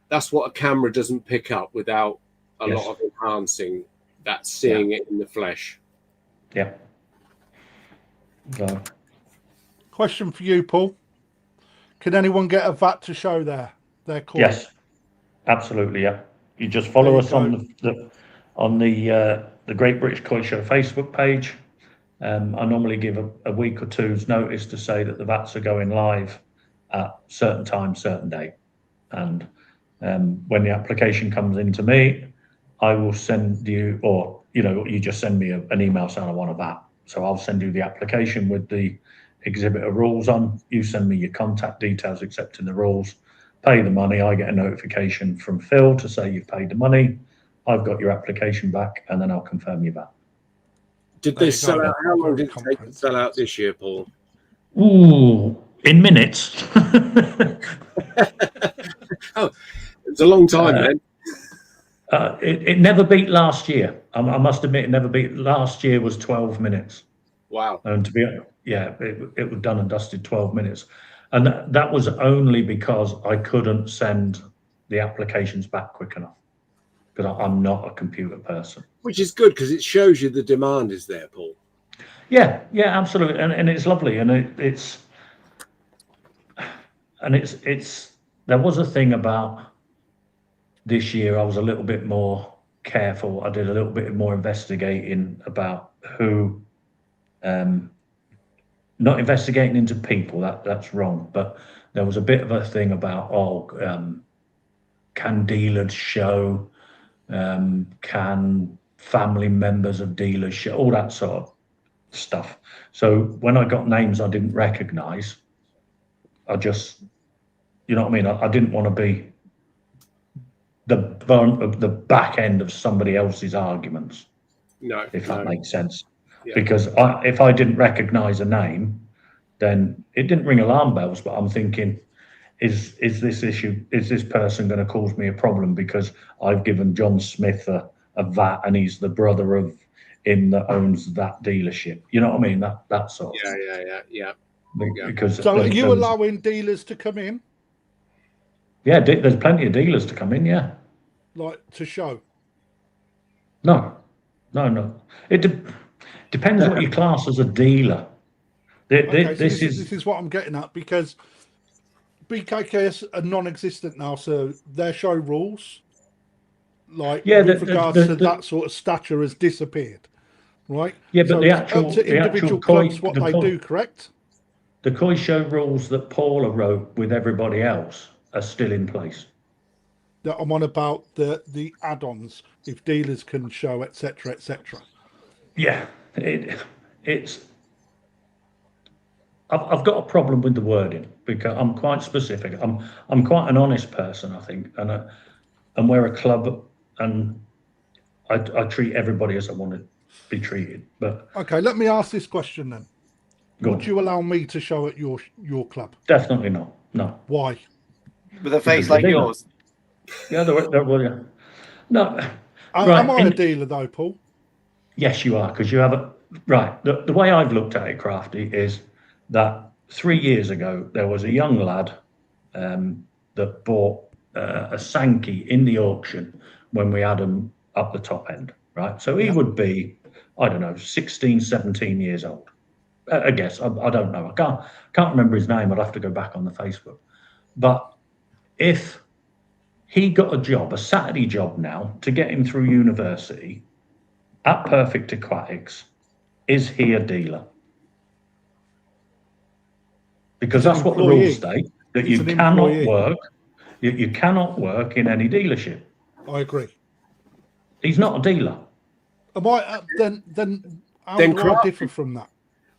that's what a camera doesn't pick up without a lot of enhancing. That's seeing it in the flesh. Yeah. Question for you, Paul. Can anyone get a VAT to show their coin? Yes, absolutely. Yeah, you just follow us on the Great British Coin Show Facebook page. I normally give a week or two's notice to say that the VATs are going live at certain time, certain day, and when the application comes into me, I will send you, or you just send me an email saying I want a VAT. So I'll send you the application with the exhibitor rules on. You send me your contact details, accepting the rules, pay the money. I get a notification from Phil to say you've paid the money. I've got your application back, and then I'll confirm your VAT. Did they sell out? How long did it take to sell out this year, Paul? Ooh, in minutes. Oh, it's a long time then. It never beat last year. I must admit, it never beat. Last year was 12 minutes. Wow. And it was done and dusted 12 minutes. And that was only because I couldn't send the applications back quick enough, because I'm not a computer person. Which is good, because it shows you the demand is there, Paul. Yeah, absolutely. And it's lovely. And it's there was a thing about this year, I was a little bit more careful. I did a little bit more investigating about who, not investigating into people, that's wrong, but there was a bit of a thing about, can dealers show, can family members of dealers show, all that sort of stuff. So when I got names I didn't recognize, I just, you know what I mean? I didn't want to be the back end of somebody else's arguments. No, if that makes sense. Yeah. Because if I didn't recognize a name, then it didn't ring alarm bells. But I'm thinking, is this person going to cause me a problem because I've given John Smith a VAT and he's the brother of him that owns that dealership? You know what I mean? That sort of. Yeah. Because so are you allowing dealers to come in? Yeah, there's plenty of dealers to come in. Yeah. Like to show? No. It depends what you class as a dealer. This is what I'm getting at, because BKKS are non-existent now, so their show rules, with regards to that sort of stature, has disappeared, right? Yeah, but so the actual up to individual clubs, what they do, correct? The COI show rules that Paula wrote with everybody else are still in place. That I'm on about the add-ons, if dealers can show, etc., etc. Yeah, it's. I've got a problem with the wording, because I'm quite specific. I'm quite an honest person, I think, and we're a club, and I treat everybody as I want to be treated. But okay, let me ask this question then. Would you allow me to show at your club? Definitely not. No. Why? With a face like yours. Yeah, yeah. No. Am I a dealer though, Paul? Yes, you are, because you have a right. The way I've looked at it, Crafty, is that 3 years ago there was a young lad that bought a Sankey in the auction when we had him up the top end, right? So he would be, I don't know, 16, 17 years old. I guess I don't know. I can't remember his name. I'd have to go back on the Facebook. But if he got a job, a Saturday job now, to get him through university at Perfect Aquatics, is he a dealer? Because that's what the rules state, that you cannot work. You cannot work in any dealership. I agree. He's not a dealer. Am I then how do I differ from that?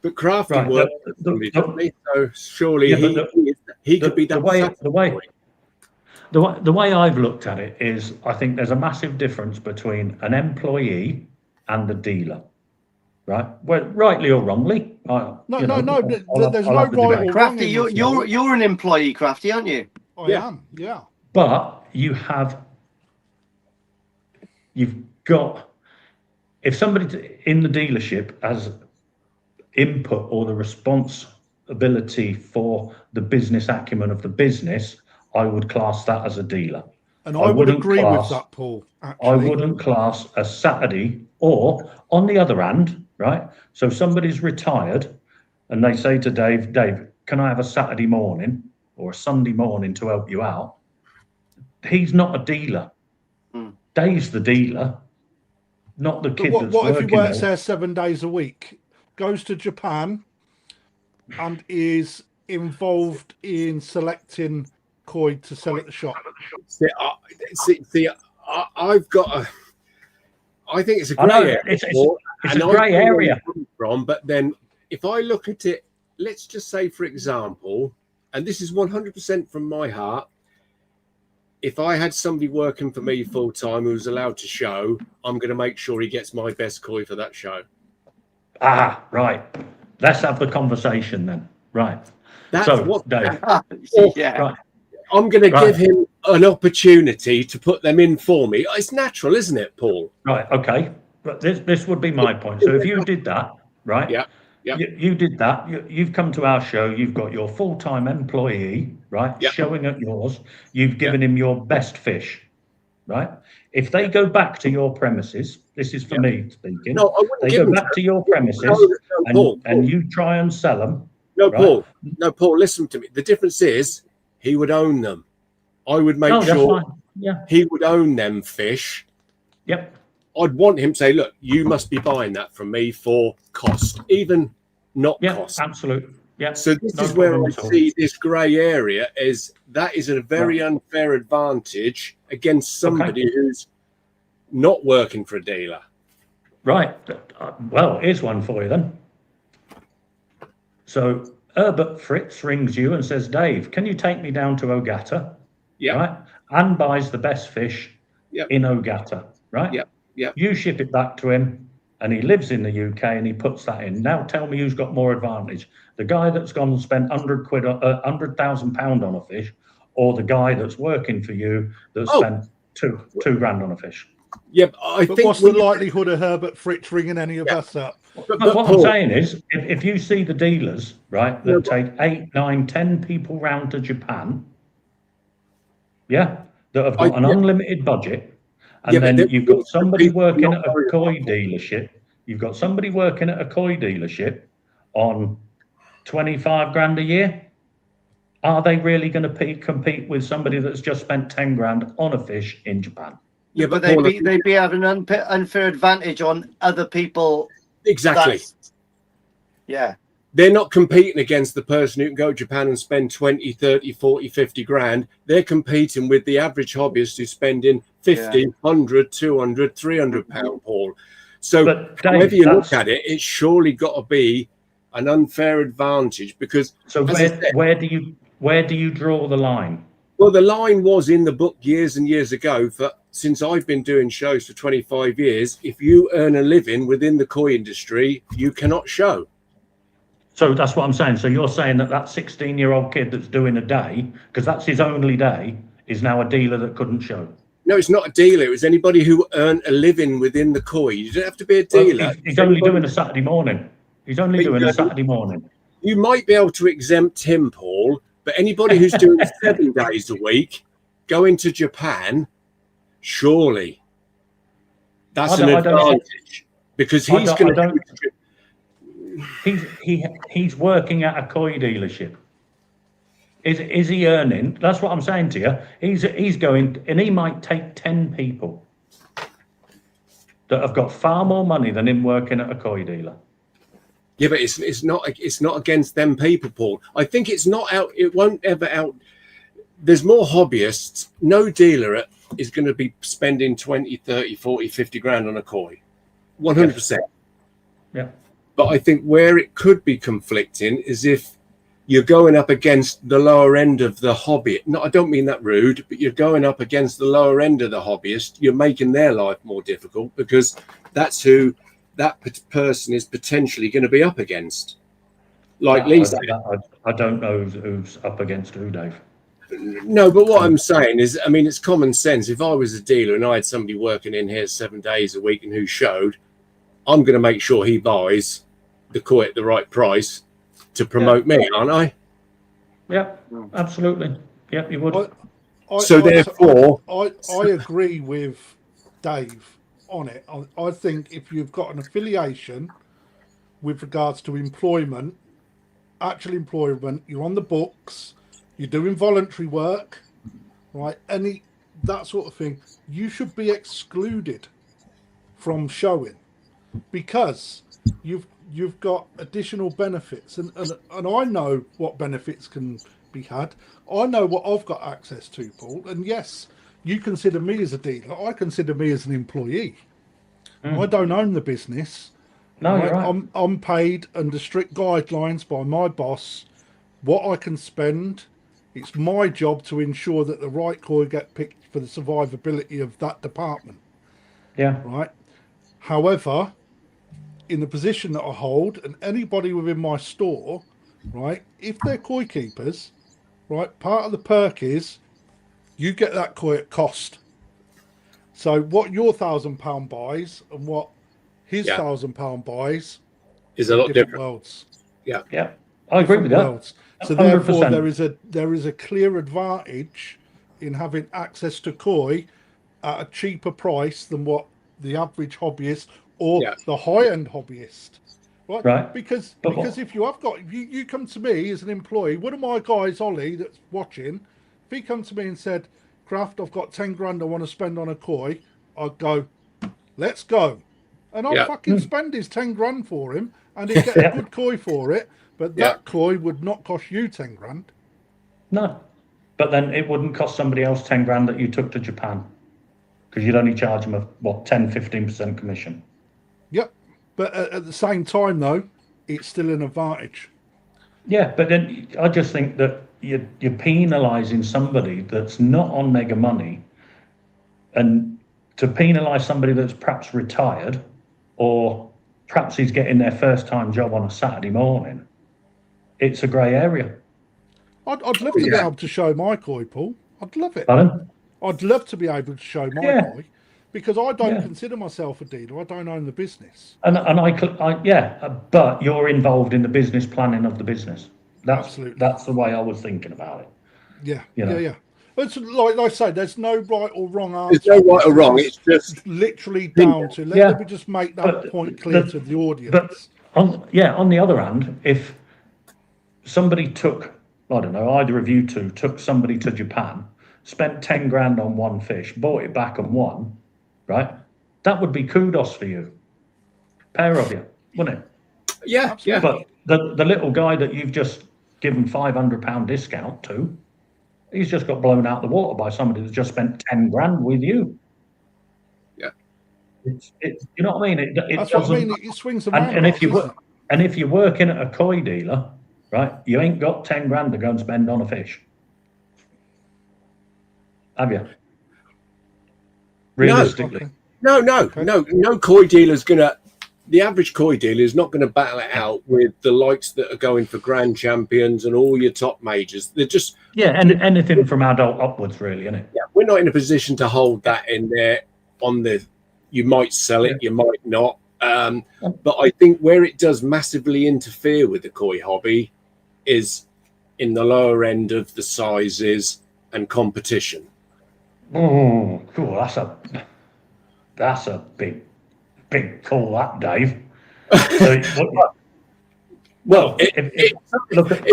But Crafty works, so surely he could be that. The way I've looked at it is, I think there's a massive difference between an employee and a dealer, right? Well, rightly or wrongly. No. There's no right or wrong. Crafty, you're an employee, Crafty, aren't you? I am. Yeah. But you've got, if somebody in the dealership has input or the responsibility for the business acumen of the business, I would class that as a dealer. And I would agree with that, Paul. Actually. I wouldn't class a Saturday, or on the other hand, right? So somebody's retired and they say to Dave, can I have a Saturday morning? or a Sunday morning to help you out, he's not a dealer. Dave's the dealer, not the kid that's what if he working works there. there 7 days a week, goes to Japan, and is involved in selecting koi to sell at the shop? I've got a. I think it's a I know, grey area. it's a grey area. But then, if I look at it, let's just say, for example, and this is 100% from my heart, if I had somebody working for me full time who was allowed to show, I'm going to make sure he gets my best koi for that show. Ah, right. Let's have the conversation then. Right. That's so, what, Dave. Yeah. Right. I'm going to give him an opportunity to put them in for me. It's natural, isn't it, Paul? Right. Okay. But this would be my point. So if you did that, right? Yeah. You did that. You've come to our show. You've got your full-time employee, right? Yeah. Showing at yours. You've given him your best fish, right? If they go back to your premises, this is for me speaking. No, I wouldn't they give go them back to your premises and you try and sell them. No, right? Paul, listen to me. The difference is he would own them. I would make sure he would own them fish. Yep. I'd want him to say, look, you must be buying that from me for cost, even not cost. Absolutely. Yeah. So this is where I see this grey area is that is a very unfair advantage against somebody who's not working for a dealer. Right. Well, here's one for you then. So Herbert Fritz rings you and says, Dave, can you take me down to Ogata? Yeah. Right. And buys the best fish in Ogata. Right. Yeah. Yeah. You ship it back to him and he lives in the UK and he puts that in. Now tell me who's got more advantage. The guy that's gone and spent £100,000 on a fish, or the guy that's working for you that spent two grand on a fish. Yeah, I think what's the likelihood of Herbert Fritz ringing any of us up? But what I'm saying is, if you see the dealers, right, that take 8, 9, 10 people round to Japan, that have got an unlimited budget, and then you've got somebody working at a koi dealership. You've got somebody working at a koi dealership on 25 grand a year. Are they really going to compete with somebody that's just spent 10 grand on a fish in Japan? Yeah, but they'd be having an unfair advantage on other people. Exactly. Yeah. They're not competing against the person who can go to Japan and spend 20, 30, 40, 50 grand. They're competing with the average hobbyist who's spending 50, 100, 200, 300 pound, Paul. So however you look at it, it's surely got to be an unfair advantage because. So where do you draw the line? Well, the line was in the book years and years ago. Since I've been doing shows for 25 years, if you earn a living within the koi industry, you cannot show. So that's what I'm saying. So you're saying that 16-year-old kid that's doing a day, because that's his only day, is now a dealer that couldn't show? No, it's not a dealer. It was anybody who earned a living within the koi. You don't have to be a dealer. Well, he's only doing a Saturday morning. He's only doing a Saturday morning. You might be able to exempt him, Paul, but anybody who's doing 7 days a week, going to Japan, surely that's an advantage because he's going to. He's working at a koi dealership. Is he earning? That's what I'm saying to you. He's going, and he might take 10 people that have got far more money than him working at a koi dealer. Yeah, but it's not against them people, Paul. I think it's not out. It won't ever out. There's more hobbyists. No dealer is going to be spending 20, 30, 40, 50 grand on a koi. 100%. Yeah. But I think where it could be conflicting is if you're going up against the lower end of the hobby. No, I don't mean that rude, but you're going up against the lower end of the hobbyist. You're making their life more difficult because that's who that person is potentially going to be up against. Like Lisa. I don't know who's up against who, Dave. No, but what I'm saying is, I mean, it's common sense. If I was a dealer and I had somebody working in here 7 days a week and who showed, I'm going to make sure he buys the koi at the right price to promote me, aren't I? Yeah, absolutely. Yeah, you would. I agree with Dave on it. I think if you've got an affiliation with regards to employment, actual employment, you're on the books, you're doing voluntary work, right? That sort of thing, you should be excluded from showing, because you've got additional benefits, and I know what benefits can be had. I know what I've got access to, Paul. And yes, you consider me as a dealer. I consider me as an employee. I don't own the business. No, you're right. I'm paid under strict guidelines by my boss what I can spend. It's my job to ensure that the right koi get picked for the survivability of that department. Yeah. Right. However, in the position that I hold, and anybody within my store, right, if they're koi keepers, right, part of the perk is you get that koi at cost. So what your £1,000 buys and what his £1,000 buys is a lot different. Worlds. Yeah, I agree with that. Worlds. So 100%. Therefore, there is a clear advantage in having access to koi at a cheaper price than what the average hobbyist or the high-end hobbyist, right? Because if you have got you come to me as an employee, one of my guys, Ollie, that's watching, if he comes to me and said, Kraft, I've got 10 grand I want to spend on a koi, I'd go, let's go. And I'll fucking spend his 10 grand for him, and he'd get a good koi for it, but that koi would not cost you 10 grand. No, but then it wouldn't cost somebody else 10 grand that you took to Japan, because you'd only charge them a 10-15% commission. Yep, but at the same time though, it's still an advantage. Yeah, but then I just think that you're penalising somebody that's not on mega money, and to penalise somebody that's perhaps retired, or perhaps he's getting their first time job on a Saturday morning, it's a grey area. I'd love to be able to show my koi, Paul. I'd love it. Pardon? I'd love to be able to show my koi, because I don't consider myself a dealer. I don't own the business. And but you're involved in the business planning of the business. Absolutely. That's the way I was thinking about it. Yeah, yeah. It's like I say, there's no right or wrong answer. There's no right or wrong. It's just literally down to let me just make that point clear to the audience. But on the other hand, if somebody took, I don't know, either of you two took somebody to Japan, spent 10 grand on one fish, bought it back and won, right? That would be kudos for you. Pair of you, wouldn't it? Yeah, But the little guy that you've just given £500 discount to, he's just got blown out the water by somebody that's just spent 10 grand with you. Yeah. It's you know what I mean? That's what I mean. It swings around. And if you're working at a koi dealer, right, you ain't got 10 grand to go and spend on a fish. Have you? Realistically. No koi dealer's gonna. The average koi dealer is not going to battle it out with the likes that are going for grand champions and all your top majors. They're just and anything from adult upwards, really, isn't it? Yeah, we're not in a position to hold that in there. You might sell it, you might not. But I think where it does massively interfere with the koi hobby is in the lower end of the sizes and competition. Oh, cool! That's a big call, that, Dave. Look at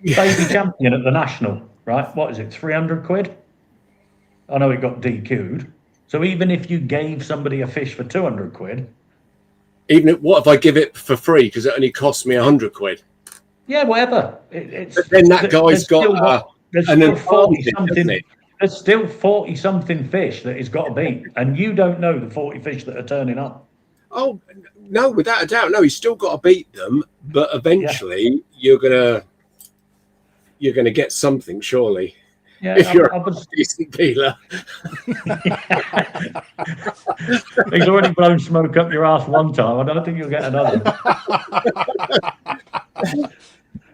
baby champion at the national, right? What is it, 300 quid? I know it got DQ'd. So even if you gave somebody a fish for 200 quid, what if I give it for free because it only costs me 100 quid? Yeah, whatever. But then that guy's got there's still 40-something. There's still 40-something fish that he's got to beat, and you don't know the 40 fish that are turning up. Oh no, without a doubt, no. He's still got to beat them, but eventually you're gonna get something, surely. Yeah, if you're a decent dealer. He's already blown smoke up your ass one time. I don't think you'll get another.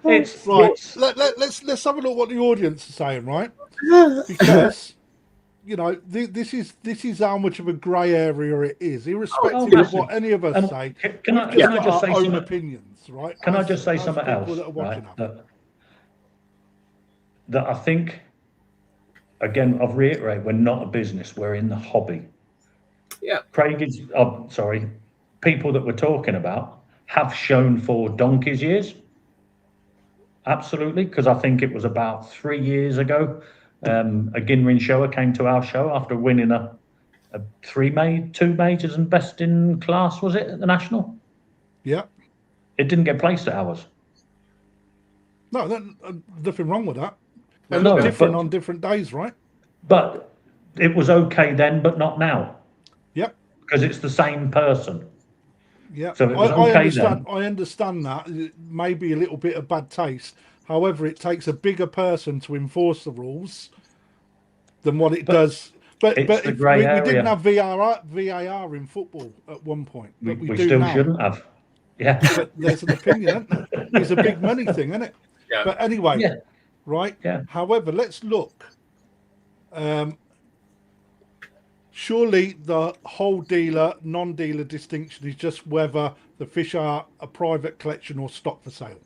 Let's have a look what the audience is saying, right? Because this is how much of a grey area it is, irrespective of what any of us say. Can I just say some opinions, right? Can I just say something else? Right, that I think, again, I've reiterated, we're not a business, we're in the hobby. Yeah. Craig is, people that we're talking about have shown for donkey's years, absolutely, because I think it was about 3 years ago. A Ginrin shower came to our show after winning two majors and best in class, was it, at the National? Yeah. It didn't get placed at ours. No, nothing wrong with that. They No, look different but- on different days, right? But it was okay then, but not now, Yep. because it's the same person. Yeah. So it was I okay understand. then. I understand that. It may be a little bit of bad taste. However, it takes a bigger person to enforce the rules than what it does. But it's the if grey we didn't area. have VAR in football at one point, but we do still now. shouldn't have. Yeah. But there's an opinion, isn't there? It's a big money thing, isn't it? Yeah. But anyway, Yeah. right? Yeah. However, let's look. Surely the whole dealer, non-dealer distinction is just whether the fish are a private collection or stock for sale.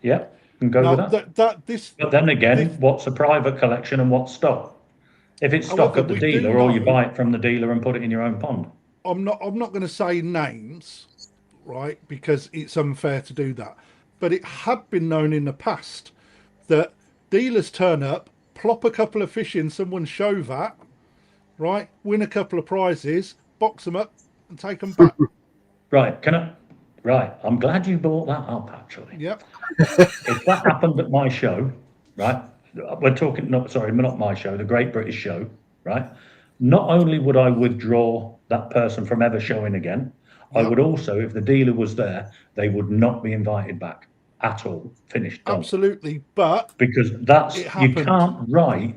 Yeah, can go Now, with that. this, But then again, what's a private collection and what's stock? If it's stock However, at the we do dealer, or you know- buy it from the dealer and put it in your own pond. I'm not going to say names, right? Because it's unfair to do that. But it had been known in the past that dealers turn up, plop a couple of fish in someone's show vat, right? Win a couple of prizes, box them up, and take them back. Right, I'm glad you brought that up, actually. Yep. If that happened at my show, right, we're talking, not my show, the Great British Show, right? Not only would I withdraw that person from ever showing again, I Yep. would also, if the dealer was there, they would not be invited back at all. Finished. Done. Absolutely. But Because It you happened. can't write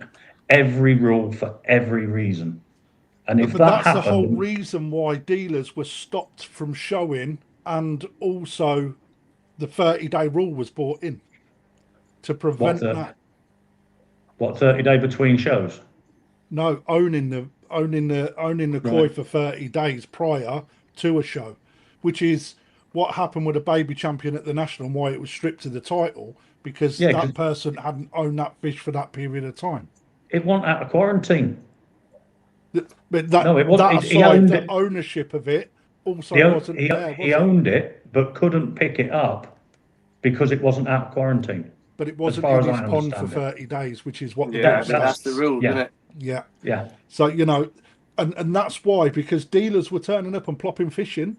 every rule for every reason. And if but that that's the whole happened, reason why dealers were stopped from showing, and also the 30-day rule was brought in to prevent that. what 30-day between shows? No, owning the koi Right. for 30 days prior to a show, which is what happened with a baby champion at the National and why it was stripped of the title, because Yeah, that 'cause- person hadn't owned that fish for that period of time. It wasn't out of quarantine. But that, No, it wasn't. that He aside, owned the it. ownership of it also wasn't there, was He it? owned it, but couldn't pick it up because it wasn't out of quarantine. But it wasn't far in as his I pond for understand 30 days, which is what the Yeah, rule But says. that's the rule, yeah. isn't it? Yeah. Yeah, So, and that's why, because dealers were turning up and plopping fish in,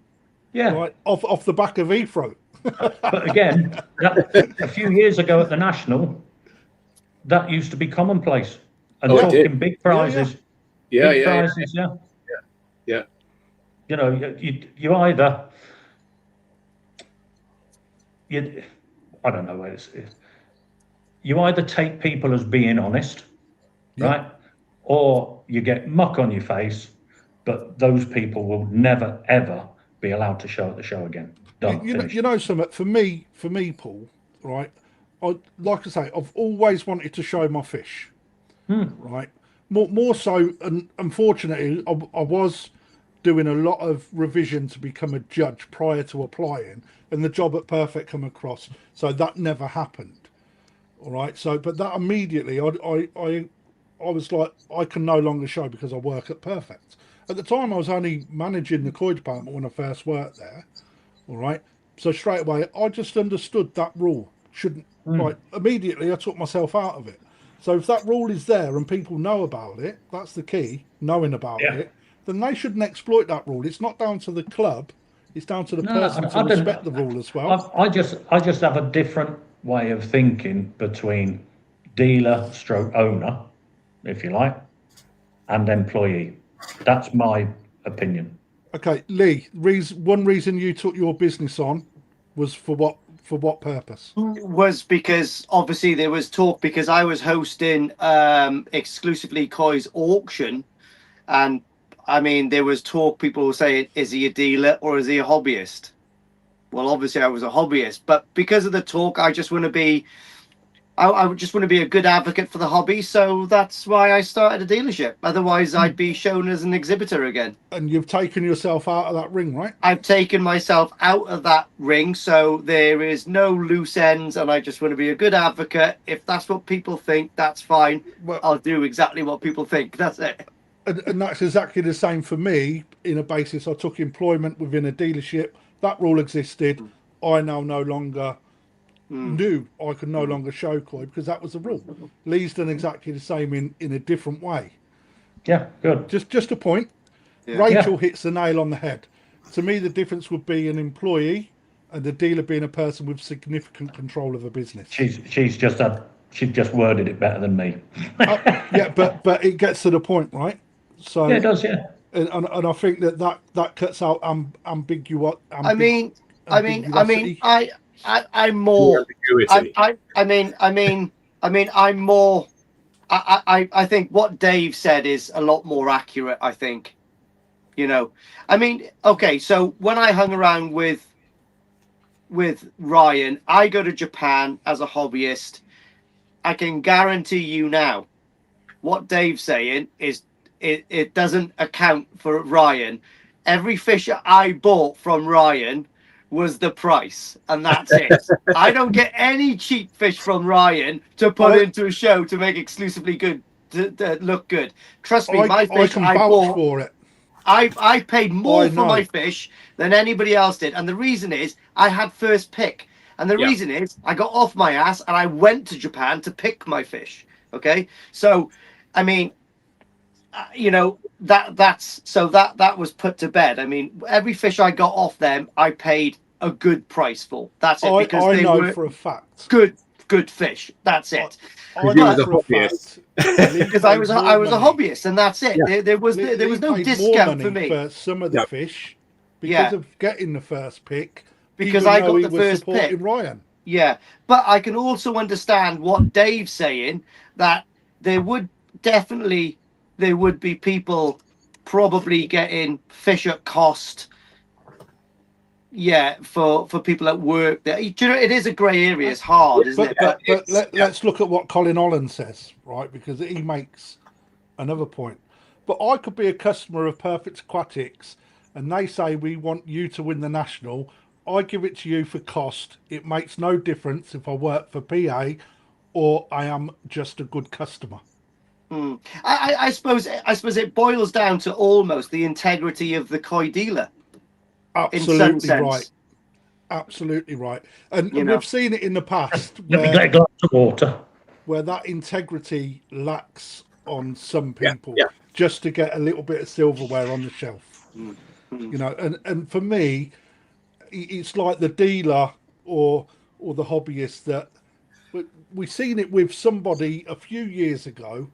yeah. right, off the back of Efro. But again, a few years ago at the National, that used to be commonplace. And Oh, it talking did. big prizes. Yeah, Big yeah, yeah. prizes, yeah. Yeah. You know, you either, I don't know, you either take people as being honest, Yeah. right? Or you get muck on your face, but those people will never, ever be allowed to show at the show again. Done. Finished. You know something, for me, Paul, right? Like I say, I've always wanted to show my fish, right? More so, and unfortunately, I was doing a lot of revision to become a judge prior to applying, and the job at Perfect come across, so that never happened. All right, so but that immediately, I was like, I can no longer show because I work at Perfect. At the time, I was only managing the koi department when I first worked there. All right, so straight away, I just understood that rule shouldn't. Right, immediately, I took myself out of it. So if that rule is there and people know about it, that's the key, knowing about it, then they shouldn't exploit that rule. It's not down to the club, it's down to the person to respect the rule as well. I just have a different way of thinking between dealer stroke owner, if you like, and employee. That's my opinion. Okay, Lee, one reason you took your business on was for what purpose? Was because obviously there was talk, because I was hosting exclusively Koi's auction, and I mean there was talk, people were saying, is he a dealer or is he a hobbyist? Well, obviously I was a hobbyist, but because of the talk, I just want to be I would just want to be a good advocate for the hobby, so that's why I started a dealership. Otherwise I'd be shown as an exhibitor again. And you've taken yourself out of that ring, right? I've taken myself out of that ring, so there is no loose ends, and I just want to be a good advocate. If that's what people think, that's fine. Well, I'll do exactly what people think. That's it. and that's exactly the same for me. In a basis, I took employment within a dealership. That rule existed. I now no longer knew I could no longer show koi because that was the rule. Lee's done exactly the same in a different way. Yeah, good. Just a point. Yeah. Rachel hits the nail on the head. To me, the difference would be an employee and the dealer being a person with significant control of a business. She's just worded it better than me. Yeah, but it gets to the point, right? So yeah, it does. Yeah. And I think that cuts out ambiguity. I'm more. I'm more. I think what Dave said is a lot more accurate. I think, okay. So when I hung around with Ryan, I go to Japan as a hobbyist. I can guarantee you now, what Dave's saying is it doesn't account for Ryan. Every fish I bought from Ryan was the price, and that's it. I don't get any cheap fish from Ryan to put into a show to make exclusively good to look good. Trust me, my fish I bought for it. I paid more for my fish than anybody else did, and the reason is I had first pick, and the reason is I got off my ass and I went to Japan to pick my fish. Okay, so I mean, that was put to bed. I mean, every fish I got off them, I paid a good price for. That's it, because I they know were for a fact good fish. That's it. I know for a fact because I was a hobbyist, and that's it. Yeah. There was no discount for me for some of the fish because of getting the first pick. Because I got the first pick. Ryan. Yeah, but I can also understand what Dave's saying, that there would be people probably getting fish at cost. Yeah, for people at work. There, it is a grey area. It's hard, isn't it? But let's look at what Colin Holland says, right? Because he makes another point. But I could be a customer of Perfect Aquatics, and they say we want you to win the national. I give it to you for cost. It makes no difference if I work for PA or I am just a good customer. I suppose it boils down to almost the integrity of the koi dealer. Absolutely right. Absolutely right. And we've seen it in the past Let me get a glass of water. Where that integrity lacks on some people just to get a little bit of silverware on the shelf. And for me, it's like the dealer or the hobbyist that we've seen it with somebody a few years ago,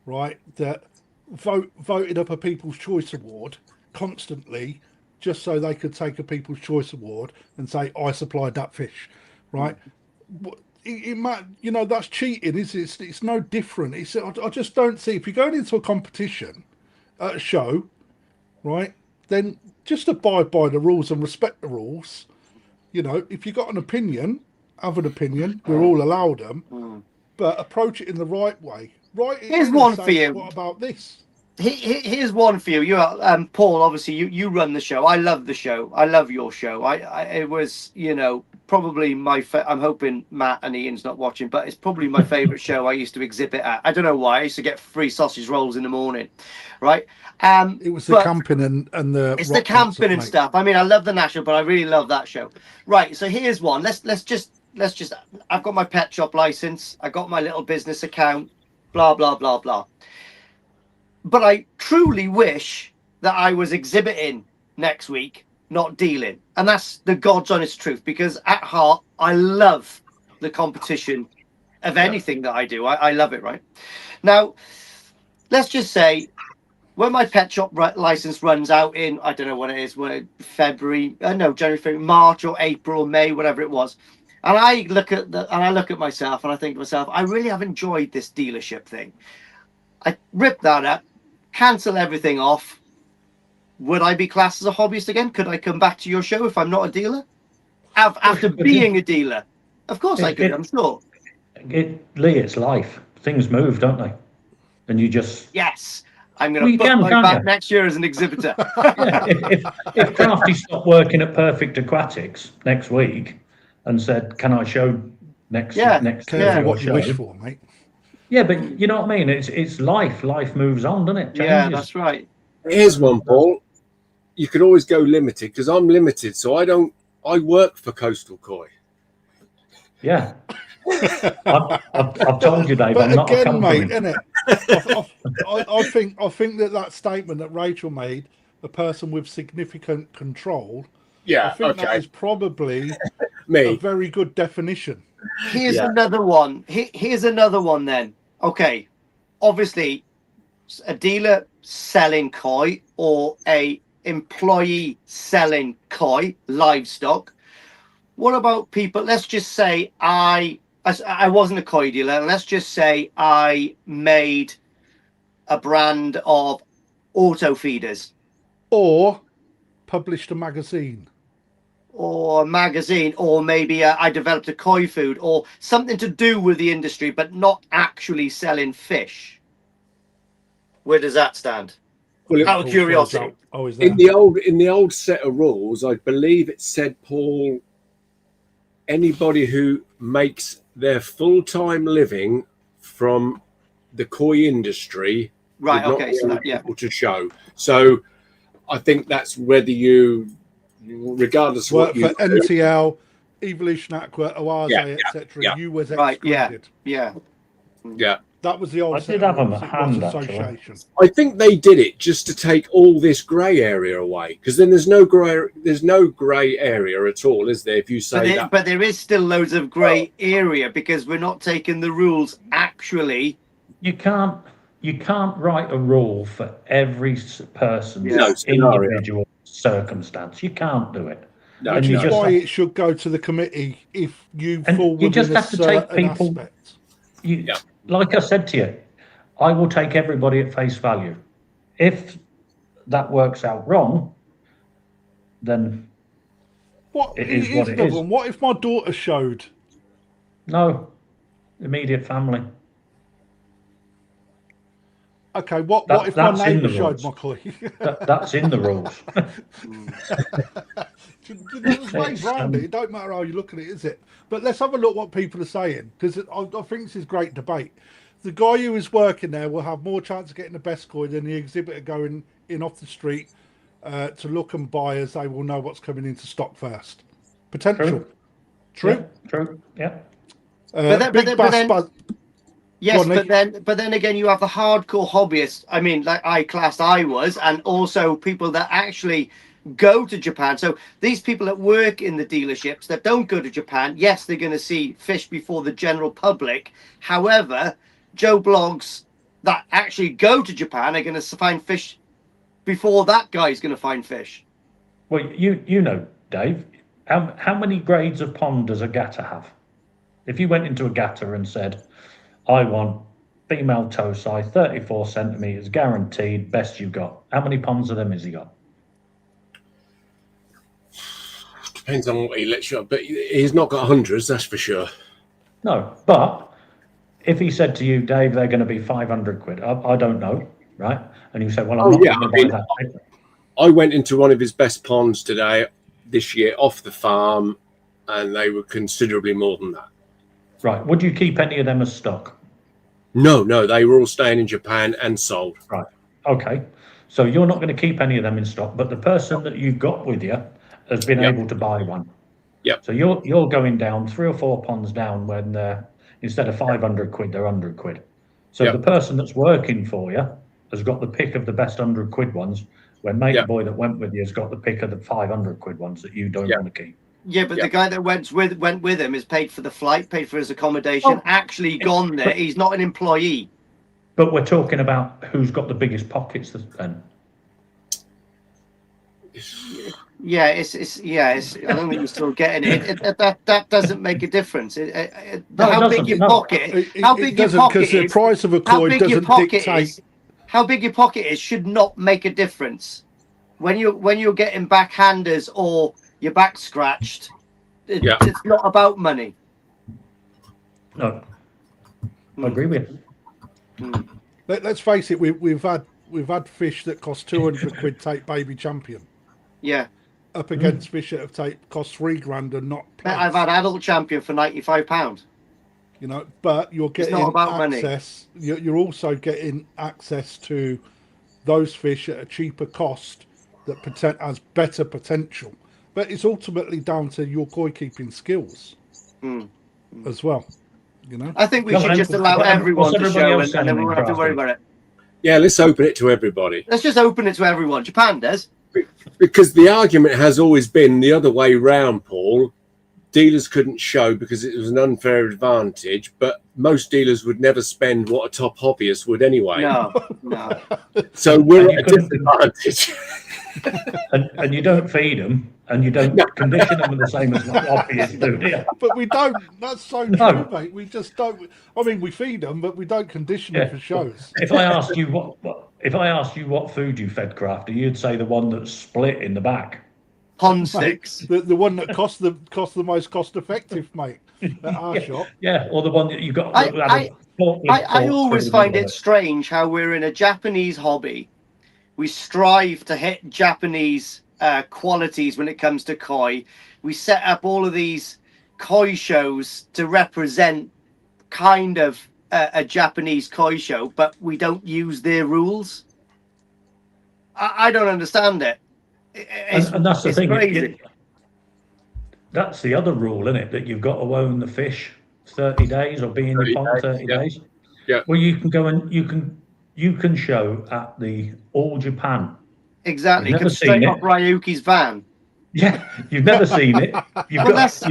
right, that voted up a People's Choice Award constantly just so they could take a People's Choice Award and say, I supplied that fish, right? It might, that's cheating. It's no different. I just don't see, if you're going into a competition at a show, right, then just abide by the rules and respect the rules. If you've got an opinion, have an opinion. We're all allowed them, but approach it in the right way. Here's one for you. What about this? Here's one for you. You are Paul. Obviously, you run the show. I love the show. I love your show. It was probably my. I'm hoping Matt and Ian's not watching, but it's probably my favorite show. I used to exhibit at. I don't know why. I used to get free sausage rolls in the morning, right? It was the camping and the. It's the camping and stuff. I mean, I love the national, but I really love that show. Right. So here's one. Let's just. I've got my pet shop license. I got my little business account. Blah blah blah blah. But I truly wish that I was exhibiting next week, not dealing. And that's the God's honest truth, because at heart, I love the competition of anything that I do. I love it, right? Now, let's just say when my pet shop license runs out in, I don't know what it is, January, February, March or April or May, whatever it was. And I look at myself and I think to myself, I really have enjoyed this dealership thing. I rip that up, cancel everything off. Would I be classed as a hobbyist again? Could I come back to your show if I'm not a dealer? After being a dealer? Of course I could, I'm sure. Lee, it's life. Things move, don't they? And you just... Yes. I'm going to book my back next year as an exhibitor. If Crafty stopped working at Perfect Aquatics next week and said, can I show next what you wish for, mate. Yeah, but you know what I mean? It's life. Life moves on, doesn't it? Yeah, that's right. Here's one, Paul. You could always go limited, because I'm limited, so I work for Coastal Koi. Yeah. I've told you, Dave. But I'm not a again, mate, compliment. innit? I think that statement that Rachel made, a person with significant control, I think that is probably a very good definition. Here's another one. Here's another one then. Okay. Obviously, a dealer selling koi or a employee selling koi, livestock. What about people? Let's just say I wasn't a koi dealer. Let's just say I made a brand of auto feeders. Or published a magazine. Or a magazine, or maybe I developed a koi food or something to do with the industry, but not actually selling fish. Where does that stand? Well, out of curiosity. In the old set of rules, I believe it said, Paul, anybody who makes their full-time living from the koi industry, right? Okay, so that, able to show. So I think that's whether you, regardless of what you for NTL, Evolution Aqua, Oase, etc. You was excluded. Yeah. That was the old. I did have them at hand, association. I think they did it just to take all this grey area away, because then there's no grey area at all, is there? If you say that, but there is still loads of grey area because we're not taking the rules actually. You can't write a rule for every person's individual circumstance. You can't do it. No, which is why it should go to the committee if you fall within you just have to take people. Aspect. Like I said to you, I will take everybody at face value. If that works out wrong, then it is what it is. What if my daughter showed? No, immediate family. Okay, what if my neighbour showed my koi? That's in the rules. There's ways around it. It don't matter how you look at it, is it? But let's have a look what people are saying, because I think this is great debate. The guy who is working there will have more chance of getting the best koi than the exhibitor going in off the street to look and buy, as they will know what's coming into stock first. Potential. True. Yeah. Yes, but then again, you have the hardcore hobbyists. I mean, like I was, and also people that actually go to Japan. So these people that work in the dealerships that don't go to Japan, yes, they're going to see fish before the general public. However, Joe Blogs that actually go to Japan are going to find fish before that guy's going to find fish. Well, you know, Dave, how many grades of pond does a gatter have? If you went into a gatter and said, I want female toe size, 34 centimetres, guaranteed, best you've got. How many ponds of them has he got? Depends on what he lets you up, but he's not got hundreds, that's for sure. No, but if he said to you, Dave, they're going to be 500 quid, I don't know, right? And you say, well, I'm not going to buy that. I went into one of his best ponds this year, off the farm, and they were considerably more than that. Right. Would you keep any of them as stock? No, they were all staying in Japan and sold. Right. Okay. So you're not going to keep any of them in stock, but the person that you've got with you has been able to buy one. Yep. So you're going down 3 or 4 ponds down when instead of 500 quid, they're 100 quid. So the person that's working for you has got the pick of the best 100 quid ones, when mate boy that went with you has got the pick of the 500 quid ones that you don't want to keep. Yeah, but the guy that went with him is paid for the flight, paid for his accommodation, actually gone there. He's not an employee. But we're talking about who's got the biggest pockets then. Yeah, it's I don't think you're still getting it. That doesn't make a difference. How big your pocket is, because the price of a coin doesn't dictate. How big your pocket is should not make a difference. When you're getting backhanders or your back scratched, it's not about money. No, I agree with you. Let's face it, we've had fish that cost 200 quid take baby champion. Yeah. Up against fish that have cost $3,000 and not. Plants. I've had adult champion for £95. You know, but you're getting access. You're also getting access to those fish at a cheaper cost that has better potential. But it's ultimately down to your koi keeping skills. as well. You know, I think we should just allow everyone to show, and then we won't have to worry about it. Yeah, let's open it to everybody. Let's just open it to everyone. Japan does. Because the argument has always been the other way round, Paul. Dealers couldn't show because it was an unfair advantage, but most dealers would never spend what a top hobbyist would anyway. No. So we're at a disadvantage. and you don't feed them, and you don't condition them the same as what hobbyists do. Yeah. But we don't. That's so true, mate. We just don't. I mean, we feed them, but we don't condition them for shows. If I asked you what food you fed Crafty, you'd say the one that's split in the back. Pond sticks. The one that cost the most cost effective, mate, at our shop. Yeah, or the one that you got. I always find it strange how we're in a Japanese hobby. We strive to hit Japanese qualities when it comes to koi. We set up all of these koi shows to represent kind of a Japanese koi show, but we don't use their rules. I don't understand it. And that's the thing. That's the other rule, isn't it? That you've got to own the fish 30 days or be in the pond 30 days. Yeah. Well, you can go and you can show at the All Japan. Exactly. Come straight off Ryuki's van. Yeah, you've never seen it. You've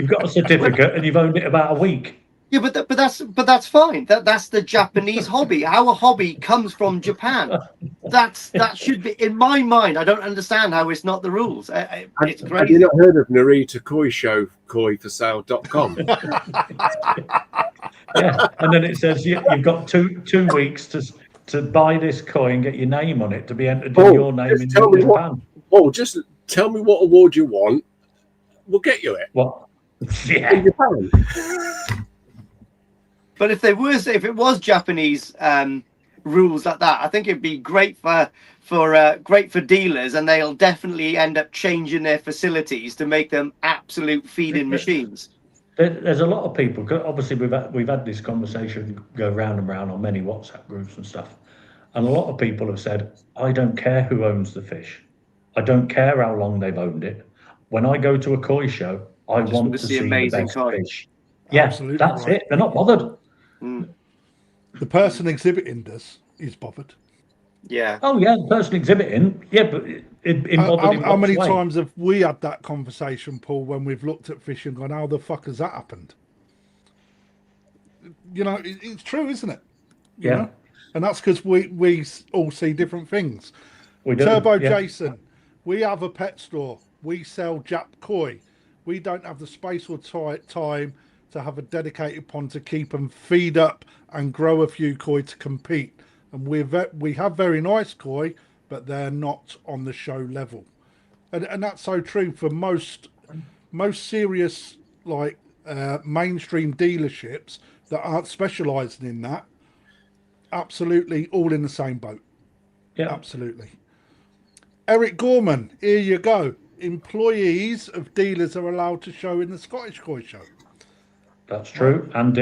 got a certificate and you've owned it about a week. Yeah, but that's fine. That's the Japanese hobby. Our hobby comes from Japan. That should be, in my mind. I don't understand how it's not the rules. It's crazy. Have you not heard of Narita Koi Show koiforsale.com? Yeah, and then it says you've got two weeks to buy this koi and get your name on it to be entered in your name in Japan. Just tell me what award you want. We'll get you it. What? Yeah. But if it was Japanese rules like that, I think it'd be great for dealers, and they'll definitely end up changing their facilities to make them absolute feeding machines. There's a lot of people. Obviously, we've had this conversation go round and round on many WhatsApp groups and stuff, and a lot of people have said, "I don't care who owns the fish. I don't care how long they've owned it. When I go to a koi show, I want to see amazing the best fish." Yeah, absolutely, that's right. It. They're not bothered. The person exhibiting this is bothered. Yeah. Oh yeah, the person exhibiting. Yeah, but how many times have we had that conversation, Paul, when we've looked at fish and gone, "How the fuck has that happened?" You know, it's true, isn't it? You know? And that's because we all see different things. Turbo Jason, we have a pet store. We sell Jap koi. We don't have the space or time to have a dedicated pond to keep them feed up and grow a few koi to compete. And we have very nice koi, but they're not on the show level. And that's so true for most serious mainstream dealerships that aren't specialising in that. Absolutely all in the same boat. Yeah, absolutely. Eric Gorman, here you go. Employees of dealers are allowed to show in the Scottish Koi Show. That's true, and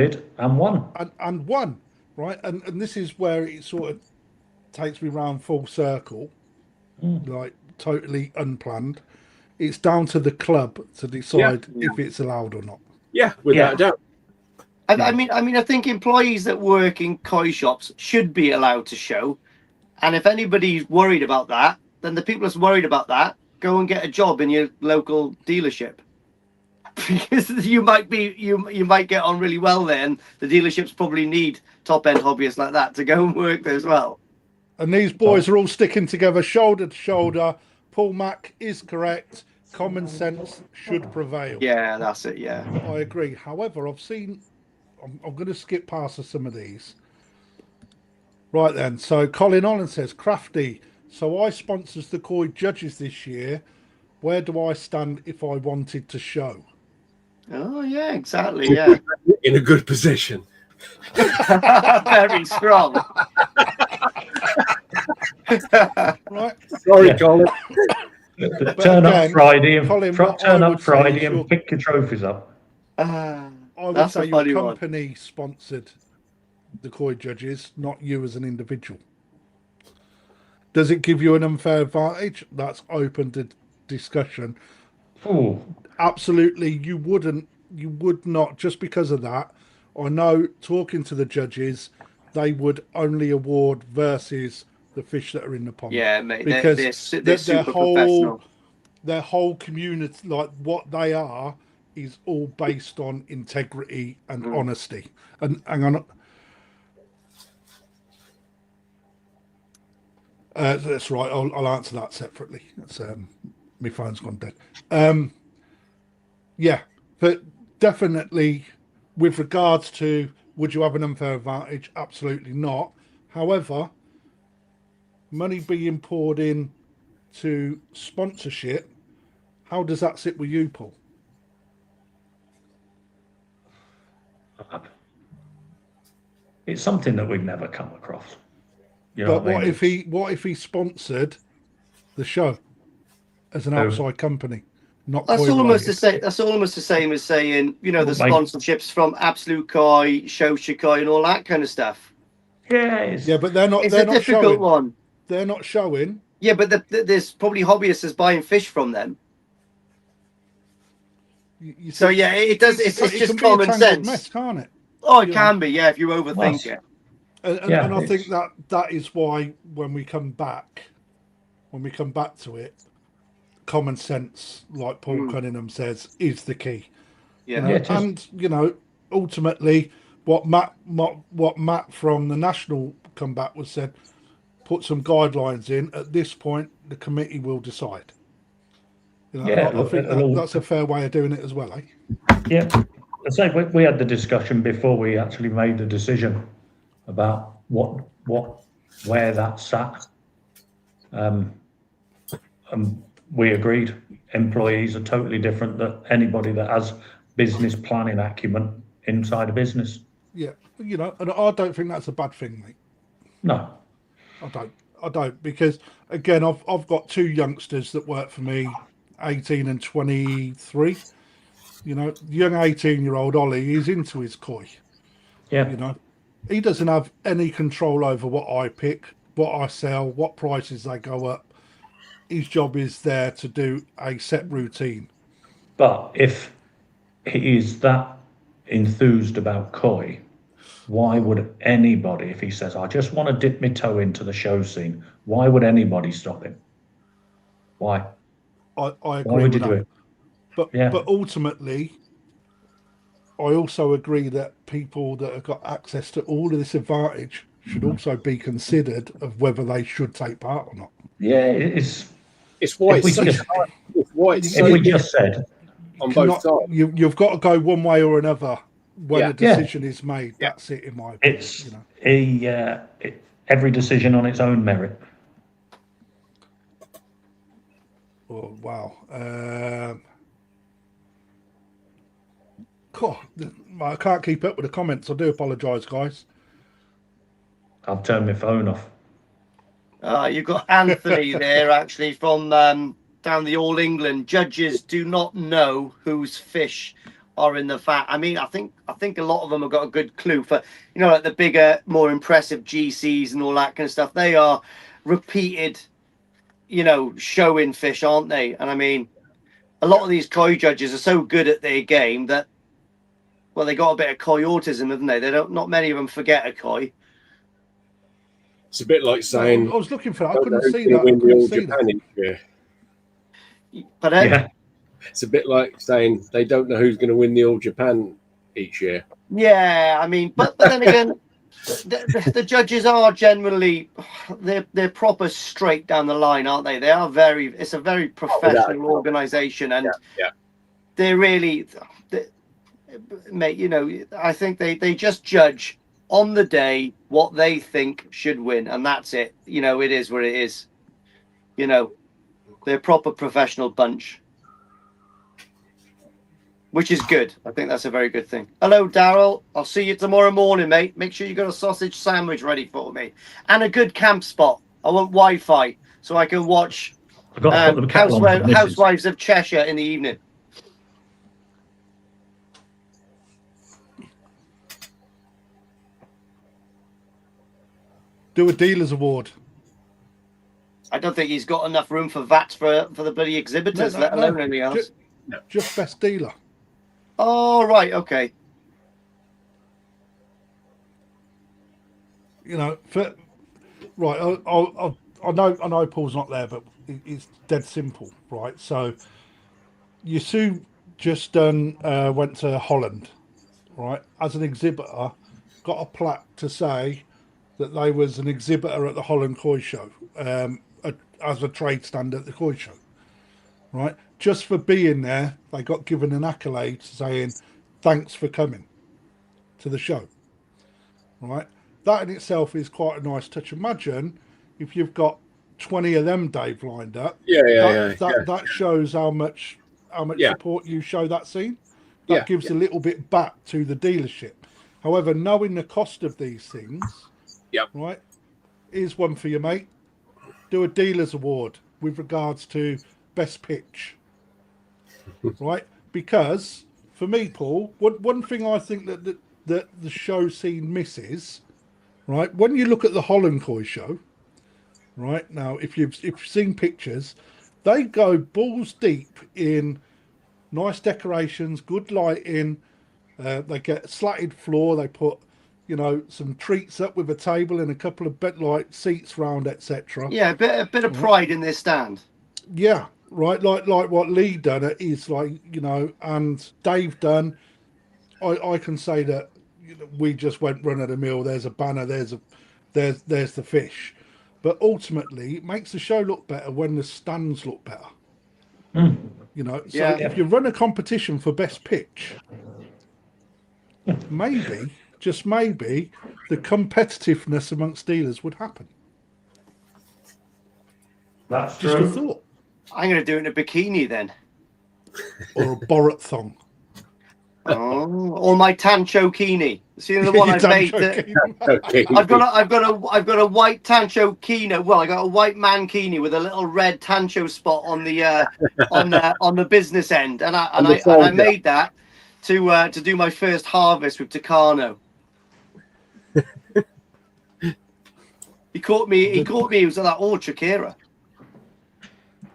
won. And won, right? And this is where it sort of takes me round full circle, like totally unplanned. It's down to the club to decide if it's allowed or not. Yeah, without a doubt. I mean, I think employees that work in koi shops should be allowed to show. And if anybody's worried about that, then the people that's worried about that, go and get a job in your local dealership. Because you might get on really well there, and the dealerships probably need top end hobbyists like that to go and work there as well. And these boys are all sticking together, shoulder to shoulder. Paul Mack is correct. Common sense should prevail. Yeah, that's it. Yeah, I agree. However, I'm going to skip past some of these. Right then. So Colin Holland says, "Crafty. So I sponsors the koi judges this year. Where do I stand if I wanted to show?" Oh yeah, exactly. Yeah, in a good position. Very strong. Right. Sorry, Colin. Turn up Friday and pick your trophies up. I would say your company sponsored the koi judges, not you as an individual. Does it give you an unfair advantage? That's open to discussion. Ooh. Absolutely, you wouldn't you would not, just because of that. I know, talking to the judges, they would only award versus the fish that are in the pond. Yeah, mate. Because they're super professional. Their whole community, like what they are, is all based on integrity and honesty. And hang on. That's right. I'll answer that separately. That's my phone's gone dead. Yeah, but definitely with regards to would you have an unfair advantage? Absolutely not. However, money being poured in to sponsorship, how does that sit with you, Paul? It's something that we've never come across. You know, but what if he sponsored the show as an outside company? That's almost the same. That's almost the same as saying, the sponsorships from Absolute Koi, Shoshikoi, and all that kind of stuff. Yeah, but they're not. It's they're a not difficult showing. one. They're not showing. Yeah, but there's probably hobbyists buying fish from them. So yeah, it does. It's just common sense, mess, can't it? Oh, it can be. Yeah, if you overthink it. And I think that is why when we come back to it, common sense, like Paul Cunningham says, is the key. Yeah. And ultimately, what Matt from the National Comeback was said, put some guidelines in. At this point, the committee will decide. I think that's a fair way of doing it as well, eh? Yeah. I say we had the discussion before we actually made the decision about where that sat. And we agreed employees are totally different than anybody that has business planning acumen inside a business. Yeah, and I don't think that's a bad thing, mate. No. I don't, because again, I've got two youngsters that work for me, 18 and 23. Young 18-year-old Ollie is into his koi. Yeah. He doesn't have any control over what I pick, what I sell, what prices they go up. His job is there to do a set routine. But if he is that enthused about koi, why would anybody, if he says, I just want to dip my toe into the show scene, why would anybody stop him? Why? I agree. Why would you do it? But ultimately, I also agree that people that have got access to all of this advantage should also be considered of whether they should take part or not. Yeah, it's why we just said on both sides. You've got to go one way or another when a decision is made. That's it, in my opinion. It's every decision on its own merit. Oh wow. I can't keep up with the comments. I do apologise, guys. I've turned my phone off. You've got Anthony there, actually, from down the All England. Judges do not know whose fish are in the vat. I mean, I think a lot of them have got a good clue for, like the bigger, more impressive GCs and all that kind of stuff. They are repeated, showing fish, aren't they? And I mean, a lot of these koi judges are so good at their game that, well, they got a bit of koi autism, haven't they? Not many of them forget a koi. It's a bit like saying, I was looking for that. I couldn't see that. But it's a bit like saying they don't know who's going to win the All Japan each year. Yeah, I mean, but then again, the judges are generally they're proper straight down the line, aren't they? They are it's a very professional organisation, and they're really, mate. I think they just judge on the day what they think should win, and that's it. It is what it is. They're a proper professional bunch, which is good. I think that's a very good thing. Hello, Daryl. I'll see you tomorrow morning, mate. Make sure you got a sausage sandwich ready for me and a good camp spot. I want Wi-Fi so I can watch Housewives of Cheshire in the evening. Do a dealer's award. I don't think he's got enough room for VATs for the bloody exhibitors, let alone anything else. Just best dealer. Oh, right. Okay. You know, right. I know Paul's not there, but it's dead simple, right? So, Yasu just went to Holland, right? As an exhibitor, got a plaque to say that they was an exhibitor at the Holland Koi Show, as a trade stand at the Koi Show, right? Just for being there, they got given an accolade saying, thanks for coming to the show, right? That in itself is quite a nice touch. Imagine if you've got 20 of them, Dave, lined up. That shows how much support you show that scene. That gives a little bit back to the dealership. However, knowing the cost of these things, right, here's one for you, mate. Do a dealer's award with regards to best pitch, right? Because for me, Paul, one thing I think that the show scene misses, right? When you look at the Holland Koi show, right now, if you've seen pictures, they go balls deep in nice decorations, good lighting. They get slatted floor. They put, you know, some treats up with a table and a couple of bed like seats round, etc. Yeah, a bit of pride in this stand. Yeah, right. Like what Lee done it is, like, you know, and Dave done. I can say that, you know, we just went run of the mill. There's a banner. There's the fish, but ultimately it makes the show look better when the stands look better. You know, so if you run a competition for best pitch, maybe, just maybe, the competitiveness amongst dealers would happen. That's just true. a thought. I'm going to do it in a bikini then. Or a Borat thong. Oh, or my Tancho Kini. See the one I've made. I've got a white Tancho Kini. Well, I got a white mankini with a little red Tancho spot on the on the business end, and I made that to do my first harvest with Tucano. He caught me. He was at that orchard, Kira.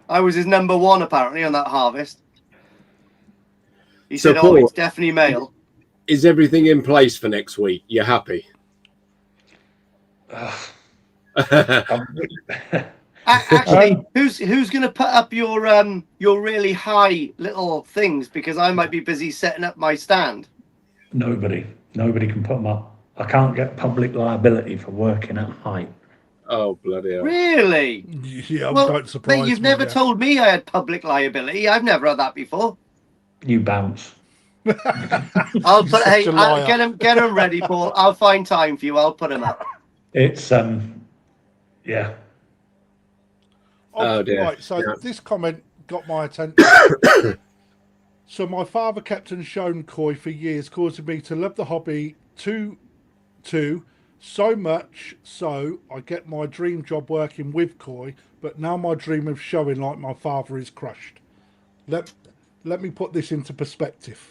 I was his number one apparently on that harvest. He said, Paul, it's definitely male. Is everything in place for next week? You're happy? Actually, who's going to put up your really high little things? Because I might be busy setting up my stand. Nobody can put them up. I can't get public liability for working at height. Oh, bloody hell. Really? Yeah, don't surprise me. You've never told me I had public liability. I've never had that before. You bounce. I'll put. Hey, get him ready, Paul. I'll find time for you. I'll put him up. It's yeah. Oh dear. Right. So this comment got my attention. So my father kept and shown koi for years, causing me to love the hobby so much so I get my dream job working with koi, but now my dream of showing like my father is crushed. Let me put this into perspective.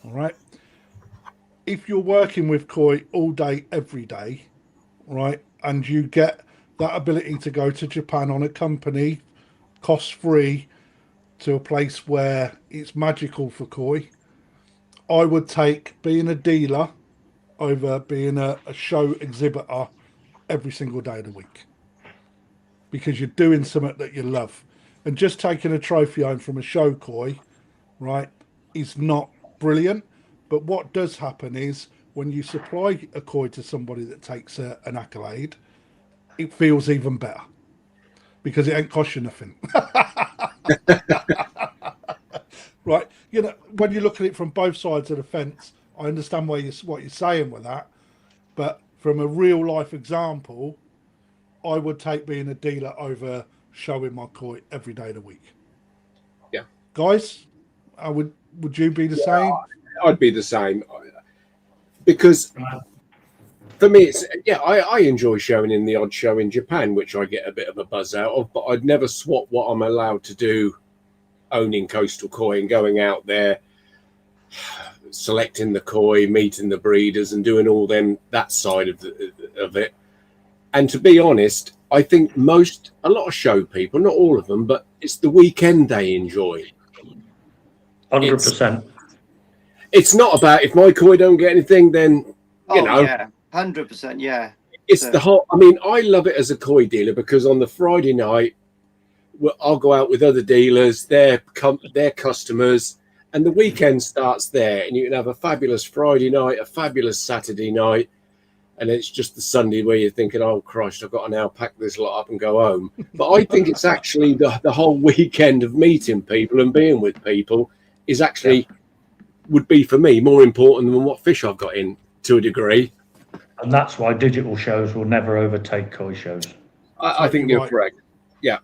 All right. If you're working with koi all day, every day, right, and you get that ability to go to Japan on a company, cost-free, to a place where it's magical for koi, I would take being a dealer over being a show exhibitor every single day of the week, because you're doing something that you love. And just taking a trophy home from a show koi, right, is not brilliant. But what does happen is when you supply a koi to somebody that takes an accolade, it feels even better because it ain't cost you nothing. Right? You know, when you look at it from both sides of the fence, I understand what you're saying with that. But from a real life example, I would take being a dealer over showing my koi every day of the week. Yeah. Guys, would you be the same? I'd be the same. Because for me, it's I enjoy showing in the odd show in Japan, which I get a bit of a buzz out of, but I'd never swap what I'm allowed to do owning coastal koi and going out there, selecting the koi, meeting the breeders and doing all that side of it. And to be honest, I think a lot of show people, not all of them, but it's the weekend they enjoy. 100%. it's not about if my koi don't get anything, then you know. Yeah, 100%. Yeah. It's the whole. I mean, I love it as a koi dealer because on the Friday night, I'll go out with other dealers, their customers, and the weekend starts there. And you can have a fabulous Friday night, a fabulous Saturday night, and it's just the Sunday where you're thinking, "Oh Christ, I've got to now pack this lot up and go home." But I think it's actually the whole weekend of meeting people and being with people is actually would be for me more important than what fish I've got in to a degree. And that's why digital shows will never overtake koi shows. I think you're correct. Yeah.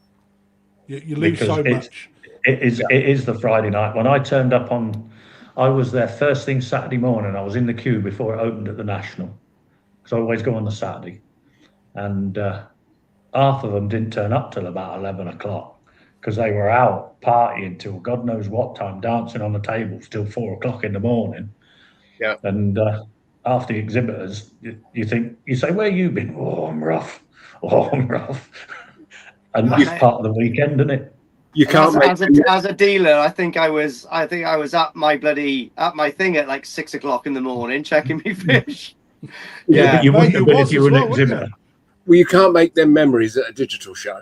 You lose because so much. It is the Friday night. When I turned up I was there first thing Saturday morning. I was in the queue before it opened at the National. Because I always go on the Saturday. And half of them didn't turn up till about 11 o'clock because they were out partying till God knows what time, dancing on the tables till 4 o'clock in the morning. Yeah. And after the exhibitors, you say, where you been? Oh, I'm rough. Oh, I'm rough. And that's part of the weekend, isn't it? You can't as a dealer, I think I was at my thing at like 6 o'clock in the morning checking my fish. Yeah, but you wouldn't have been if you were an exhibitor. Well, you can't make them memories at a digital show.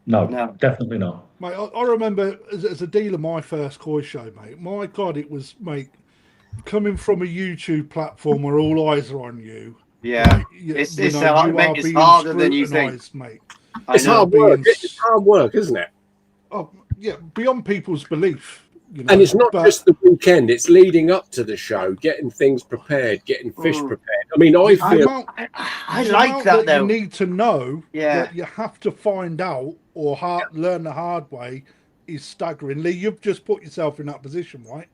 No, definitely not. Mate, I remember as a dealer, my first koi show, mate. My God, it was, mate, coming from a YouTube platform where all eyes are on you. Yeah, it's harder than you think, mate. It's hard work. It's hard work, isn't it? Oh, yeah, beyond people's belief. You know, and it's not just the weekend; it's leading up to the show, getting things prepared, getting fish prepared. I mean, I feel I like that though. You need to know that you have to find out or learn the hard way is staggering. Lee, you've just put yourself in that position, right?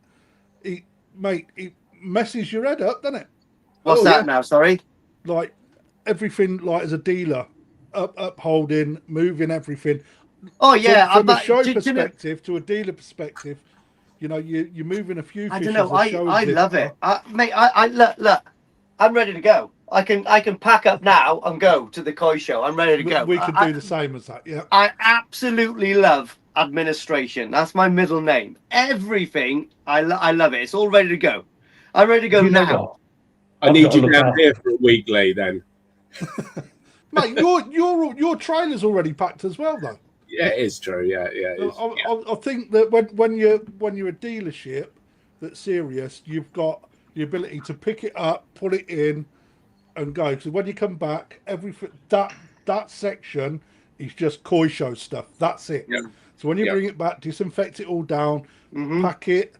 It messes your head up, doesn't it? What's that now? Sorry. Like everything, like as a dealer, upholding, moving everything. Oh yeah, from a show perspective to a dealer perspective, you know, you're moving a few. I don't know. I love it, mate. I look. I'm ready to go. I can pack up now and go to the koi show. I'm ready to go. We can do the same as that. Yeah. I absolutely love administration. That's my middle name. Everything. I love it. It's all ready to go. I'm ready to go now. I need you down here for a week, Lee. Then, mate, your trailer's already packed as well, though. Yeah, it is true. Yeah. I think that when you're a dealership that's serious, you've got the ability to pick it up, put it in, and go. Because when you come back, everything that section is just koi show stuff. That's it. Yeah. So when you bring it back, disinfect it all down, pack it,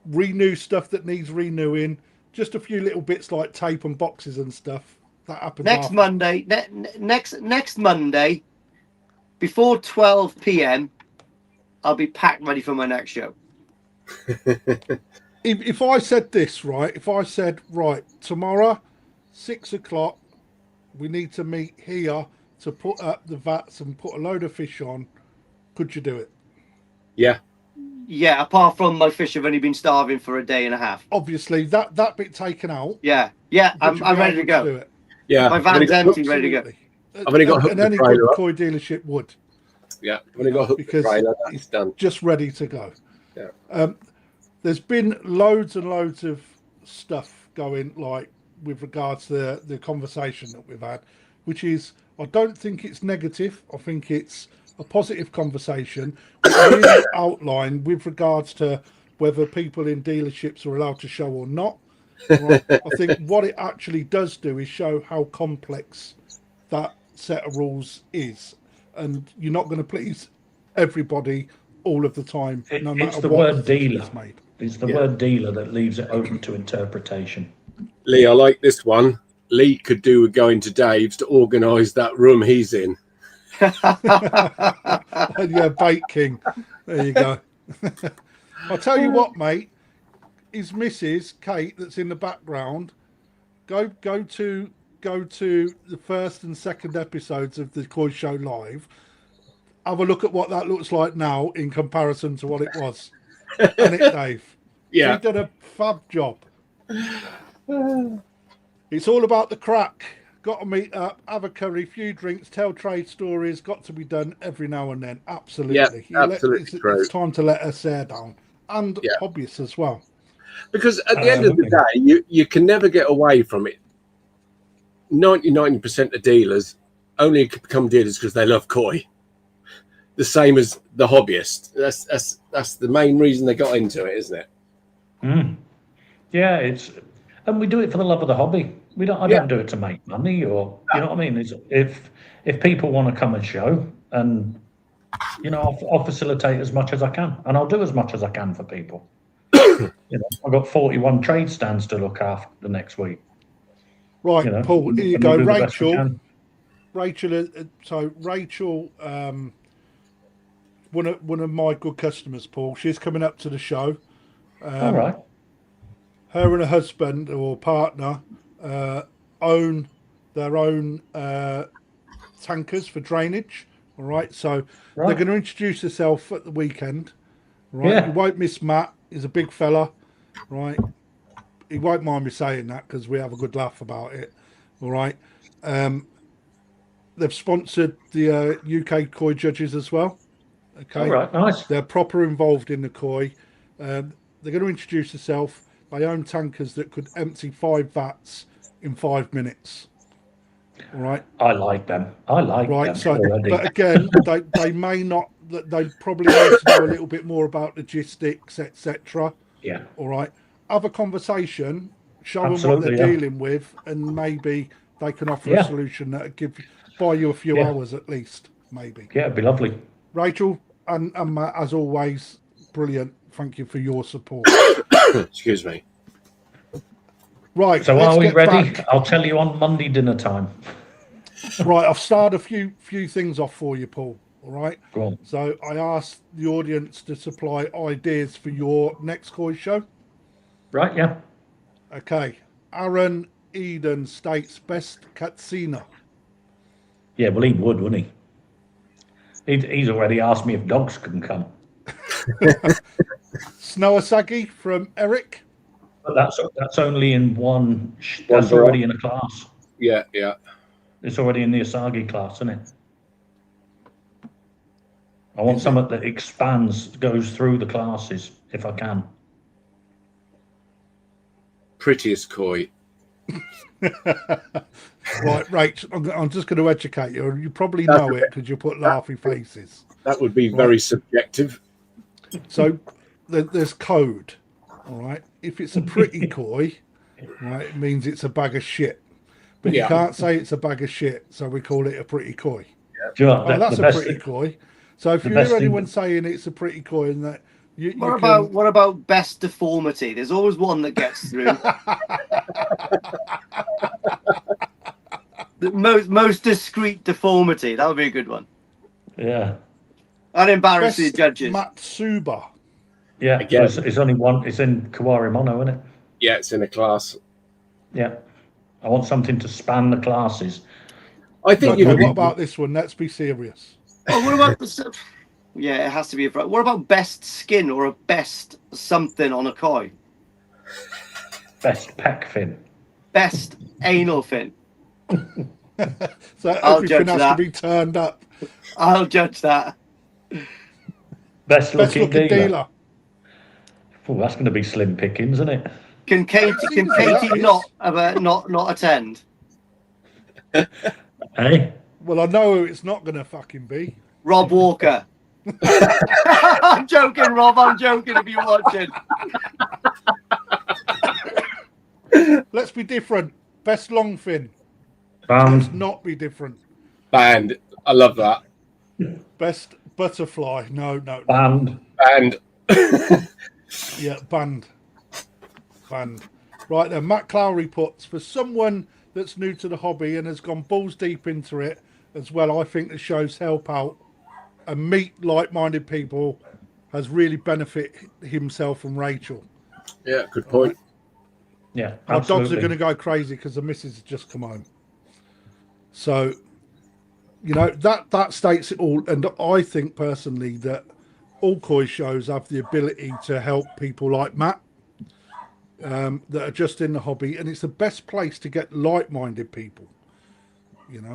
renew stuff that needs renewing. Just a few little bits like tape and boxes and stuff. That happens next Monday. Next Monday. Before 12 p.m., I'll be packed ready for my next show. If I said this, right? If I said, right, tomorrow, 6 o'clock, we need to meet here to put up the vats and put a load of fish on, could you do it? Yeah. Yeah, apart from my fish have only been starving for a day and a half. Obviously, that bit taken out. Yeah, I'm ready to go. Do it. Yeah. My van's empty, ready to go. I've only got and any good koi dealership would. Yeah, I've only got because it's done. Just ready to go. Yeah. There's been loads and loads of stuff going, like with regards to the conversation that we've had, which is, I don't think it's negative. I think it's a positive conversation, which really outlined with regards to whether people in dealerships are allowed to show or not. Right? I think what it actually does do is show how complex that set of rules is, and you're not going to please everybody all of the time. No matter it's the what word dealer. Made. It's the word dealer that leaves it open to interpretation. Lee, I like this one. Lee could do with going to Dave's to organise that room he's in. Yeah, Bait King. There you go. I'll tell you what, mate. His Mrs. Kate, that's in the background. Go to the first and second episodes of the Koi Show Live. Have a look at what that looks like now in comparison to what it was. And it, Dave. Yeah. He did a fab job. It's all about the crack. Got to meet up, have a curry, few drinks, tell trade stories. Got to be done every now and then. Absolutely. Yeah, absolutely. It's time to let us hair down. And hobbyists as well. Because at the end of the day, you can never get away from it. 90% of dealers only become dealers because they love koi. The same as the hobbyists. That's the main reason they got into it, isn't it? Mm. Yeah, and we do it for the love of the hobby. I don't do it to make money, or you know what I mean. If people want to come and show, and I'll facilitate as much as I can, and I'll do as much as I can for people. I've got 41 trade stands to look after the next week. Right, Paul. Here you go, Rachel. Rachel, one of my good customers, Paul. She's coming up to the show. All right. Her and her husband or partner own their own tankers for drainage. All right, so they're going to introduce herself at the weekend. Right, yeah. You won't miss Matt. He's a big fella. Right, he won't mind me saying that because we have a good laugh about it. All right, they've sponsored the UK koi judges as well. Okay, all right, nice. They're proper involved in the koi. They're going to introduce themselves. They own tankers that could empty 5 vats in 5 minutes. All right. I like them. Them so, already. But again, they may not. They probably need to know a little bit more about logistics, etc. Yeah. All right. Have a conversation. Show them what they're dealing with, and maybe they can offer a solution that buy you a few hours at least. Maybe. Yeah, it'd be lovely. Rachel and Matt, as always, brilliant. Thank you for your support. Excuse me. Right. So are we ready? Back. I'll tell you on Monday dinner time. Right. I've started a few things off for you, Paul. All right. Go on. So I asked the audience to supply ideas for your next koi show. Right. Yeah. Okay. Aaron Eden states best Katsina. Yeah. Well, he would, wouldn't he? He's already asked me if dogs can come. Snowasagi from Eric. But that's only in one. That's already in a class. Yeah. It's already in the Asagi class, isn't it? I want something that expands, goes through the classes, if I can. Prettiest koi. Right, Rach, I'm just going to educate you. You probably know it because you put laughy faces. That would be very subjective. So there's code, all right? If it's a pretty koi, right, it means it's a bag of shit. But you can't say it's a bag of shit, so we call it a pretty koi. Yeah. That's a pretty koi. So if you hear anyone saying it's a pretty koi, and that what about best deformity? There's always one that gets through. The most discreet deformity. That would be a good one. Yeah. Unembarrass the judges. Matsuba. Yeah. Again. It's only one. It's in Kawari Mono, isn't it? Yeah, it's in a class. Yeah. I want something to span the classes. I think what about this one? Let's be serious. Oh, what about yeah, it has to be what about best skin or a best something on a koi? Best peck fin. Best anal fin. So everything has to be turned up. I'll judge that. Best looking dealer. Oh, that's going to be slim pickings, isn't it? Can Katie not attend? Hey. Well, I know who it's not going to fucking be. Rob Walker. I'm joking, Rob. I'm joking if you're watching. Let's be different. Best long fin. Let's not be different. Band. I love that. Best butterfly. No. Band. Yeah, band. Right then, Matt Clowry puts, for someone that's new to the hobby and has gone balls deep into it as well, I think the show's help out and meet like-minded people has really benefited himself and Rachel. Yeah, good point. Yeah, our dogs are going to go crazy because the missus has just come home. So, that states it all. And I think personally that all koi shows have the ability to help people like Matt that are just in the hobby, and it's the best place to get like-minded people.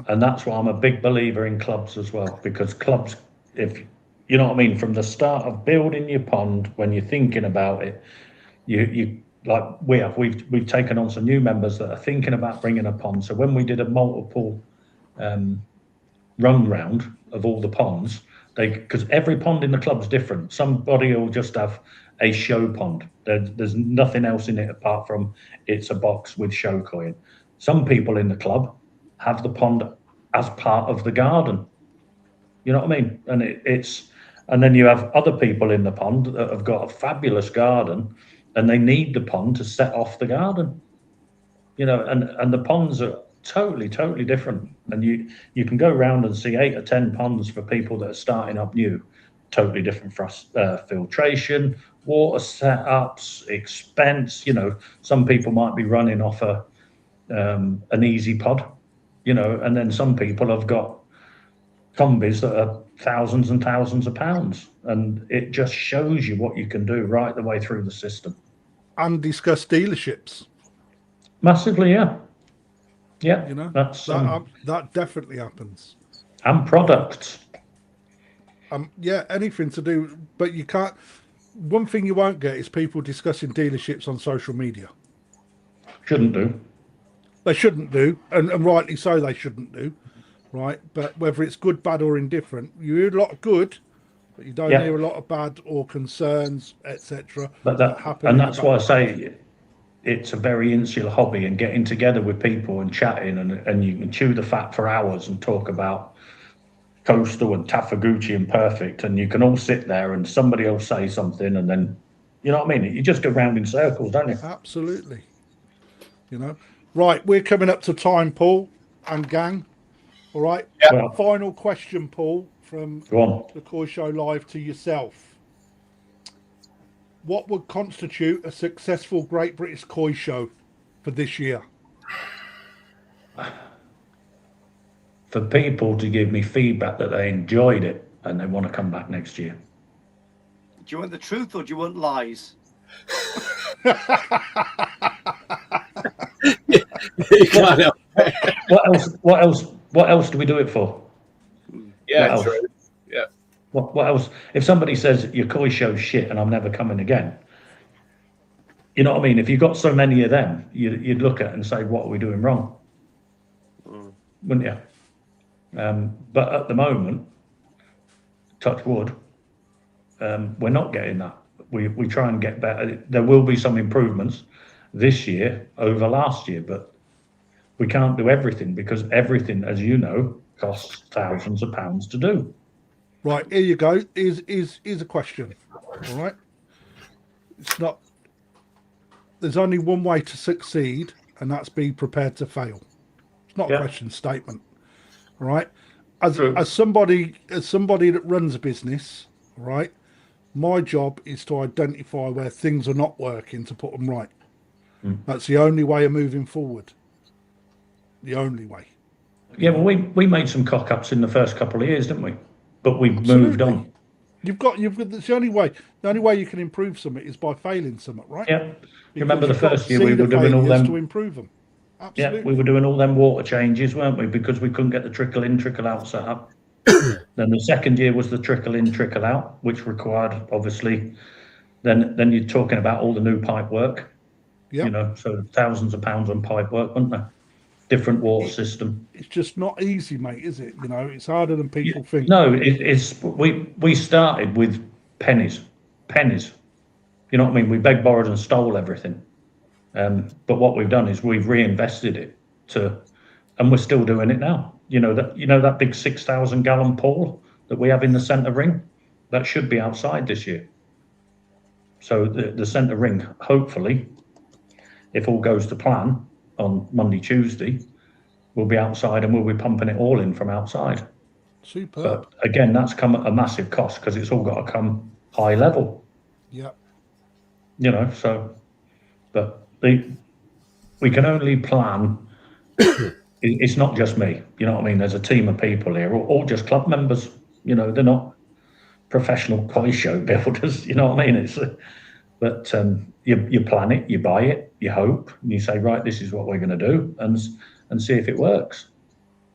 And that's why I'm a big believer in clubs as well, because clubs, if you know what I mean, from the start of building your pond, when you're thinking about it, you like we've taken on some new members that are thinking about bringing a pond. So when we did a multiple run round of all the ponds, because every pond in the club's different. Somebody will just have a show pond. There's nothing else in it apart from it's a box with show koi in. Some people in the club have the pond as part of the garden. You know what I mean? And and then you have other people in the pond that have got a fabulous garden and they need the pond to set off the garden. You know, and the ponds are totally different. And you can go around and see 8 or 10 ponds for people that are starting up new. Totally different for us, filtration, water setups, expense. You know, some people might be running off an easy pod, you know, and then some people have got combis that are thousands and thousands of pounds, and it just shows you what you can do right the way through the system. And discuss dealerships Massively, yeah, you know, that's that definitely happens. And products, yeah, anything to do, but you can't. One thing you won't get is people discussing dealerships on social media. shouldn't do. They shouldn't do, and rightly so. They shouldn't do, right? But whether it's good, bad, or indifferent, you hear a lot of good, but you don't hear a lot of bad or concerns, etc. But that's why I say it's a very insular hobby, and getting together with people and chatting, and you can chew the fat for hours and talk about Coastal and Tafaguchi and Perfect, and you can all sit there and somebody will say something, and then, you know what I mean? You just go round in circles, don't you? Absolutely. You know. Right, we're coming up to time, Paul and gang. All right. Yeah. Well, final question, Paul, from the Koi Show Live to yourself. What would constitute a successful Great British Koi Show for this year? For people to give me feedback that they enjoyed it and they want to come back next year. Do you want the truth or do you want lies? What else do we do it for? Yeah, true. Yeah. What else? If somebody says your Koi show's shit and I'm never coming again, you know what I mean? If you got so many of them, you'd look at it and say, what are we doing wrong? Wouldn't you? But at the moment, touch wood, we're not getting that. We try and get better. There will be some improvements this year over last year, but we can't do everything because everything, as you know, costs thousands of pounds to do. Right, here you go. Is a question. All right. It's not. There's only one way to succeed, and that's be prepared to fail. It's not a question, statement. All right. As somebody that runs a business, right, my job is to identify where things are not working to put them right. That's the only way of moving forward. The only way. Yeah, well, we made some cock-ups in the first couple of years, didn't we? But we've moved on. You've got that's the only way. The only way you can improve something is by failing something, right? Yeah. You remember the first year we were doing all them to improve them. Absolutely. Yeah, we were doing all them water changes, weren't we? Because we couldn't get the trickle in, trickle out set up. Then the second year was the trickle in, trickle out, which required obviously. Then you're talking about all the new pipe work. Yeah. You know, so thousands of pounds on pipe work, weren't there? Different water system. It's just not easy, mate, is it? You know, it's harder than people think. No, it's we started with pennies. You know what I mean? We begged, borrowed, and stole everything. But what we've done is we've reinvested it and we're still doing it now. You know that big 6,000 gallon pool that we have in the centre ring, that should be outside this year. So the centre ring, hopefully, if all goes to plan, on Monday, Tuesday, we'll be outside and we'll be pumping it all in from outside. Superb. But again, that's come at a massive cost because it's all got to come high level. Yeah. You know, so, but we can only plan. It's not just me. You know what I mean? There's a team of people here, all just club members. You know, they're not professional Koi show builders. You know what I mean? But you plan it, you buy it, you hope, and you say, right, this is what we're going to do, and see if it works,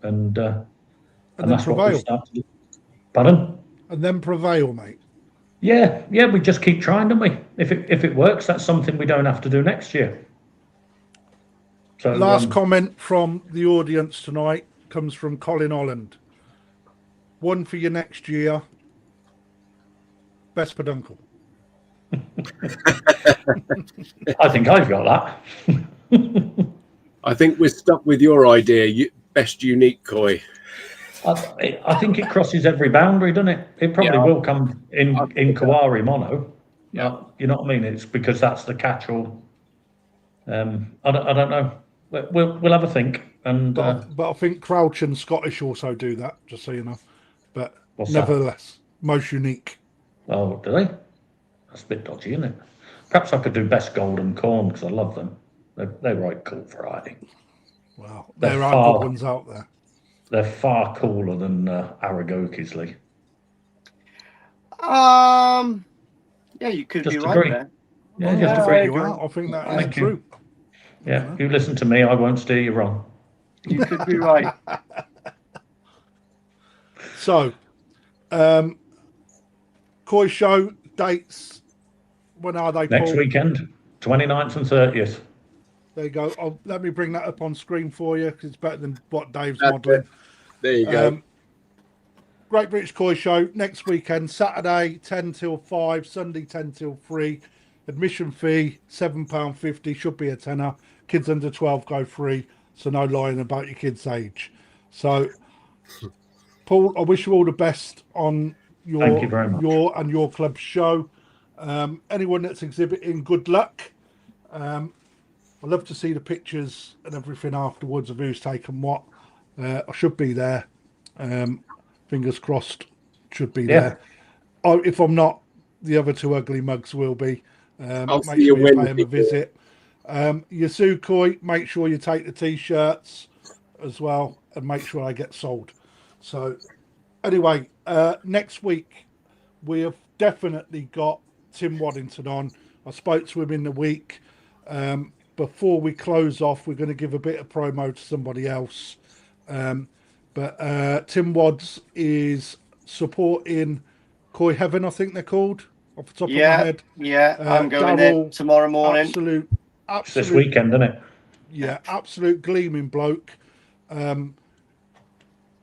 and that's prevail. what we start to do. Pardon? And then prevail, mate. Yeah, we just keep trying, don't we? If it works, that's something we don't have to do next year. So last comment from the audience tonight comes from Colin Holland. One for your next year. Best peduncle. I think I've got that. I think we're stuck with your idea. Best unique koi. I think it crosses every boundary, doesn't it? It probably will come in Kawari mono. Yeah. You know what I mean? It's because that's the catch-all. I don't know. We'll have a think. And but I think Crouch and Scottish also do that, just so you know. But nevertheless, most unique. Oh, do they? That's a bit dodgy, isn't it? Perhaps I could do best golden corn because I love them. They're right cool variety. Well, there are good ones out there. They're far cooler than Aragokis, Lee. Yeah, you could Just be agree. right there. Yeah, just agree. I think that is true. Yeah, you listen to me, I won't steer you wrong. You could be right. So, koi show dates. When are they? Next Paul? weekend, 29th and 30th. There you go. Let me bring that up on screen for you because it's better than what Dave's modelling. There you go. Great British Koi Show next weekend, Saturday 10 till 5, Sunday 10 till 3. Admission fee £7.50, should be a tenner. Kids under 12 go free, so no lying about your kid's age. So, Paul, I wish you all the best on Thank you very much. your club's show. Anyone that's exhibiting, good luck. I'd love to see the pictures and everything afterwards of who's taken what. I should be there. Fingers crossed, should be there. Oh, if I'm not, the other two ugly mugs will be. I'll make see sure you you pay them a visit. Yasukoi, make sure you take the t-shirts as well and make sure they get sold. So anyway, next week we have definitely got Tim Waddington on. I spoke to him in the week. Before we close off, we're going to give a bit of promo to somebody else. But Tim Wads is supporting Koi Heaven, I think they're called, off the top of my head. Yeah, I'm going there tomorrow morning. Absolute. It's this weekend, isn't it? Yeah, absolute gleaming bloke.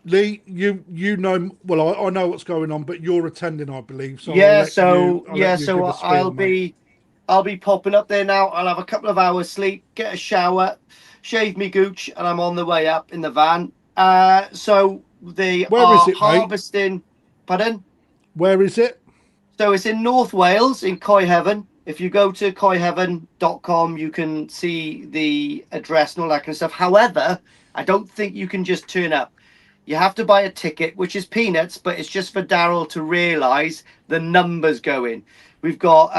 Lee, you know, well, I know what's going on, but you're attending, I believe. So I'll be popping up there now. I'll have a couple of hours sleep, get a shower, shave me gooch, and I'm on the way up in the van. So they are harvesting. Mate? Pardon? Where is it? So it's in North Wales, in Koi Heaven. If you go to koiheaven.com, you can see the address and all that kind of stuff. However, I don't think you can just turn up. You have to buy a ticket, which is peanuts, but it's just for Daryl to realise the numbers going. We've got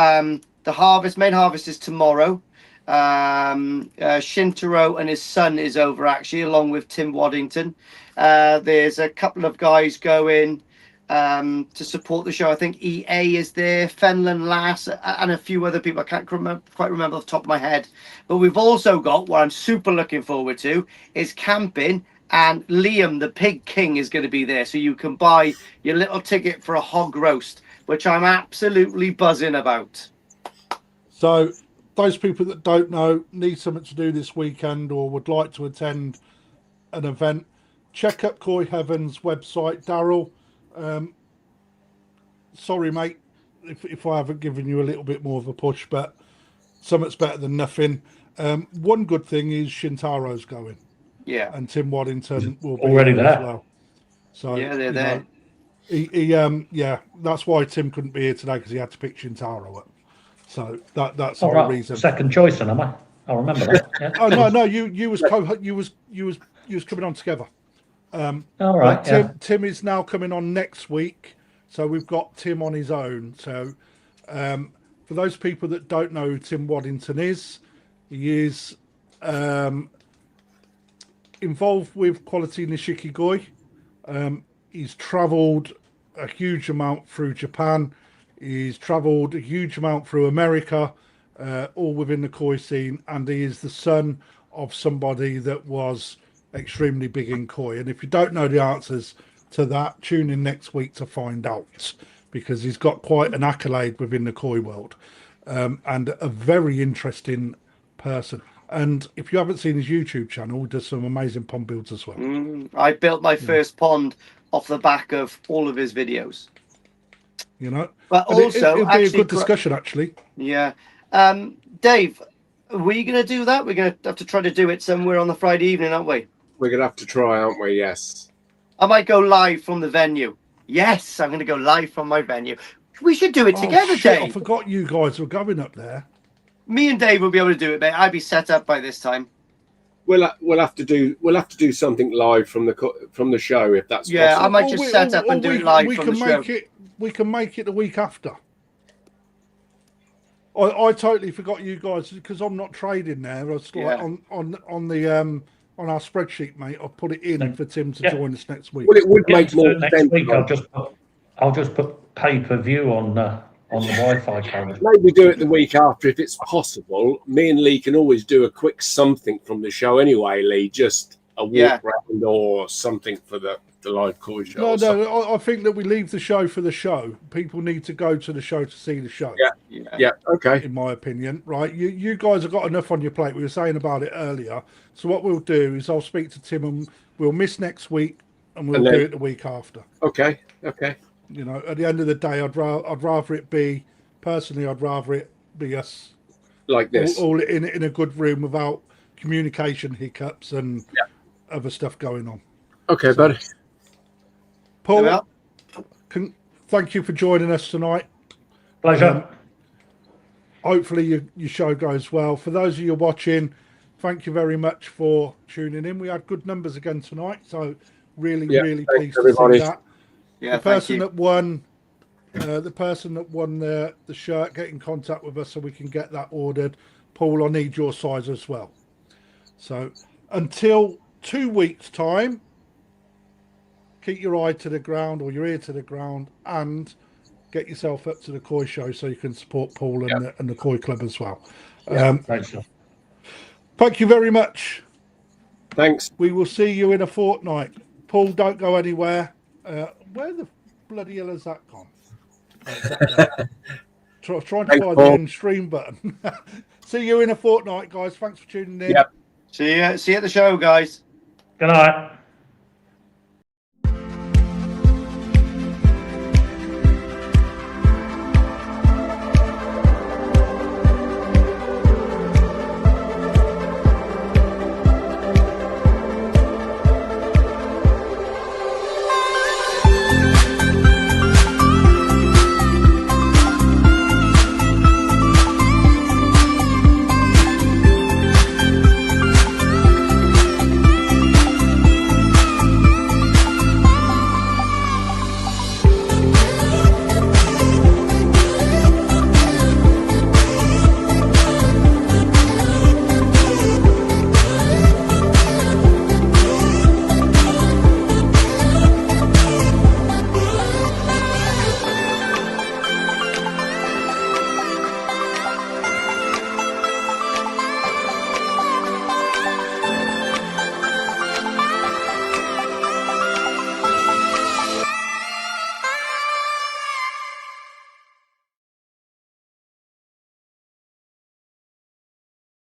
the main harvest is tomorrow. Shintaro and his son is over actually, along with Tim Waddington. There's a couple of guys going to support the show. I think EA is there, Fenland Lass, and a few other people. I can't quite remember off the top of my head. But we've also got, what I'm super looking forward to, is camping. And Liam, the Pig King, is going to be there. So you can buy your little ticket for a hog roast, which I'm absolutely buzzing about. So those people that don't know, need something to do this weekend or would like to attend an event, check out Koi Heaven's website. Daryl, sorry, mate, if I haven't given you a little bit more of a push, but something's better than nothing. One good thing is Shintaro's going. Yeah. And Tim Waddington will be already there as well. So yeah, they're there. Yeah, that's why Tim couldn't be here today, because he had to pick Shintaro up. So that's the whole reason. Second choice, then, am I? I remember that. Yeah. Oh no, you was coming on together. All right. Tim is now coming on next week, so we've got Tim on his own. So for those people that don't know who Tim Waddington is, he is involved with Quality Nishiki Goi. He's travelled a huge amount through Japan. He's travelled a huge amount through America, all within the koi scene, and he is the son of somebody that was extremely big in koi. And if you don't know the answers to that, tune in next week to find out. because he's got quite an accolade within the koi world, and a very interesting person. And if you haven't seen his YouTube channel, he does some amazing pond builds as well. I built my first pond off the back of all of his videos. You know, but and also it'll be a good discussion, actually. Yeah, Dave, are we going to do that? We're going to have to try to do it somewhere on the Friday evening, aren't we? We're going to have to try, aren't we? Yes. I might go live from the venue. Yes, I'm going to go live from my venue. We should do it together, shit, Dave. I forgot you guys were going up there. Me and Dave will be able to do it, mate. I'd be set up by this time. We'll have to do something live from the show if that's possible. I might just set up and do it live from the show. We can make it the week after. I totally forgot you guys because I'm not trading there. I was like on our spreadsheet, mate. I'll put it in for Tim to join us next week. Well, it would make more next sense. week. I'll just put pay-per-view on the Wi-Fi camera. Maybe do it the week after if it's possible. Me and Lee can always do a quick something from the show anyway, Lee. Just a walk round or something for the live koi show. No, I think that we leave the show for the show. People need to go to the show to see the show. Yeah, okay. In my opinion, right? You guys have got enough on your plate. We were saying about it earlier. So what we'll do is I'll speak to Tim and we'll miss next week and we'll do it the week after. Okay. You know, at the end of the day, I'd rather it be us like this, all in a good room without communication hiccups and other stuff going on. Okay, buddy. Paul, thank you for joining us tonight. Pleasure. Hopefully your show goes well. For those of you watching, thank you very much for tuning in. We had good numbers again tonight, so really pleased to see that. Yeah, the person that won the shirt, get in contact with us so we can get that ordered. Paul, I need your size as well. So until 2 weeks' time, keep your eye to the ground or your ear to the ground and get yourself up to the koi show so you can support Paul and the koi club as well. Thanks. Thank you very much. Thanks. We will see you in a fortnight. Paul, don't go anywhere. Where the bloody hell has that gone? Trying to find the end stream button. See you in a fortnight, guys. Thanks for tuning in. See you at the show, guys. Good night.